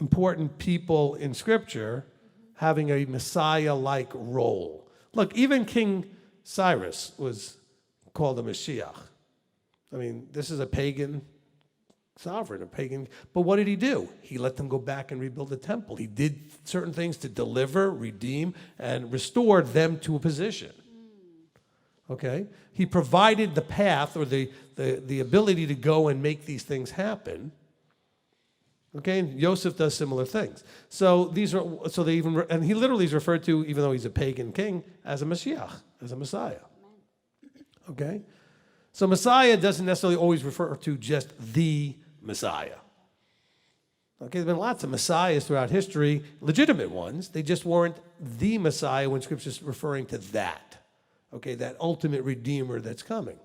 important people in Scripture having a Messiah-like role. Look, even King Cyrus was called a Mashiach. I mean, this is a pagan sovereign, a pagan. But what did he do? He let them go back and rebuild the temple. He did certain things to deliver, redeem, and restore them to a position. Okay? He provided the path or the ability to go and make these things happen. Okay, and Joseph does similar things. So they even, and he literally is referred to, even though he's a pagan king, as a Mashiach, as a Messiah. Okay? So Messiah doesn't necessarily always refer to just the Messiah. Okay, there's been lots of Messiahs throughout history, legitimate ones. They just weren't the Messiah when Scripture's referring to that. Okay, that ultimate Redeemer that's coming.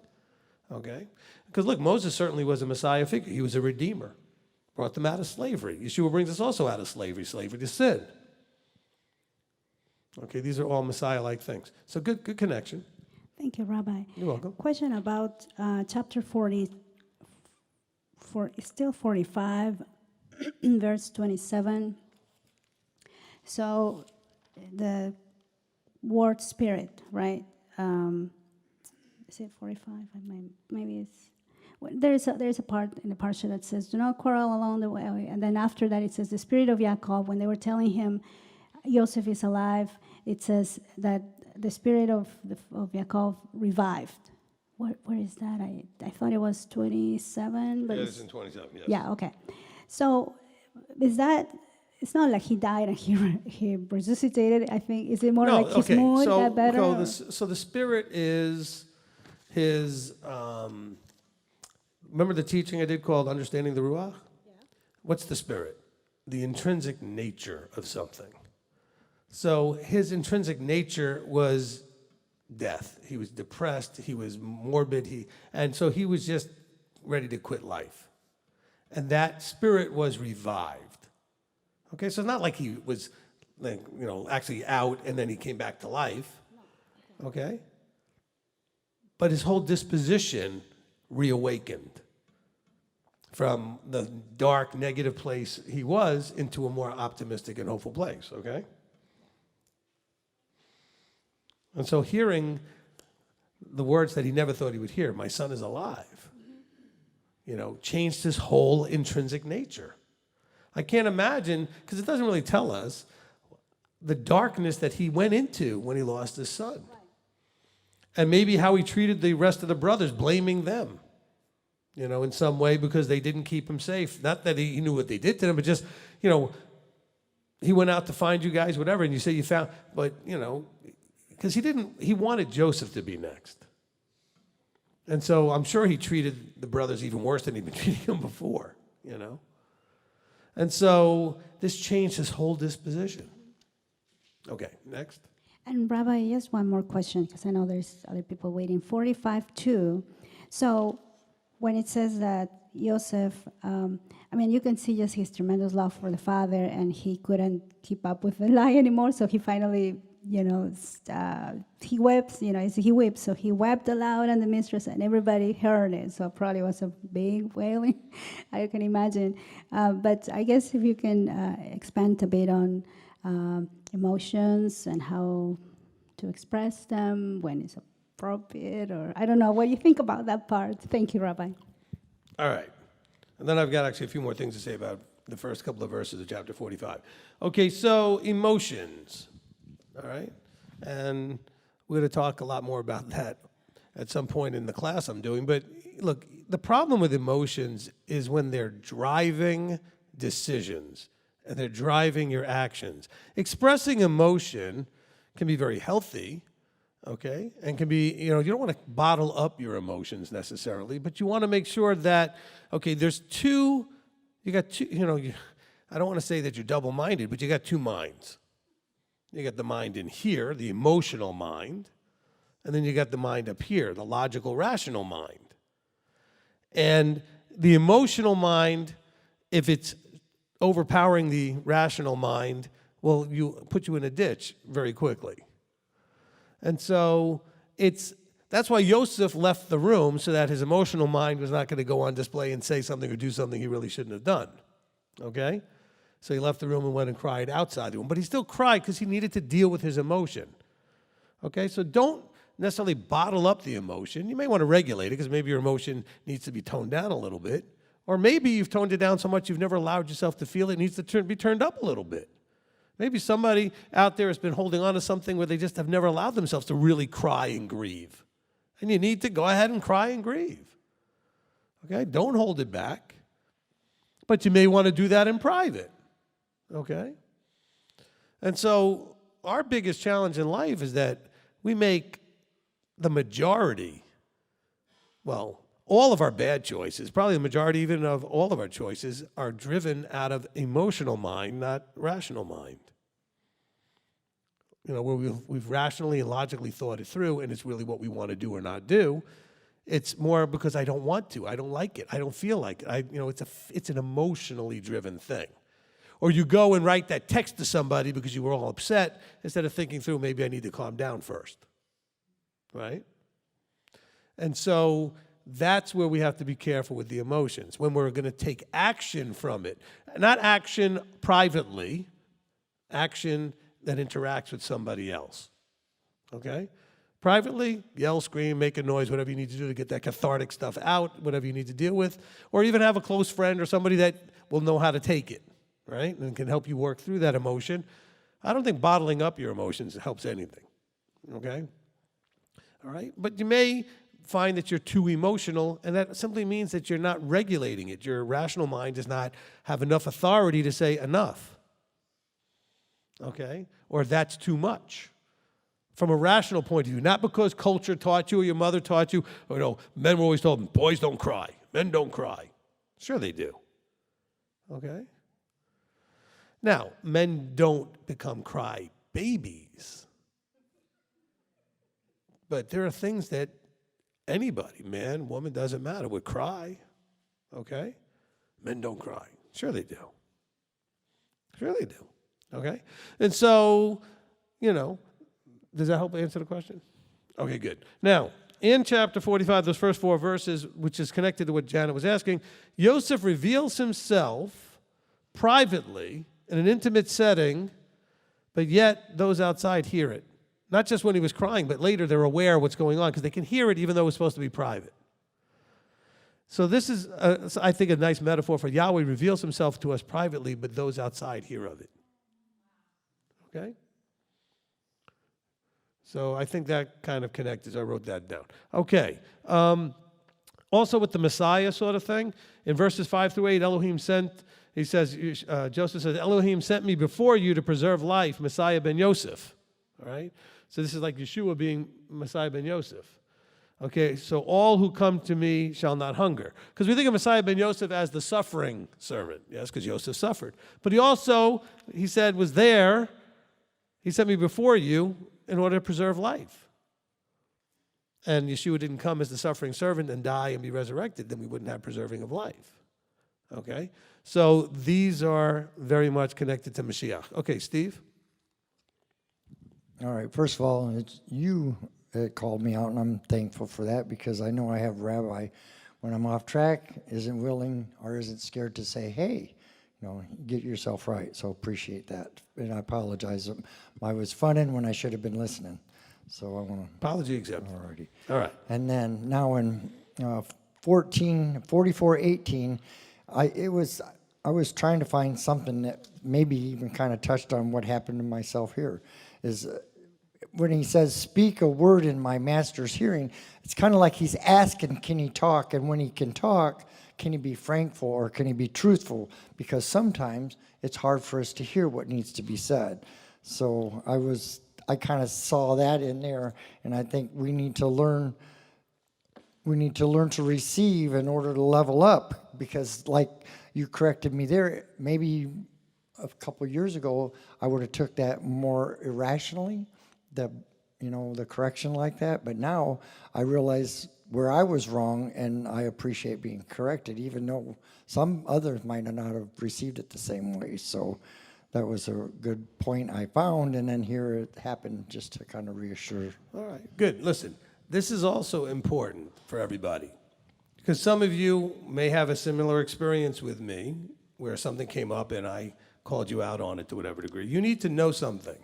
Okay? Because look, Moses certainly was a Messiah figure. He was a Redeemer. Brought them out of slavery. Yeshua brings us also out of slavery to sin. Okay, these are all Messiah-like things. So good connection. Thank you, Rabbi. You're welcome. Question about chapter 40, still 45, verse 27. So the word spirit, right? Is it 45? Maybe it's... There's a part in the Parsha that says, do not quarrel along the way. And then after that it says, the spirit of Yaakov, when they were telling him, Joseph is alive, it says that the spirit of Yaakov revived. Where is that? I thought it was 27. But it's in 27, yes. Yeah, okay. So is that, it's not like he died and he resuscitated, I think. Is it more like his mood got better? So the spirit is his... remember the teaching I did called Understanding the Ruach? Yeah. What's the spirit? The intrinsic nature of something. So his intrinsic nature was death. He was depressed. He was morbid. And so he was just ready to quit life. And that spirit was revived. Okay, so it's not like he was, actually out and then he came back to life. Okay? But his whole disposition reawakened from the dark, negative place he was into a more optimistic and hopeful place, okay? And so hearing the words that he never thought he would hear, my son is alive, changed his whole intrinsic nature. I can't imagine, because it doesn't really tell us, the darkness that he went into when he lost his son. And maybe how he treated the rest of the brothers, blaming them, in some way because they didn't keep him safe. Not that he knew what they did to him, but just, he went out to find you guys, whatever, and you say you found, but, because he wanted Joseph to be next. And so I'm sure he treated the brothers even worse than he'd been treating them before, And so this changed his whole disposition. Okay, next. And Rabbi, just one more question, because I know there's other people waiting. 45:2. So when it says that Joseph, you can see just his tremendous love for the father, and he couldn't keep up with the lie anymore, so he finally, he wept, he wept, so he wept aloud on the mistress, and everybody heard it, so it probably was a big wailing, I can imagine. But I guess if you can expand a bit on emotions and how to express them when it's appropriate, or I don't know what you think about that part. Thank you, Rabbi. All right. And then I've got actually a few more things to say about the first couple of verses of chapter 45. Okay, so emotions. All right? And we're going to talk a lot more about that at some point in the class I'm doing. But look, the problem with emotions is when they're driving decisions and they're driving your actions. Expressing emotion can be very healthy, okay? And can be, you don't want to bottle up your emotions necessarily, but you want to make sure that, okay, I don't want to say that you're double-minded, but you got two minds. You got the mind in here, the emotional mind, and then you got the mind up here, the logical, rational mind. And the emotional mind, if it's overpowering the rational mind, will put you in a ditch very quickly. And so that's why Joseph left the room, so that his emotional mind was not going to go on display and say something or do something he really shouldn't have done. Okay? So he left the room and went and cried outside the room. But he still cried because he needed to deal with his emotion. Okay? So don't necessarily bottle up the emotion. You may want to regulate it because maybe your emotion needs to be toned down a little bit. Or maybe you've toned it down so much you've never allowed yourself to feel it. It needs to be turned up a little bit. Maybe somebody out there has been holding on to something where they just have never allowed themselves to really cry and grieve. And you need to go ahead and cry and grieve. Okay? Don't hold it back. But you may want to do that in private, okay? And so our biggest challenge in life is that we make the majority, well, all of our bad choices, probably the majority even of all of our choices, are driven out of emotional mind, not rational mind. You know, where we've rationally and logically thought it through, and it's really what we want to do or not do. It's more because I don't want to, I don't like it, I don't feel like it. It's an emotionally driven thing. Or you go and write that text to somebody because you were all upset instead of thinking through, maybe I need to calm down first, right? And so that's where we have to be careful with the emotions, when we're going to take action from it. Not action privately, action that interacts with somebody else, okay? Privately, yell, scream, make a noise, whatever you need to do to get that cathartic stuff out, whatever you need to deal with, or even have a close friend or somebody that will know how to take it, right, and can help you work through that emotion. I don't think bottling up your emotions helps anything, okay? All right, but you may find that you're too emotional, and that simply means that you're not regulating it. Your rational mind does not have enough authority to say enough, okay, or that's too much. From a rational point of view, not because culture taught you or your mother taught you, or men were always told, boys don't cry, men don't cry. Sure they do, okay? Now, men don't become cry babies, but there are things that anybody, man, woman, doesn't matter, would cry, okay? Men don't cry. Sure they do. Sure they do, okay? And so, does that help answer the question? Okay, good. Now, in chapter 45, those first 4 verses, which is connected to what Janet was asking, Joseph reveals himself privately in an intimate setting, but yet those outside hear it. Not just when he was crying, but later they're aware of what's going on because they can hear it even though it's supposed to be private. So this is, I think, a nice metaphor for Yahweh reveals himself to us privately, but those outside hear of it. Okay? So I think that kind of connected. I wrote that down. Okay. Also with the Messiah sort of thing, in verses 5 through 8, Elohim sent, he says, Joseph says, Elohim sent me before you to preserve life, Messiah ben Yosef. All right? So this is like Yeshua being Messiah ben Yosef. Okay, so all who come to me shall not hunger. Because we think of Messiah ben Yosef as the suffering servant. Yes, because Yosef suffered. But he also, he said, was there. He sent me before you in order to preserve life. And Yeshua didn't come as the suffering servant and die and be resurrected, then we wouldn't have preserving of life. Okay? So these are very much connected to Mashiach. Okay, Steve? All right, first of all, it's you that called me out, and I'm thankful for that because I know I have Rabbi, when I'm off track, isn't willing or isn't scared to say, hey, get yourself right. So appreciate that. And I apologize. I was funning when I should have been listening. So I want to... Apology accepted. Alrighty. All right. And then now in 44:18, I was trying to find something that maybe even kind of touched on what happened to myself here. Is when he says, speak a word in my master's hearing, it's kind of like he's asking, can he talk? And when he can talk, can he be frankful or can he be truthful? Because sometimes it's hard for us to hear what needs to be said. So I kind of saw that in there, and I think we need to learn to receive in order to level up, because like you corrected me there, maybe a couple of years ago, I would have took that more irrationally, the correction like that. But now I realize where I was wrong, and I appreciate being corrected, even though some others might not have received it the same way. So that was a good point I found, and then here it happened just to kind of reassure. All right, good. Listen, this is also important for everybody, because some of you may have a similar experience with me where something came up and I called you out on it to whatever degree. You need to know something.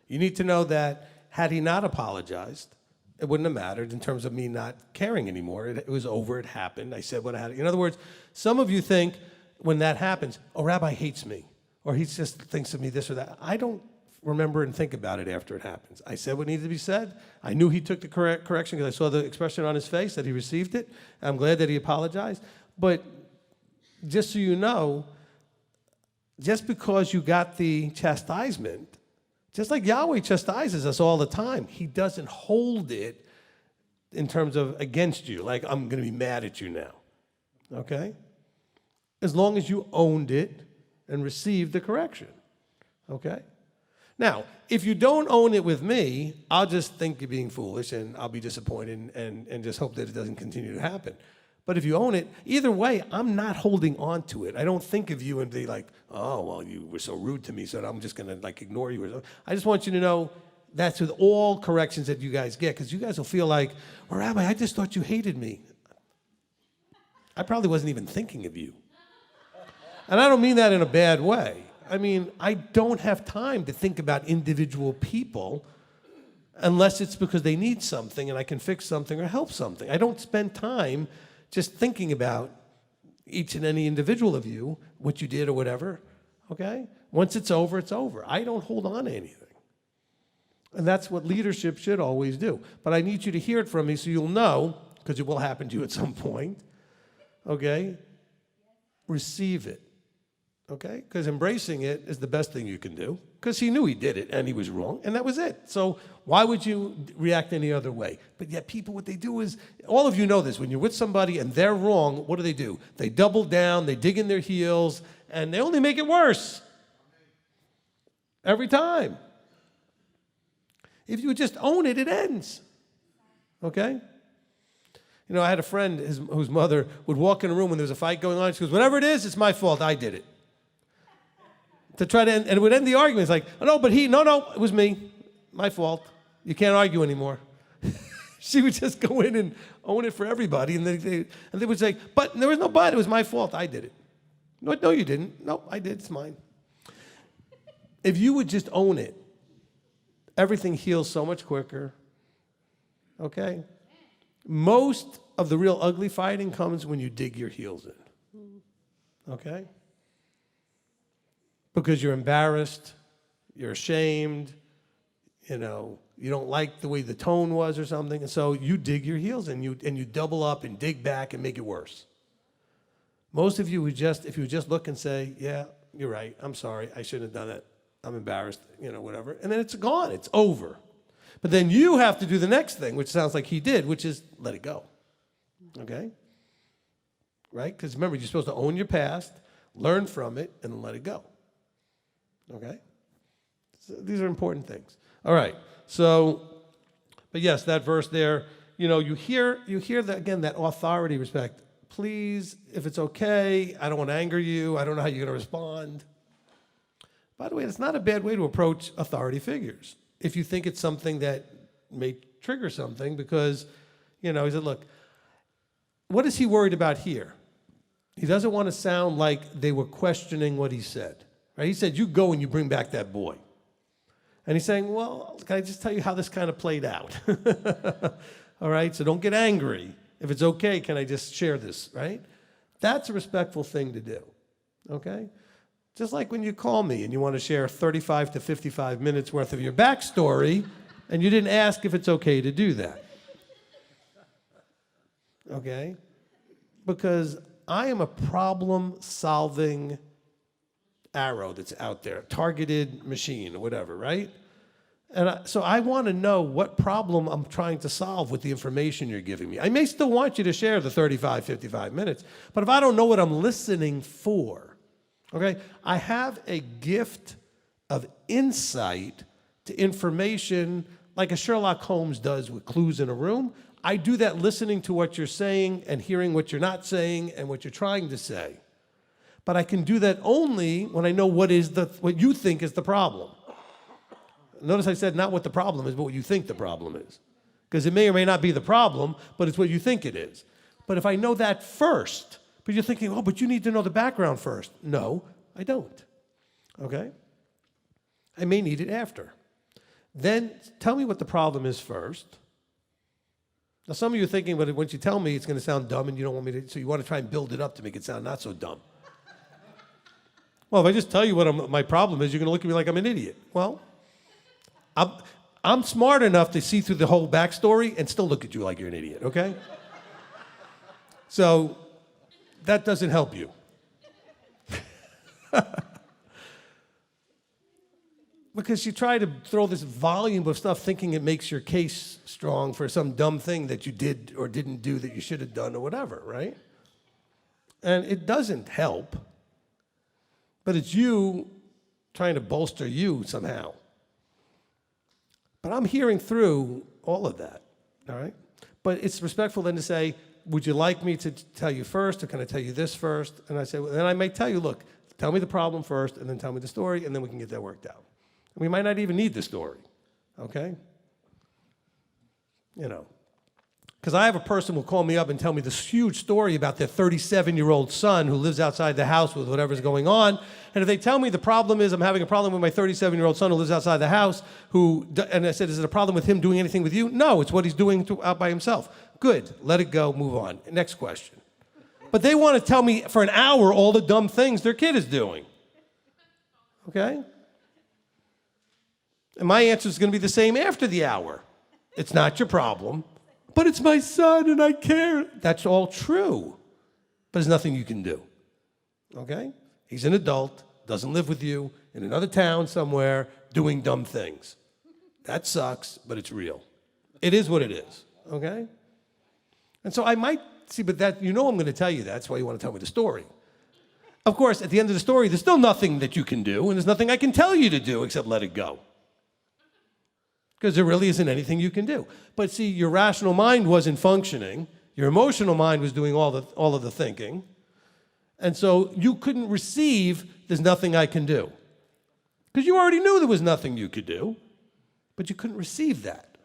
You need to know that had he not apologized, it wouldn't have mattered in terms of me not caring anymore. It was over. It happened. I said what I had. In other words, some of you think when that happens, oh, Rabbi hates me, or he just thinks of me this or that. I don't remember and think about it after it happens. I said what needed to be said. I knew he took the correction because I saw the expression on his face that he received it. I'm glad that he apologized. But just so you know, just because you got the chastisement, just like Yahweh chastises us all the time, he doesn't hold it in terms of against you, like I'm going to be mad at you now, okay? As long as you owned it and received the correction, okay? Now, if you don't own it with me, I'll just think you're being foolish and I'll be disappointed and just hope that it doesn't continue to happen. But if you own it, either way, I'm not holding on to it. I don't think of you and be like, oh, well, you were so rude to me, so I'm just going to like ignore you. Or something. I just want you to know that's with all corrections that you guys get, because you guys will feel like, well, Rabbi, I just thought you hated me. I probably wasn't even thinking of you. And I don't mean that in a bad way. I mean, I don't have time to think about individual people unless it's because they need something and I can fix something or help something. I don't spend time just thinking about each and any individual of you, what you did or whatever, okay? Once it's over, it's over. I don't hold on to anything. And that's what leadership should always do. But I need you to hear it from me so you'll know, because it will happen to you at some point, okay? Receive it. Okay? Because embracing it is the best thing you can do, because he knew he did it and he was wrong, and that was it. So why would you react any other way? But yet people, what they do is, all of you know this, when you're with somebody and they're wrong, what do? They double down, they dig in their heels, and they only make it worse. Every time. If you would just own it, it ends. Okay? You know, I had a friend whose mother would walk in a room when there was a fight going on. She goes, whatever it is, it's my fault. I did it. To try to end, and it would end the argument. It's like, oh, no, but no, it was me. My fault. You can't argue anymore. She would just go in and own it for everybody. And they would say, but there was no but. It was my fault. I did it. No, you didn't. No, I did. It's mine. If you would just own it, everything heals so much quicker. Okay? Most of the real ugly fighting comes when you dig your heels in. Okay? Because you're embarrassed, you're ashamed, you know, you don't like the way the tone was or something, and so you dig your heels in, and you double up and dig back and make it worse. Most of you would just, if you would just look and say, yeah, you're right, I'm sorry, I shouldn't have done it, I'm embarrassed, you know, whatever, and then it's gone, it's over. But then you have to do the next thing, which sounds like he did, which is let it go, okay? Right? Because remember, you're supposed to own your past, learn from it, and then let it go. Okay? So these are important things. All right. So, but yes, that verse there, you know, you hear that, again, that authority respect. Please, if it's okay, I don't want to anger you. I don't know how you're going to respond. By the way, it's not a bad way to approach authority figures if you think it's something that may trigger something, because, you know, he said, look, what is he worried about here? He doesn't want to sound like they were questioning what he said. Right? He said, you go and you bring back that boy. And he's saying, well, can I just tell you how this kind of played out? All right, so don't get angry. If it's okay, can I just share this, right? That's a respectful thing to do, okay? Just like when you call me and you want to share 35 to 55 minutes worth of your backstory, and you didn't ask if it's okay to do that, okay? Because I am a problem-solving arrow that's out there, targeted machine or whatever, right? And so I want to know what problem I'm trying to solve with the information you're giving me. I may still want you to share the 35, 55 minutes, but if I don't know what I'm listening for, okay, I have a gift of insight to information like a Sherlock Holmes does with clues in a room. I do that listening to what you're saying and hearing what you're not saying and what you're trying to say. But I can do that only when I know what you think is the problem. Notice I said not what the problem is, but what you think the problem is. Because it may or may not be the problem, but it's what you think it is. But if I know that first, but you're thinking, oh, but you need to know the background first. No, I don't. Okay? I may need it after. Then tell me what the problem is first. Now, some of you are thinking, but once you tell me, it's going to sound dumb, and you don't want me to, so you want to try and build it up to make it sound not so dumb. Well, if I just tell you what my problem is, you're going to look at me like I'm an idiot. Well, I'm smart enough to see through the whole backstory and still look at you like you're an idiot, okay? So that doesn't help you, Because you try to throw this volume of stuff thinking it makes your case strong for some dumb thing that you did or didn't do that you should have done or whatever, right? And it doesn't help, but it's you trying to bolster you somehow. But I'm hearing through all of that, all right? But it's respectful then to say, would you like me to tell you first, or can I tell you this first? And I say, well, then I may tell you, look, tell me the problem first, and then tell me the story, and then we can get that worked out. We might not even need the story, okay? You know, because I have a person who will call me up and tell me this huge story about their 37-year-old son who lives outside the house with whatever's going on. And if they tell me the problem is I'm having a problem with my 37-year-old son who lives outside the house, and I said, is it a problem with him doing anything with you? No, it's what he's doing out by himself. Good, let it go, move on. Next question. But they want to tell me for an hour all the dumb things their kid is doing, okay? And my answer is going to be the same after the hour. It's not your problem, but it's my son and I care. That's all true, but there's nothing you can do, okay? He's an adult, doesn't live with you, in another town somewhere, doing dumb things. That sucks, but it's real. It is what it is, okay? And so I might, see, but that, you know I'm going to tell you that. That's why you want to tell me the story. Of course, at the end of the story, there's still nothing that you can do, and there's nothing I can tell you to do except let it go. Because there really isn't anything you can do. But see, your rational mind wasn't functioning. Your emotional mind was doing all of the thinking. And so you couldn't receive, there's nothing I can do. Because you already knew there was nothing you could do. But you couldn't receive that.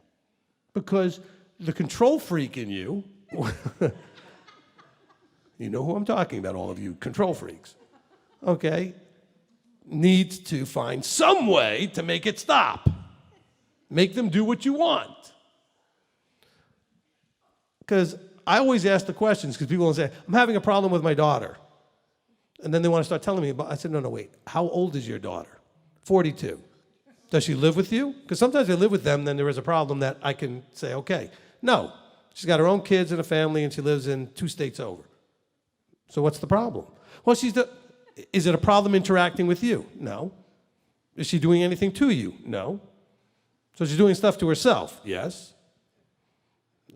Because the control freak in you, you know who I'm talking about, all of you control freaks, okay, needs to find some way to make it stop. Make them do what you want. Because I always ask the questions, because people will say, I'm having a problem with my daughter. And then they want to start telling me about, I said, no, wait, how old is your daughter? 42. Does she live with you? Because sometimes they live with them, then there is a problem that I can say, okay. No, she's got her own kids and a family, and she lives in 2 states over. So what's the problem? Well, is it a problem interacting with you? No. Is she doing anything to you? No. So she's doing stuff to herself? Yes.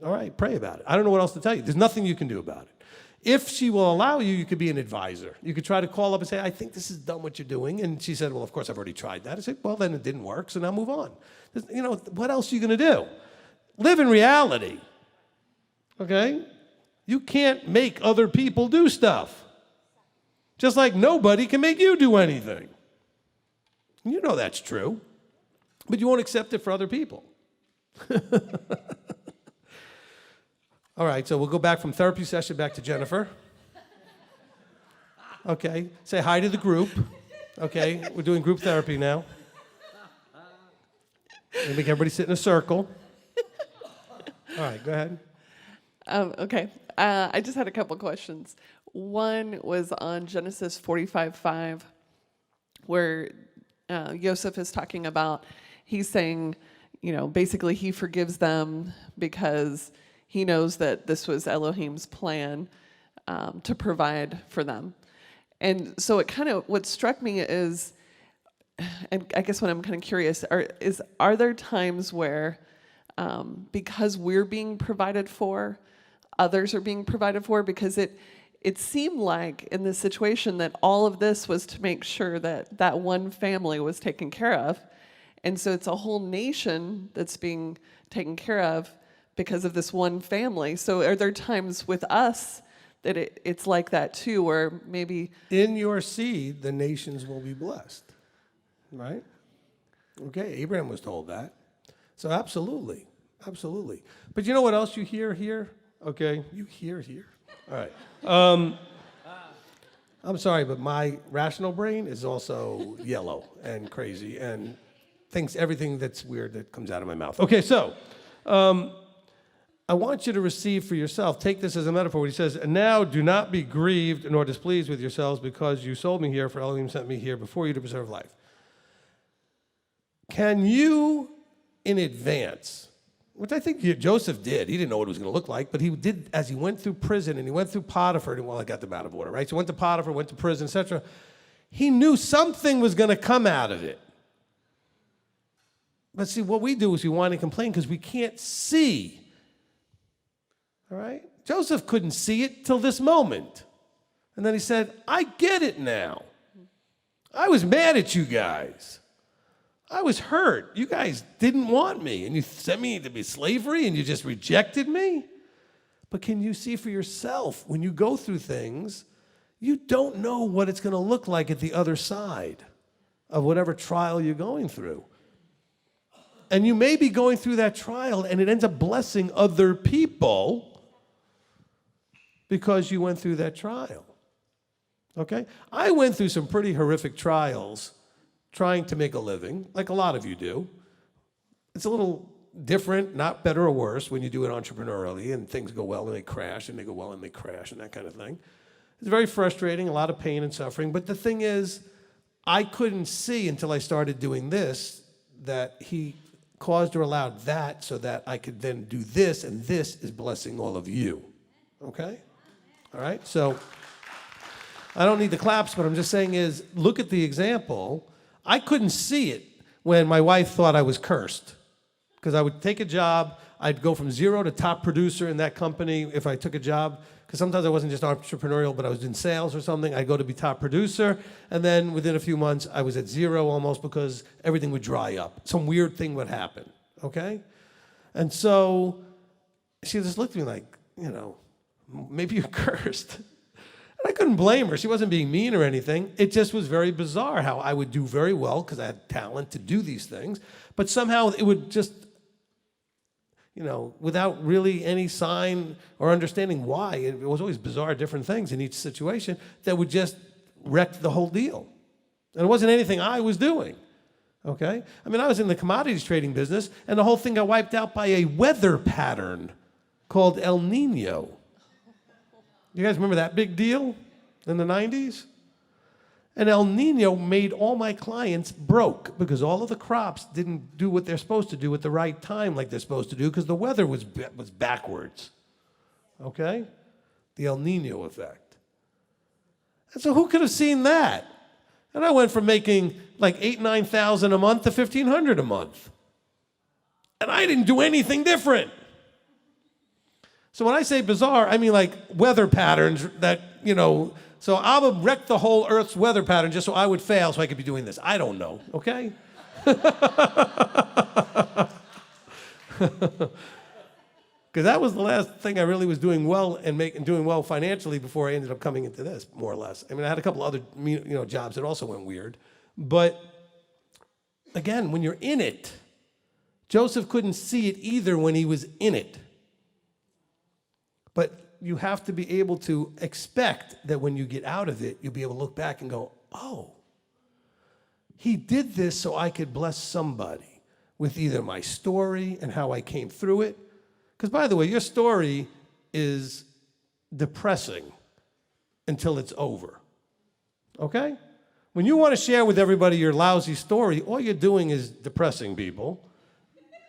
All right, pray about it. I don't know what else to tell you. There's nothing you can do about it. If she will allow you, you could be an advisor. You could try to call up and say, I think this is dumb what you're doing. And she said, well, of course, I've already tried that. I said, well, then it didn't work, so now move on. You know, what else are you going to do? Live in reality, okay? You can't make other people do stuff. Just like nobody can make you do anything. You know that's true. But you won't accept it for other people. All right, so we'll go back from therapy session back to Jennifer. Okay, say hi to the group. Okay, we're doing group therapy now. And make everybody sit in a circle. All right, go ahead. Okay, I just had a couple questions. One was on Genesis 45:5, where Joseph is talking about, he's saying, you know, basically he forgives them because he knows that this was Elohim's plan to provide for them. And so it kind of, what struck me is, and I guess what I'm kind of curious, are there times where because we're being provided for, others are being provided for? Because it seemed like in this situation that all of this was to make sure that that one family was taken care of. And so it's a whole nation that's being taken care of because of this one family. So are there times with us that it's like that too, where maybe... In your seed, the nations will be blessed, right? Okay, Abraham was told that. So absolutely, absolutely. But you know what else you hear here? Okay, you hear here. All right. I'm sorry, but my rational brain is also yellow and crazy and thinks everything that's weird that comes out of my mouth. Okay, so I want you to receive for yourself. Take this as a metaphor when he says, and now do not be grieved nor displeased with yourselves because you sold me here, for Elohim sent me here before you to preserve life. Can you, in advance, which I think Joseph did. He didn't know what it was going to look like, but he did as he went through prison and he went through Potiphar. And, well, I got them out of order, right? So he went to Potiphar, went to prison, etc. He knew something was going to come out of it. But see, what we do is we whine and complain because we can't see. All right? Joseph couldn't see it till this moment. And then he said, I get it now. I was mad at you guys. I was hurt. You guys didn't want me, and you sent me to be slavery, and you just rejected me. But can you see for yourself, when you go through things, you don't know what it's going to look like at the other side of whatever trial you're going through. And you may be going through that trial, and it ends up blessing other people because you went through that trial. Okay? I went through some pretty horrific trials trying to make a living, like a lot of you do. It's a little different, not better or worse, when you do it entrepreneurially and things go well and they crash, and they go well and they crash, and that kind of thing. It's very frustrating, a lot of pain and suffering. But the thing is, I couldn't see until I started doing this that he caused or allowed that so that I could then do this, and this is blessing all of you. Okay? All right? So I don't need the claps, but I'm just saying is, look at the example. I couldn't see it when my wife thought I was cursed, because I would take a job, I'd go from 0 to top producer in that company if I took a job, because sometimes I wasn't just entrepreneurial, but I was in sales or something. I'd go to be top producer, and then within a few months, I was at 0 almost because everything would dry up. Some weird thing would happen, okay? And so she just looked at me like, maybe you're cursed. I couldn't blame her. She wasn't being mean or anything. It just was very bizarre how I would do very well because I had talent to do these things, but somehow it would just, without really any sign or understanding why, it was always bizarre, different things in each situation that would just wreck the whole deal. And it wasn't anything I was doing, okay? I mean, I was in the commodities trading business, and the whole thing got wiped out by a weather pattern called El Nino. You guys remember that big deal in the 90s? And El Nino made all my clients broke because all of the crops didn't do what they're supposed to do at the right time like they're supposed to do because the weather was backwards. Okay? The El Nino effect. And so who could have seen that? And I went from making like $8,000, $9,000 a month to $1,500 a month. And I didn't do anything different. So when I say bizarre, I mean like weather patterns that, so I would wreck the whole Earth's weather pattern just so I would fail so I could be doing this. I don't know, okay? Because that was the last thing I really was doing well and doing well financially before I ended up coming into this, more or less. I mean, I had a couple other jobs that also went weird. But again, when you're in it, Joseph couldn't see it either when he was in it. But you have to be able to expect that when you get out of it, you'll be able to look back and go, oh, he did this so I could bless somebody with either my story and how I came through it. Because, by the way, your story is depressing until it's over, okay? When you want to share with everybody your lousy story, all you're doing is depressing people,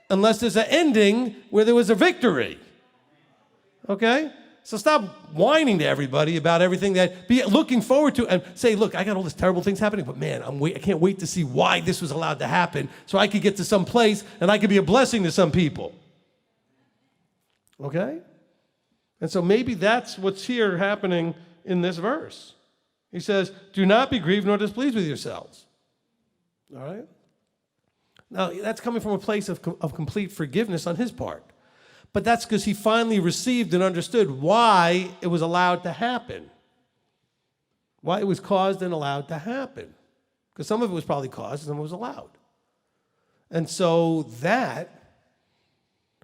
unless there's an ending where there was a victory. Okay? So stop whining to everybody about everything be looking forward to and say, look, I got all these terrible things happening, but man, I can't wait to see why this was allowed to happen so I could get to some place and I could be a blessing to some people. Okay? And so maybe that's what's here happening in this verse. He says, do not be grieved nor displeased with yourselves. All right? Now, that's coming from a place of complete forgiveness on his part. But that's because he finally received and understood why it was allowed to happen. Why it was caused and allowed to happen. Because some of it was probably caused and some of it was allowed. And so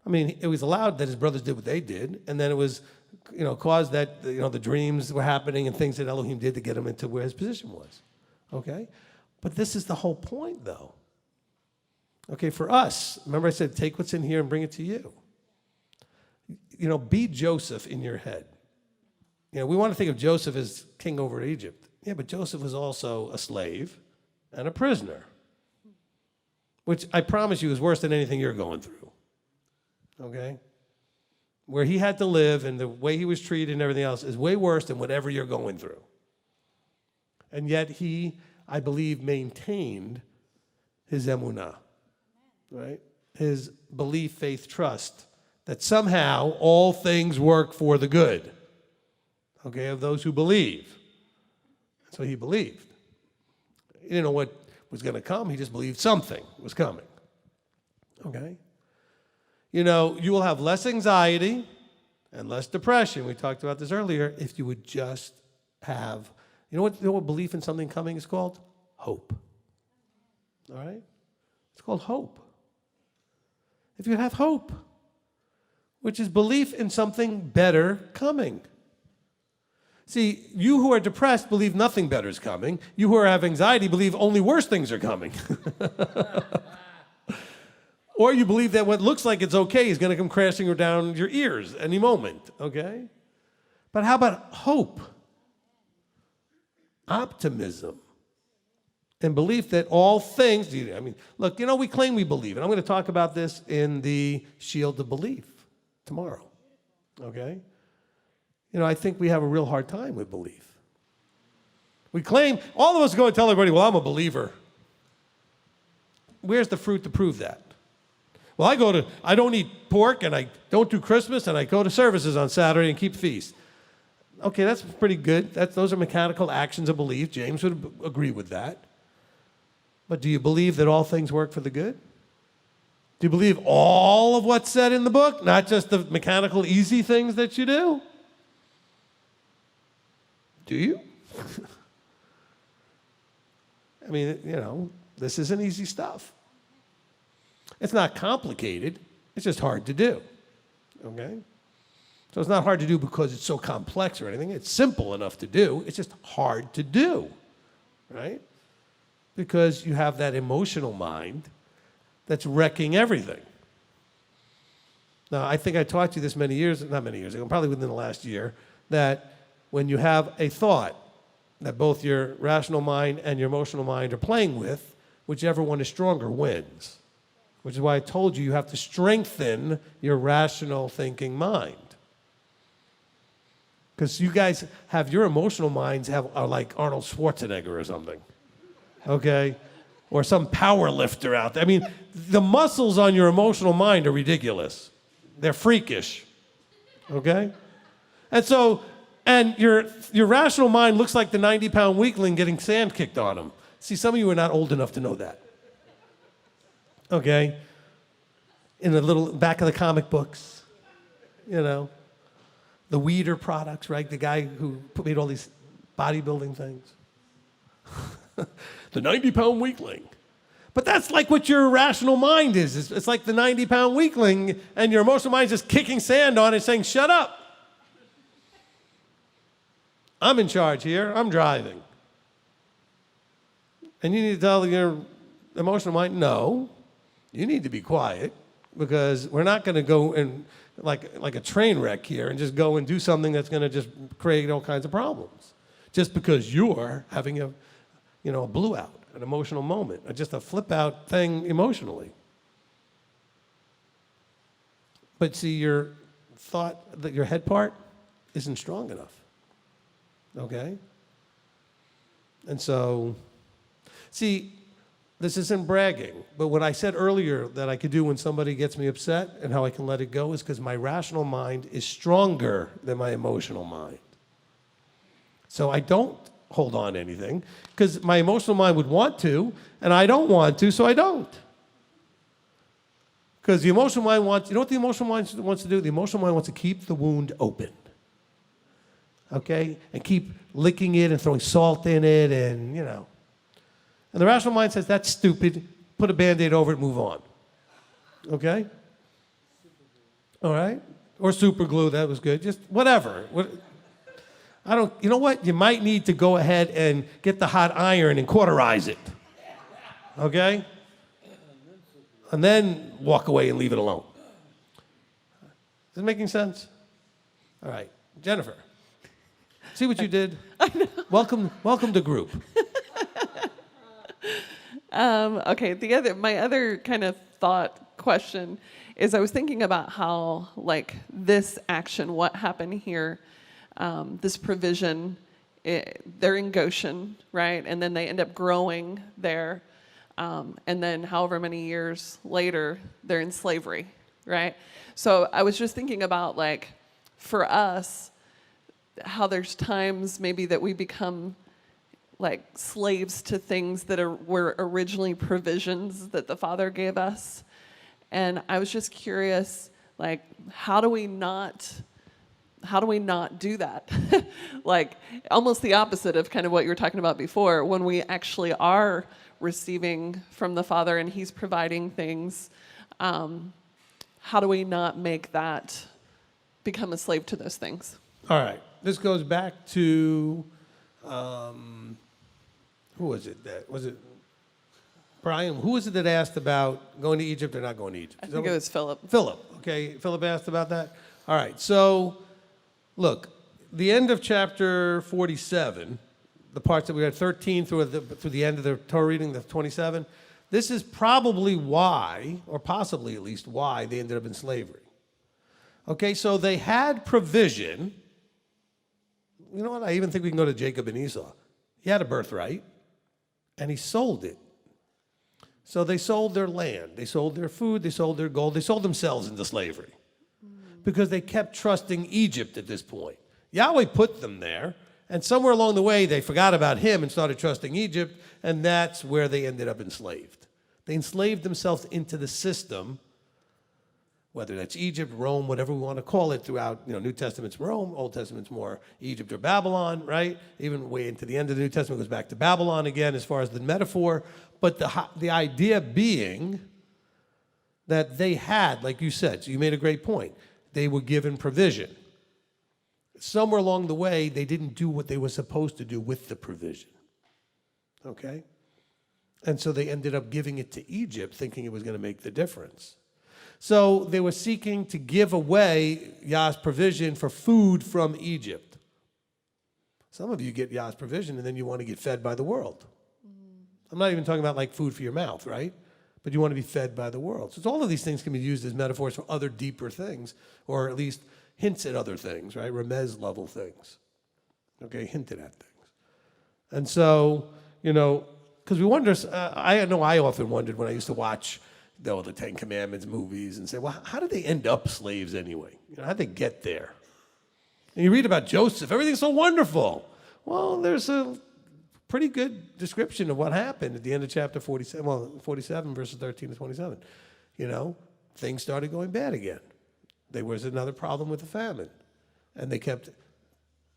it was allowed that his brothers did what they did, and then it was, caused that, the dreams were happening and things that Elohim did to get him into where his position was. Okay? But this is the whole point, though. Okay, for us, remember I said, take what's in here and bring it to you. Be Joseph in your head. We want to think of Joseph as king over Egypt. Yeah, but Joseph was also a slave and a prisoner, which I promise you is worse than anything you're going through. Okay? Where he had to live and the way he was treated and everything else is way worse than whatever you're going through. And yet he I believe, maintained his emunah, right? His belief, faith, trust, that somehow all things work for the good, okay, of those who believe. That's what he believed. He didn't know what was going to come. He just believed something was coming, okay? You know, you will have less anxiety and less depression. We talked about this earlier. If you would just have, you know what belief in something coming is called? Hope. All right? It's called hope. If you have hope, which is belief in something better coming. See, you who are depressed believe nothing better is coming. You who have anxiety believe only worse things are coming. Or you believe that what looks like it's okay is going to come crashing down your ears any moment, okay? But how about hope? Optimism. And belief that all things, I mean, look, you know, we claim we believe, and I'm going to talk about this in the Shield of Belief tomorrow, okay? You know, I think we have a real hard time with belief. We claim, all of us go and tell everybody, well, I'm a believer. Where's the fruit to prove that? Well, I don't eat pork, and I don't do Christmas, and I go to services on Saturday and keep feast. Okay, that's pretty good. Those are mechanical actions of belief. James would agree with that. But do you believe that all things work for the good? Do you believe all of what's said in the book, not just the mechanical, easy things that you do? Do you? I mean, you know, this isn't easy stuff. It's not complicated. It's just hard to do, okay? So it's not hard to do because it's so complex or anything. It's simple enough to do. It's just hard to do, right? Because you have that emotional mind that's wrecking everything. Now, I think I taught you this not many years ago, probably within the last year, that when you have a thought that both your rational mind and your emotional mind are playing with, whichever one is stronger wins. Which is why I told you have to strengthen your rational thinking mind. Because you guys have your emotional minds are like Arnold Schwarzenegger or something, okay? Or some power lifter out there. I mean, the muscles on your emotional mind are ridiculous. They're freakish, okay? And so, and your rational mind looks like the 90-pound weakling getting sand kicked on him. See, some of you are not old enough to know that. Okay? In the little back of the comic books, you know. The Weeder products, right? The guy who made all these bodybuilding things. The 90-pound weakling. But that's like what your rational mind is. It's like the 90-pound weakling, and your emotional mind is just kicking sand on it saying, shut up. I'm in charge here. I'm driving. And you need to tell your emotional mind, no. You need to be quiet because we're not going to go and like a train wreck here and just go and do something that's going to just create all kinds of problems just because you're having a blew out, an emotional moment, or just a flip out thing emotionally. But see, your thought, that your head part isn't strong enough, okay? And so, see, this isn't bragging, but what I said earlier that I could do when somebody gets me upset and how I can let it go is because my rational mind is stronger than my emotional mind. So I don't hold on to anything because my emotional mind would want to, and I don't want to, so I don't. Because the emotional mind wants, you know what the emotional mind wants to do? The emotional mind wants to keep the wound open, okay? And keep licking it and throwing salt in it and, you know. And the rational mind says, that's stupid. Put a Band-Aid over it, move on. Okay? All right? Or super glue, that was good. Just whatever. You know what? You might need to go ahead and get the hot iron and cauterize it. Okay? And then walk away and leave it alone. Is it making sense? All right. Jennifer. See what you did? I know. Welcome to group. Okay, my other kind of thought question is I was thinking about how, like, this action, what happened here, this provision they're in Goshen, right? And then they end up growing there. And then however many years later, they're in slavery, right? So I was just thinking about, like, for us, how there's times maybe that we become like slaves to things that were originally provisions that the Father gave us. And I was just curious, like, how do we not do that? Like, almost the opposite of kind of what you were talking about before, when we actually are receiving from the Father and He's providing things, how do we not make that become a slave to those things? All right. This goes back to, who was it? Was it Brian? Who was it that asked about going to Egypt or not going to Egypt? I think it was Philip. Philip. Okay. Philip asked about that. All right. So, look, the end of chapter 47, the parts that we had 13 through the end of the Torah reading, the 27, this is probably why, or possibly at least why, they ended up in slavery. Okay, so they had provision. You know what? I even think we can go to Jacob and Esau. He had a birthright, and he sold it. So they sold their land, they sold their food, they sold their gold, they sold themselves into slavery because they kept trusting Egypt at this point. Yahweh put them there, and somewhere along the way they forgot about him and started trusting Egypt, and that's where they ended up enslaved. They enslaved themselves into the system, whether that's Egypt, Rome, whatever we want to call it throughout, New Testament's Rome, Old Testament's more Egypt or Babylon, right? Even way into the end of the New Testament goes back to Babylon again as far as the metaphor. But the idea being that they had, like you said, so you made a great point, they were given provision. Somewhere along the way, they didn't do what they were supposed to do with the provision, okay? And so they ended up giving it to Egypt, thinking it was going to make the difference. So they were seeking to give away Yah's provision for food from Egypt. Some of you get Yah's provision and then you want to get fed by the world. I'm not even talking about like food for your mouth, right? But you want to be fed by the world. So all of these things can be used as metaphors for other deeper things, or at least hints at other things, right? Remez level things. Okay, hinted at things. And so, because we wonder, I know I often wondered when I used to watch the Ten Commandments movies and say, well, how did they end up slaves anyway? How'd they get there? And you read about Joseph, everything's so wonderful. Well, there's a pretty good description of what happened at the end of chapter 47, verses 13 to 27. Things started going bad again. There was another problem with the famine. And they kept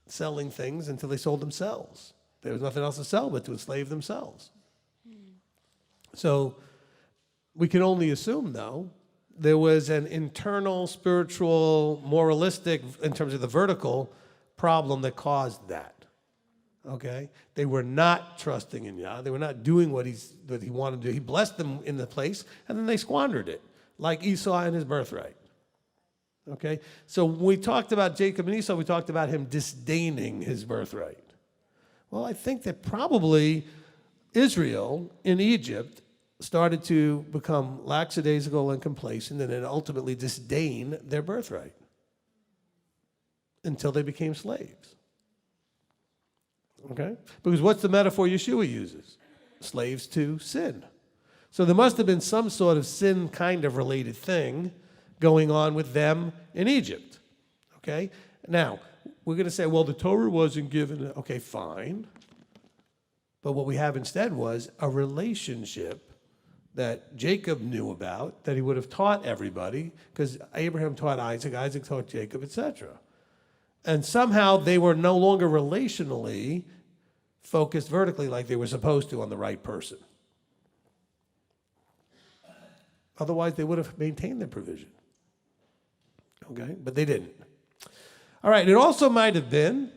selling things until they sold themselves. There was nothing else to sell but to enslave themselves. So we can only assume, though, there was an internal, spiritual, moralistic, in terms of the vertical, problem that caused that. Okay? They were not trusting in Yah. They were not doing what he wanted to do. He blessed them in the place, and then they squandered it, like Esau and his birthright. Okay? So when we talked about Jacob and Esau, we talked about him disdaining his birthright. Well, I think that probably Israel in Egypt started to become lackadaisical and complacent and then ultimately disdain their birthright until they became slaves. Okay? Because what's the metaphor Yeshua uses? Slaves to sin. So there must have been some sort of sin kind of related thing going on with them in Egypt. Okay? Now, we're going to say, well, the Torah wasn't given. Okay, fine. But what we have instead was a relationship that Jacob knew about, that he would have taught everybody, because Abraham taught Isaac, Isaac taught Jacob, etc. And somehow they were no longer relationally focused vertically like they were supposed to on the right person. Otherwise, they would have maintained their provision. Okay? But they didn't. All right, it also might have been,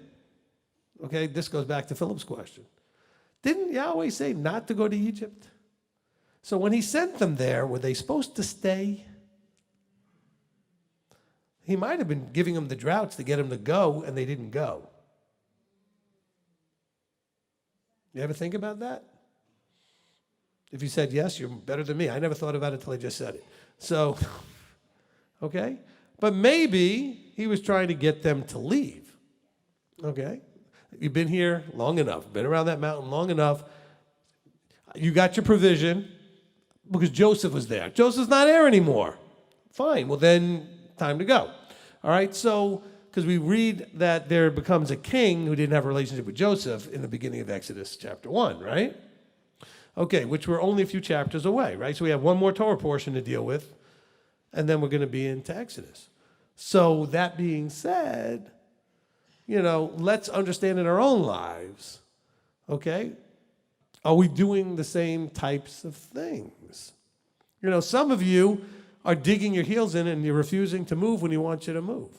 okay, this goes back to Philip's question. Didn't Yahweh say not to go to Egypt? So when he sent them there, were they supposed to stay? He might have been giving them the droughts to get them to go, and they didn't go. You ever think about that? If you said yes, you're better than me. I never thought about it until I just said it. So, okay? But maybe he was trying to get them to leave. Okay? You've been here long enough, been around that mountain long enough. You got your provision because Joseph was there. Joseph's not there anymore. Fine, well then, time to go. All right, so, because we read that there becomes a king who didn't have a relationship with Joseph in the beginning of Exodus chapter 1, right? Okay, which we're only a few chapters away, right? So we have one more Torah portion to deal with, and then we're going to be into Exodus. So that being said, let's understand in our own lives, okay? Are we doing the same types of things? Some of you are digging your heels in and you're refusing to move when he wants you to move.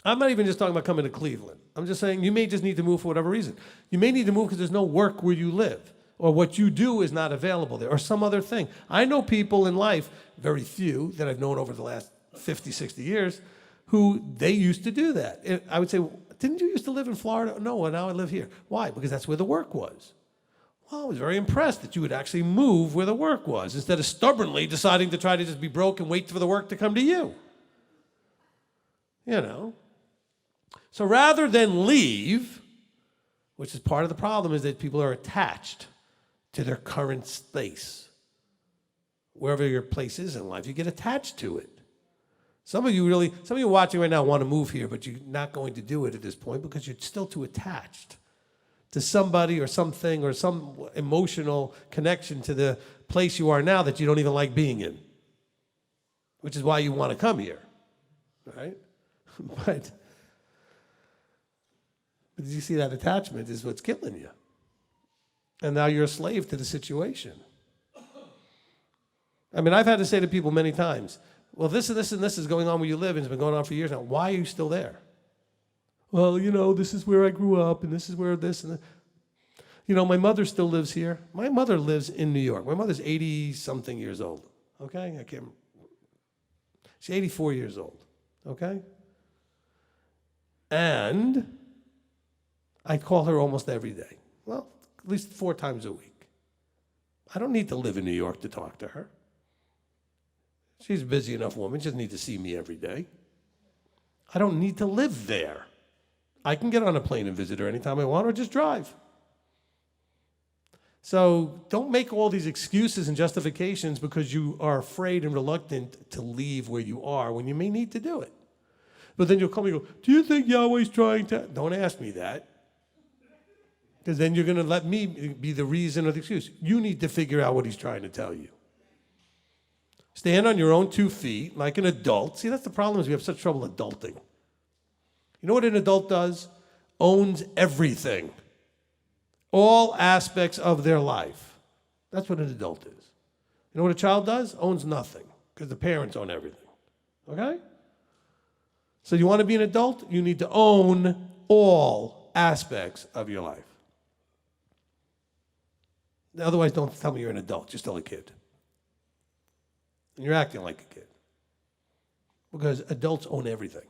I'm not even just talking about coming to Cleveland. I'm just saying you may just need to move for whatever reason. You may need to move because there's no work where you live, or what you do is not available there, or some other thing. I know people in life, very few that I've known over the last 50, 60 years, who they used to do that. I would say, didn't you used to live in Florida? No, well, now I live here. Why? Because that's where the work was. Well, I was very impressed that you would actually move where the work was instead of stubbornly deciding to try to just be broke and wait for the work to come to you. So rather than leave, which is part of the problem, is that people are attached to their current space. Wherever your place is in life, you get attached to it. Some of you watching right now want to move here, but you're not going to do it at this point because you're still too attached to somebody or something or some emotional connection to the place you are now that you don't even like being in, which is why you want to come here, right? But you see, that attachment is what's killing you. And now you're a slave to the situation. I mean, I've had to say to people many times, well, this and this and this is going on where you live, and it's been going on for years now. Why are you still there? Well, this is where I grew up, and this is where this and that. My mother still lives here. My mother lives in New York. My mother's 80-something years old, okay? She's 84 years old, okay? And I call her almost every day. Well, at least 4 times a week. I don't need to live in New York to talk to her. She's a busy enough woman. She doesn't need to see me every day. I don't need to live there. I can get on a plane and visit her anytime I want, or just drive. So don't make all these excuses and justifications because you are afraid and reluctant to leave where you are when you may need to do it. But then you'll come and go, do you think Yahweh's trying to? Don't ask me that. Because then you're going to let me be the reason or the excuse. You need to figure out what he's trying to tell you. Stand on your own 2 feet like an adult. See, that's the problem, is we have such trouble adulting. You know what an adult does? Owns everything. All aspects of their life. That's what an adult is. You know what a child does? Owns nothing, because the parents own everything. Okay? So you want to be an adult? You need to own all aspects of your life. Otherwise, don't tell me you're an adult. You're still a kid. And you're acting like a kid. Because adults own everything.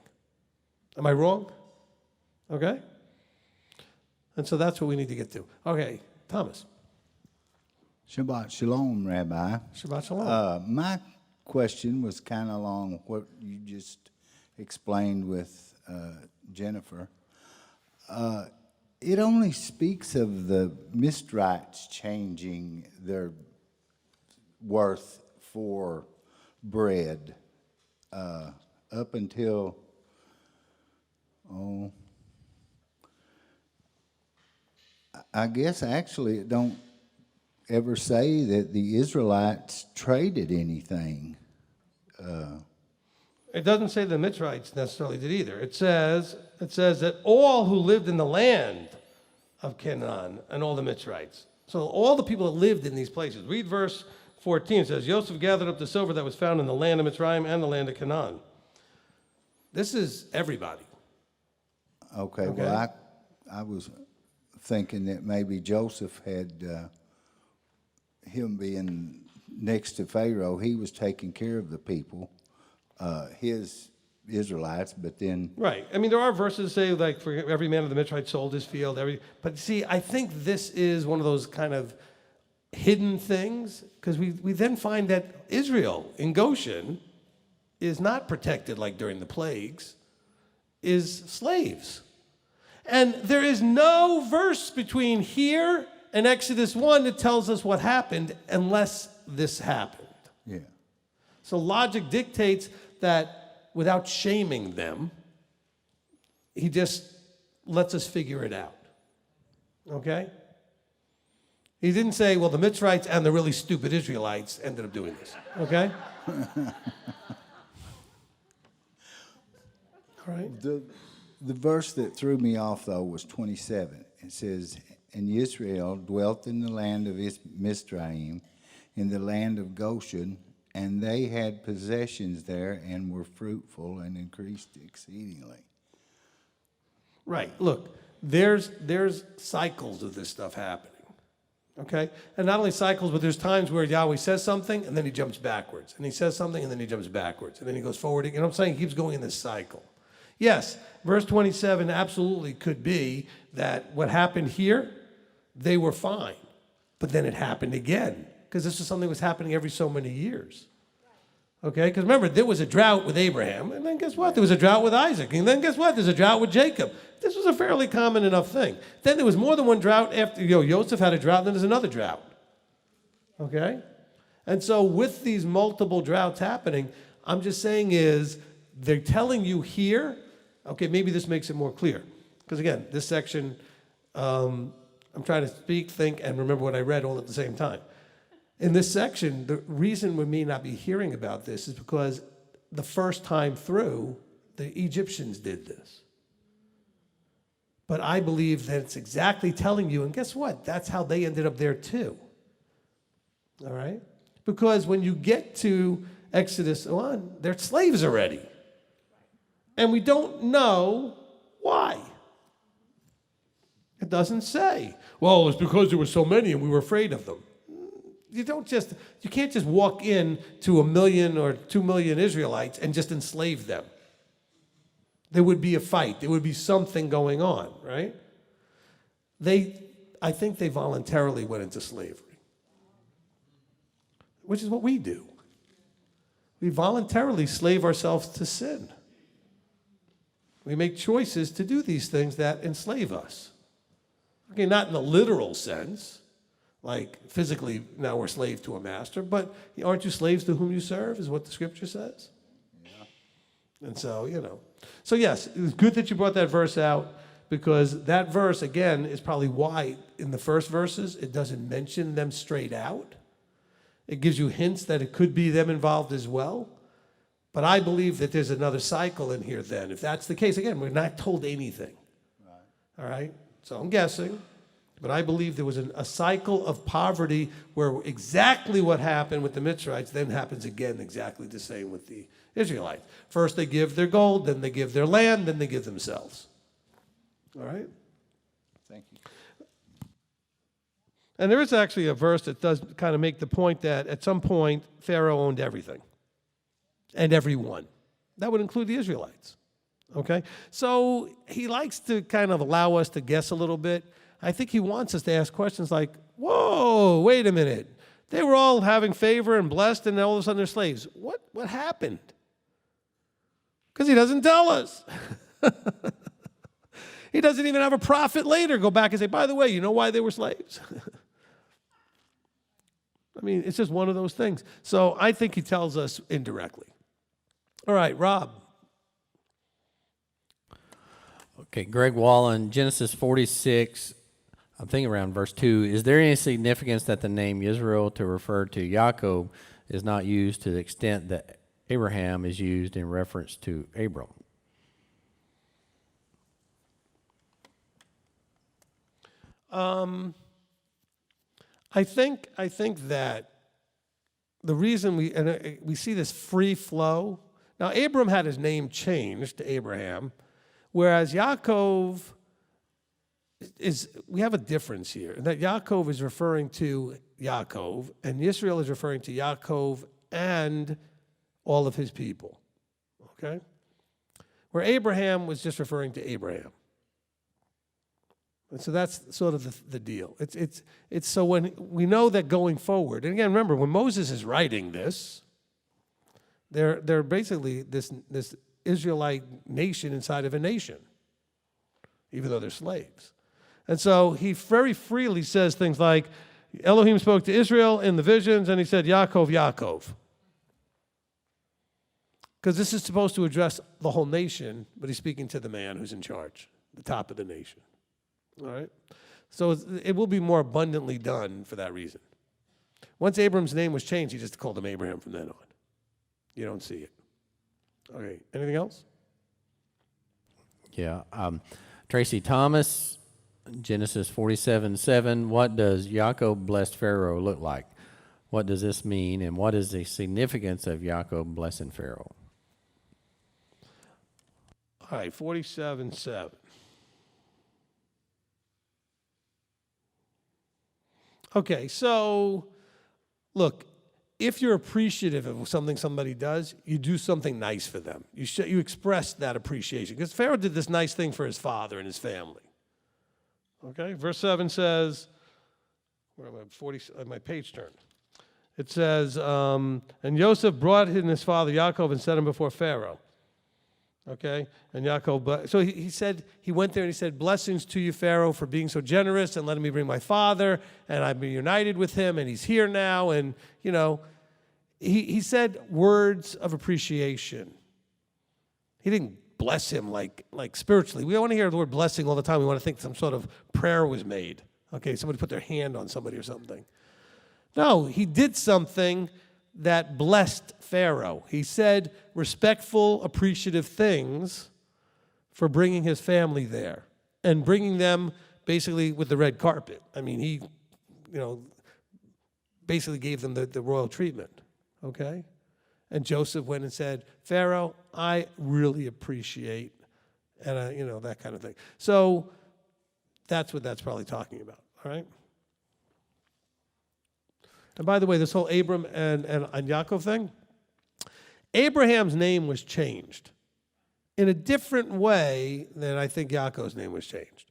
Am I wrong? Okay? And so that's what we need to get to. Okay, Thomas. Shabbat Shalom, Rabbi. Shabbat Shalom. My question was kind of along what you just explained with Jennifer. It only speaks of the Mizrahites changing their worth for bread up until, I guess actually it don't ever say that the Israelites traded anything. It doesn't say the Mizrahites necessarily did either. It says that all who lived in the land of Canaan and all the Mizrahites. So all the people that lived in these places. Read verse 14. It says, Joseph gathered up the silver that was found in the land of Mitzrayim and the land of Canaan. This is everybody. Okay. Well, I was thinking that maybe Joseph had, him being next to Pharaoh, he was taking care of the people, his Israelites, but then... Right. I mean, there are verses that say, like, for every man of the Mitzrayite sold his field. But see, I think this is one of those kind of hidden things, because we then find that Israel in Goshen is not protected like during the plagues, is slaves. And there is no verse between here and Exodus 1 that tells us what happened unless this happened. Yeah. So logic dictates that without shaming them, he just lets us figure it out. Okay? He didn't say, well, the Mitzrites and the really stupid Israelites ended up doing this. Okay? All right. The verse that threw me off, though, was 27. It says, and Israel dwelt in the land of Mizraim, in the land of Goshen, and they had possessions there and were fruitful and increased exceedingly. Right. Look, there's cycles of this stuff happening. Okay? And not only cycles, but there's times where Yahweh says something and then he jumps backwards. And he says something and then he jumps backwards. And then he goes forward. You know what I'm saying? He keeps going in this cycle. Yes, verse 27 absolutely could be that what happened here, they were fine. But then it happened again. Because this was something that was happening every so many years. Okay? Because remember, there was a drought with Abraham. And then guess what? There was a drought with Isaac. And then guess what? There's a drought with Jacob. This was a fairly common enough thing. Then there was more than one drought after, Joseph had a drought, and then there's another drought. Okay? And so with these multiple droughts happening, I'm just saying is, they're telling you here, okay, maybe this makes it more clear. Because again, this section, I'm trying to speak, think, and remember what I read all at the same time. In this section, the reason we may not be hearing about this is because the first time through, the Egyptians did this. But I believe that it's exactly telling you, and guess what? That's how they ended up there too. All right? Because when you get to Exodus 1, they're slaves already. And we don't know why. It doesn't say, well, it's because there were so many and we were afraid of them. You can't just walk in to 1 million or 2 million Israelites and just enslave them. There would be a fight. There would be something going on, right? I think they voluntarily went into slavery, which is what we do. We voluntarily slave ourselves to sin. We make choices to do these things that enslave us. Okay, not in the literal sense, like physically now we're slaves to a master, but aren't you slaves to whom you serve, is what the scripture says? Yeah. And so, So yes, it was good that you brought that verse out, because that verse, again, is probably why in the first verses it doesn't mention them straight out. It gives you hints that it could be them involved as well. But I believe that there's another cycle in here then. If that's the case, again, we're not told anything. Right. All right? So I'm guessing. But I believe there was a cycle of poverty where exactly what happened with the Mitzrites then happens again exactly the same with the Israelites. First they give their gold, then they give their land, then they give themselves. All right? Thank you. And there is actually a verse that does kind of make the point that at some point Pharaoh owned everything and everyone. That would include the Israelites. Okay? So he likes to kind of allow us to guess a little bit. I think he wants us to ask questions like, whoa, wait a minute. They were all having favor and blessed, and all of a sudden they're slaves. What happened? Because he doesn't tell us. He doesn't even have a prophet later go back and say, by the way, you know why they were slaves? I mean, it's just one of those things. So I think he tells us indirectly. All right, Rob. Okay, Greg Wallen, Genesis 46, I'm thinking around verse 2. Is there any significance that the name Israel to refer to Yaakov is not used to the extent that Abraham is used in reference to Abram? I think that the reason we see this free flow. Now, Abram had his name changed to Abraham, whereas Yaakov we have a difference here. That Yaakov is referring to Yaakov, and Israel is referring to Yaakov and all of his people. Okay? Where Abraham was just referring to Abraham. And so that's sort of the deal. It's so when we know that going forward, and again, remember, when Moses is writing this, they're basically this Israelite nation inside of a nation. even though they're slaves. And so he very freely says things like, Elohim spoke to Israel in the visions, and he said, Yaakov, Yaakov. Because this is supposed to address the whole nation, but he's speaking to the man who's in charge, the top of the nation. All right? So it will be more abundantly done for that reason. Once Abram's name was changed, he just called him Abraham from then on. You don't see it. Okay, anything else? Yeah. Tracy Thomas, Genesis 47:7. What does Yaakov blessed Pharaoh look like? What does this mean, and what is the significance of Yaakov blessing Pharaoh? All right, 47:7. Okay, so look, if you're appreciative of something somebody does, you do something nice for them. You express that appreciation. Because Pharaoh did this nice thing for his father and his family. Okay, verse 7 says, where am I? My page turned. It says, and Joseph brought in his father Yaakov and set him before Pharaoh. Okay, and Yaakov, so he said, he went there and he said, blessings to you, Pharaoh, for being so generous and letting me bring my father, and I've been united with him, and he's here now, and, you know, he said words of appreciation. He didn't bless him like spiritually. We don't want to hear the word blessing all the time. We want to think some sort of prayer was made. Okay, somebody put their hand on somebody or something. No, he did something that blessed Pharaoh. He said respectful, appreciative things for bringing his family there and bringing them basically with the red carpet. I mean, he, you know, basically gave them the royal treatment, okay? And Joseph went and said, Pharaoh, I really appreciate, and you know, that kind of thing. So that's what that's probably talking about, all right? And by the way, this whole Abram and Yaakov thing, Abraham's name was changed in a different way than I think Yaakov's name was changed.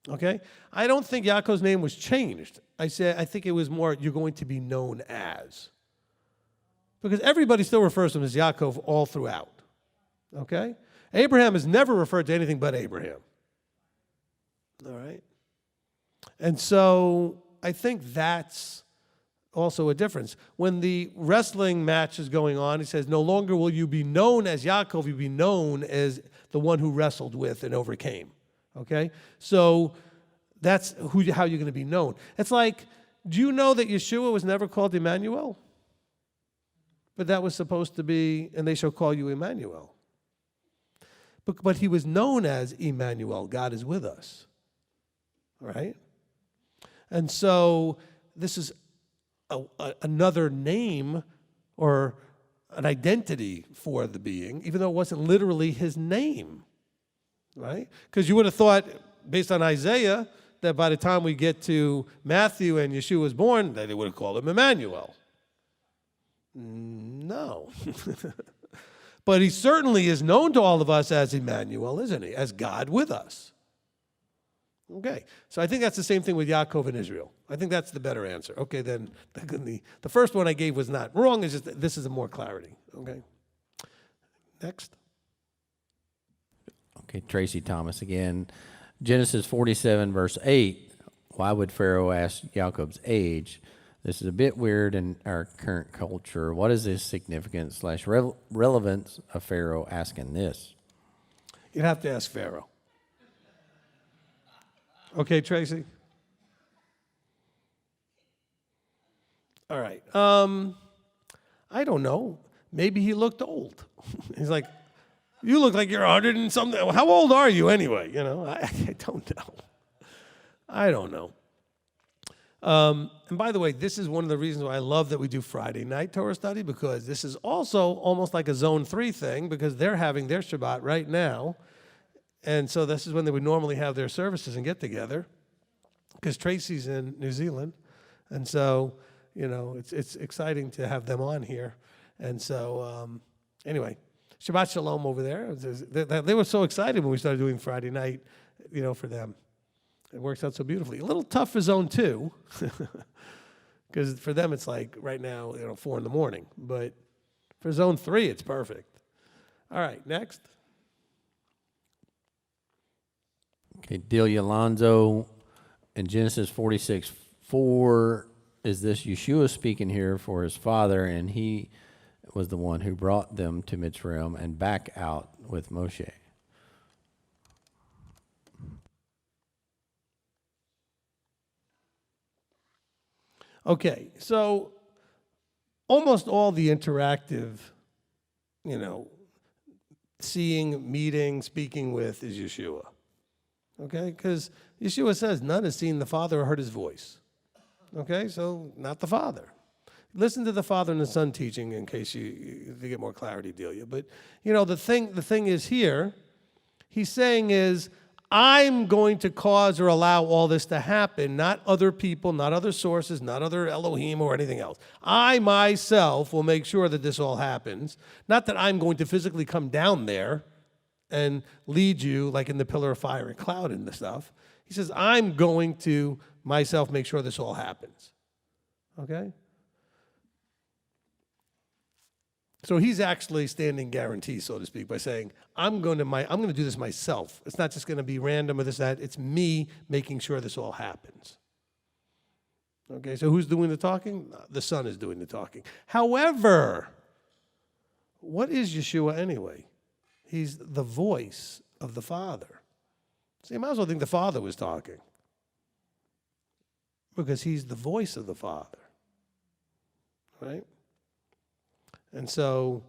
Okay? I don't think Yaakov's name was changed. I think it was more, you're going to be known as. Because everybody still refers to him as Yaakov all throughout. Okay? Abraham is never referred to anything but Abraham. All right? And so I think that's also a difference. When the wrestling match is going on, he says, no longer will you be known as Yaakov, you'll be known as the one who wrestled with and overcame. Okay? So that's how you're going to be known. It's like, do you know that Yeshua was never called Emmanuel? But that was supposed to be, and they shall call you Emmanuel. But he was known as Emmanuel, God is with us. Right? And so this is another name or an identity for the being, even though it wasn't literally his name, right? Because you would have thought, based on Isaiah, that by the time we get to Matthew and Yeshua was born, that they would have called him Emmanuel. No. But he certainly is known to all of us as Emmanuel, isn't he? As God with us. Okay, so I think that's the same thing with Yaakov and Israel. I think that's the better answer. Okay, then the first one I gave was not wrong. It's just that this is a more clarity. Okay, next. Okay, Tracy Thomas again. Genesis 47, verse 8. Why would Pharaoh ask Yaakov's age? This is a bit weird in our current culture. What is the significance / relevance of Pharaoh asking this? You'd have to ask Pharaoh. Okay, Tracy? All right. I don't know. Maybe he looked old. He's like, you look like you're 100 and something. How old are you anyway? You know, I don't know. I don't know. And by the way, this is one of the reasons why I love that we do Friday night Torah study, because this is also almost like a Zone 3 thing, because they're having their Shabbat right now. And so this is when they would normally have their services and get together, because Tracy's in New Zealand. And so, you know, it's exciting to have them on here. And so, anyway, Shabbat Shalom over there. They were so excited when we started doing Friday night, you know, for them. It works out so beautifully. A little tough for Zone 2, because for them it's like right now, 4 a.m. But for Zone 3, it's perfect. All right, next. Okay, Delia Alonso in Genesis 46:4, is this Yeshua speaking here for his father, and he was the one who brought them to Mitzrayim and back out with Moshe? Okay, so almost all the interactive, seeing, meeting, speaking with is Yeshua. Okay, because Yeshua says, none has seen the Father or heard his voice. Okay, so not the Father. Listen to the Father and the Son teaching in case you get more clarity, Delia. But, the thing is here, he's saying is, I'm going to cause or allow all this to happen, not other people, not other sources, not other Elohim or anything else. I myself will make sure that this all happens. Not that I'm going to physically come down there and lead you like in the pillar of fire and cloud and the stuff. He says, I'm going to myself make sure this all happens. Okay? So he's actually standing guarantee, so to speak, by saying, I'm going to do this myself. It's not just going to be random or this, that. It's me making sure this all happens. Okay, so who's doing the talking? The Son is doing the talking. However, what is Yeshua anyway? He's the voice of the Father. So you might as well think the Father was talking, because he's the voice of the Father, right? And so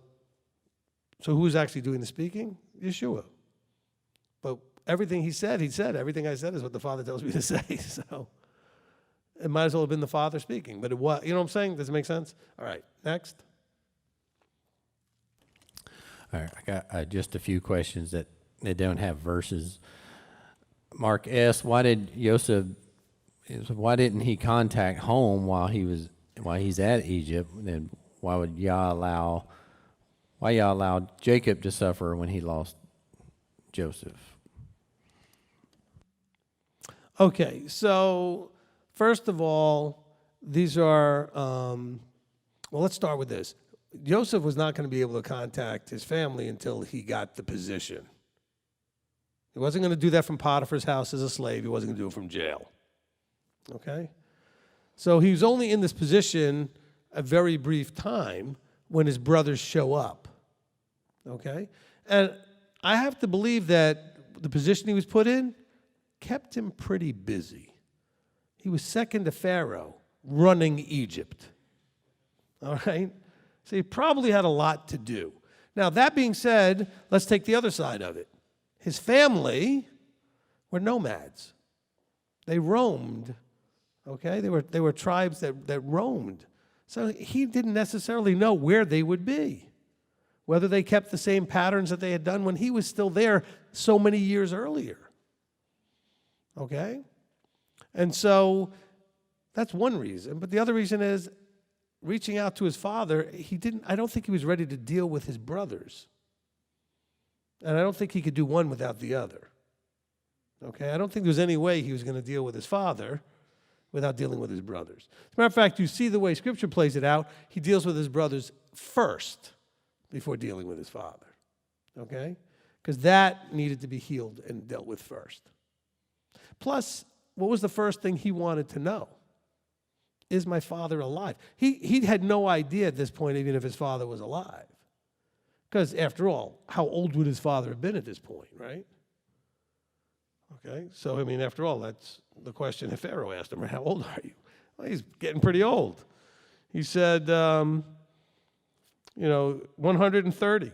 who's actually doing the speaking? Yeshua. But everything he said. Everything I said is what the Father tells me to say. So it might as well have been the Father speaking. But it was, you know what I'm saying? Does it make sense? All right, next. All right, I got just a few questions that they don't have verses. Mark S., why didn't he contact home while he's at Egypt? And why y'all allow Jacob to suffer when he lost Joseph? Okay, so first of all, these are, let's start with this. Joseph was not going to be able to contact his family until he got the position. He wasn't going to do that from Potiphar's house as a slave. He wasn't going to do it from jail. Okay? So he was only in this position a very brief time when his brothers show up. Okay? And I have to believe that the position he was put in kept him pretty busy. He was second to Pharaoh, running Egypt. All right? So he probably had a lot to do. Now, that being said, let's take the other side of it. His family were nomads. They roamed, okay? They were tribes that roamed. So he didn't necessarily know where they would be, whether they kept the same patterns that they had done when he was still there so many years earlier, okay? And so that's one reason. But the other reason is reaching out to his father, I don't think he was ready to deal with his brothers. And I don't think he could do one without the other. Okay? I don't think there was any way he was going to deal with his father without dealing with his brothers. As a matter of fact, you see the way Scripture plays it out, he deals with his brothers first before dealing with his father. Okay? Because that needed to be healed and dealt with first. Plus, what was the first thing he wanted to know? Is my father alive? He had no idea at this point even if his father was alive. Because after all, how old would his father have been at this point, right? Okay, so I mean, after all, that's the question that Pharaoh asked him, how old are you? Well, he's getting pretty old. He said, 130.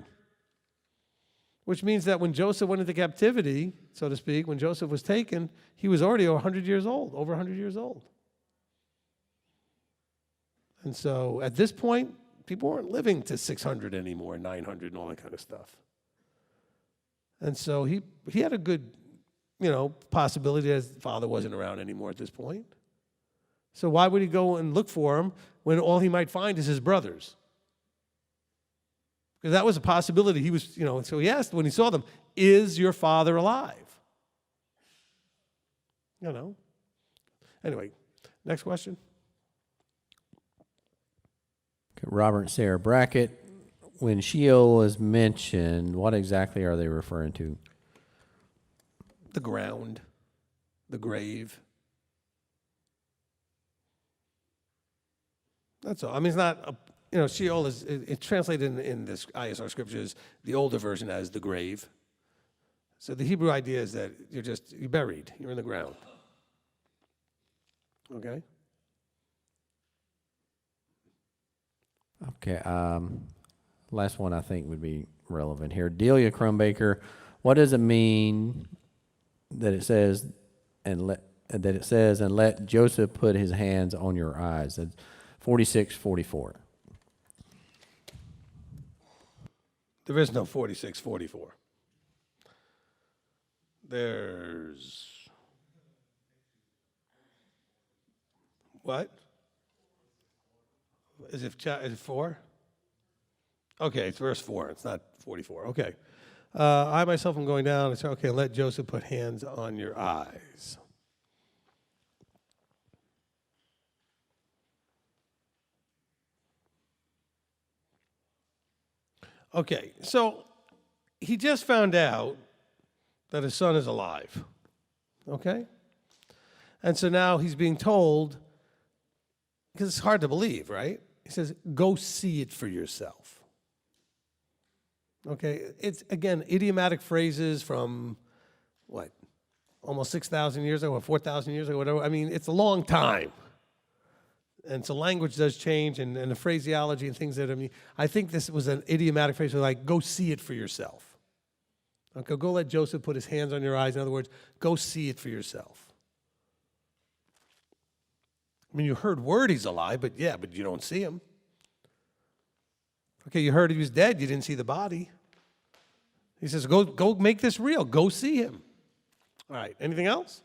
Which means that when Joseph went into captivity, so to speak, when Joseph was taken, he was already 100 years old, over 100 years old. And so at this point, people weren't living to 600 anymore, 900 and all that kind of stuff. And so he had a good, possibility that his father wasn't around anymore at this point. So why would he go and look for him when all he might find is his brothers? Because that was a possibility. He was, so he asked when he saw them, is your father alive? Anyway, next question. Robert and Sarah Brackett, when Sheol is mentioned, what exactly are they referring to? the ground, the grave. That's all. I mean, it's not, Sheol is, it's translated in this ISR scriptures, the older version as the grave. So the Hebrew idea is that you're buried, you're in the ground. Okay? Okay, last one I think would be relevant here. Delia Crumbaker, what does it mean that it says, and let Joseph put his hands on your eyes? That's 46:44. There is no 46:44. There's what? Is it 4? Okay, it's verse 4. It's not 44. Okay. I myself am going down and say, okay, let Joseph put hands on your eyes. Okay, so he just found out that his son is alive. Okay? And so now he's being told, because it's hard to believe, right? He says, go see it for yourself. Okay? It's, again, idiomatic phrases from, what, almost 6,000 years ago or 4,000 years ago, whatever. I mean, it's a long time. And so language does change, and the phraseology and things that, I think this was an idiomatic phrase, like, go see it for yourself. Okay, go let Joseph put his hands on your eyes. In other words, go see it for yourself. I mean, you heard word he's alive, but you don't see him. Okay, you heard he was dead, you didn't see the body. He says, go make this real. Go see him. All right, anything else?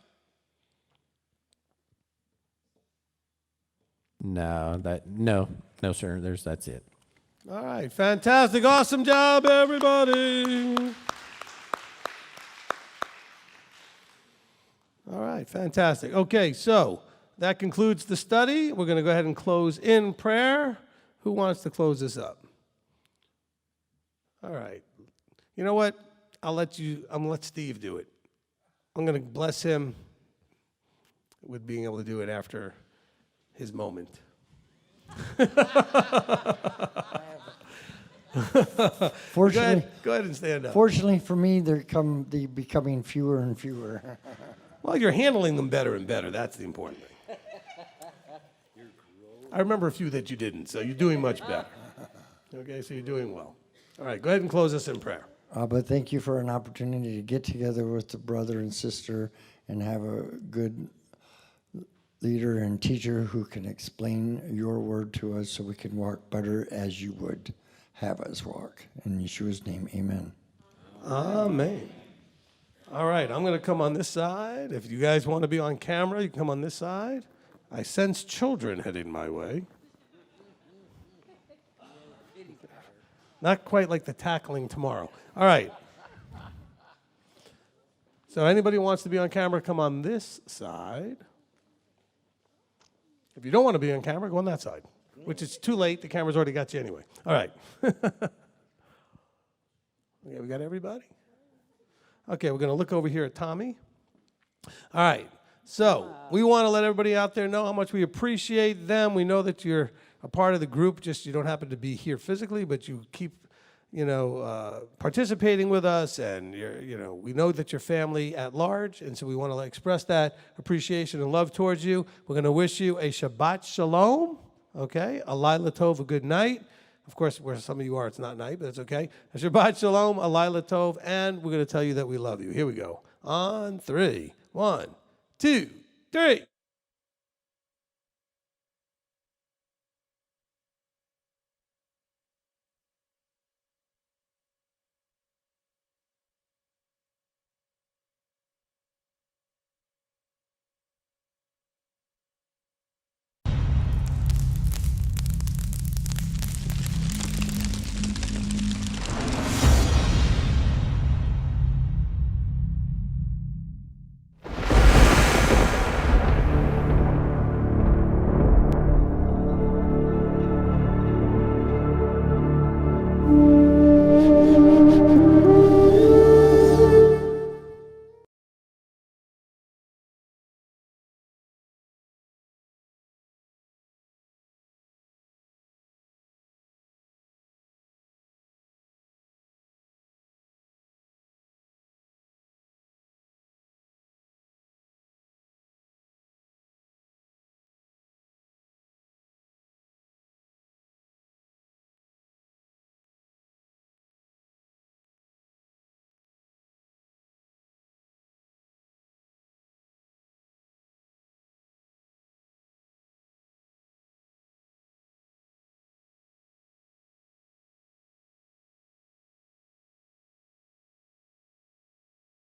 No, sir. That's it. All right, fantastic, awesome job, everybody. All right, fantastic. Okay, so that concludes the study. We're going to go ahead and close in prayer. Who wants to close this up? All right. You know what? I'm going to let Steve do it. I'm going to bless him with being able to do it after his moment. Fortunately, go ahead and stand up. Fortunately for me, they're becoming fewer and fewer. Well, you're handling them better and better. That's the important thing. I remember a few that you didn't, so you're doing much better. Okay, so you're doing well. All right, go ahead and close us in prayer. But thank you for an opportunity to get together with the brother and sister and have a good leader and teacher who can explain your word to us so we can walk better as you would have us walk. In Yeshua's name, amen. Amen. All right, I'm going to come on this side. If you guys want to be on camera, you can come on this side. I sense children heading my way. Not quite like the tackling tomorrow. All right. So anybody who wants to be on camera, come on this side. If you don't want to be on camera, go on that side, which is too late. The camera's already got you anyway. All right. Okay, we got everybody? Okay, we're going to look over here at Tommy. All right. So we want to let everybody out there know how much we appreciate them. We know that you're a part of the group, just you don't happen to be here physically, but you keep, participating with us, and we know that you're family at large, and so we want to express that appreciation and love towards you. We're going to wish you a Shabbat Shalom, okay? A Laila Tov, a good night. Of course, where some of you are, it's not night, but it's okay. A Shabbat Shalom, a Laila Tov, and we're going to tell you that we love you. Here we go. On 3. 1, 2, 3.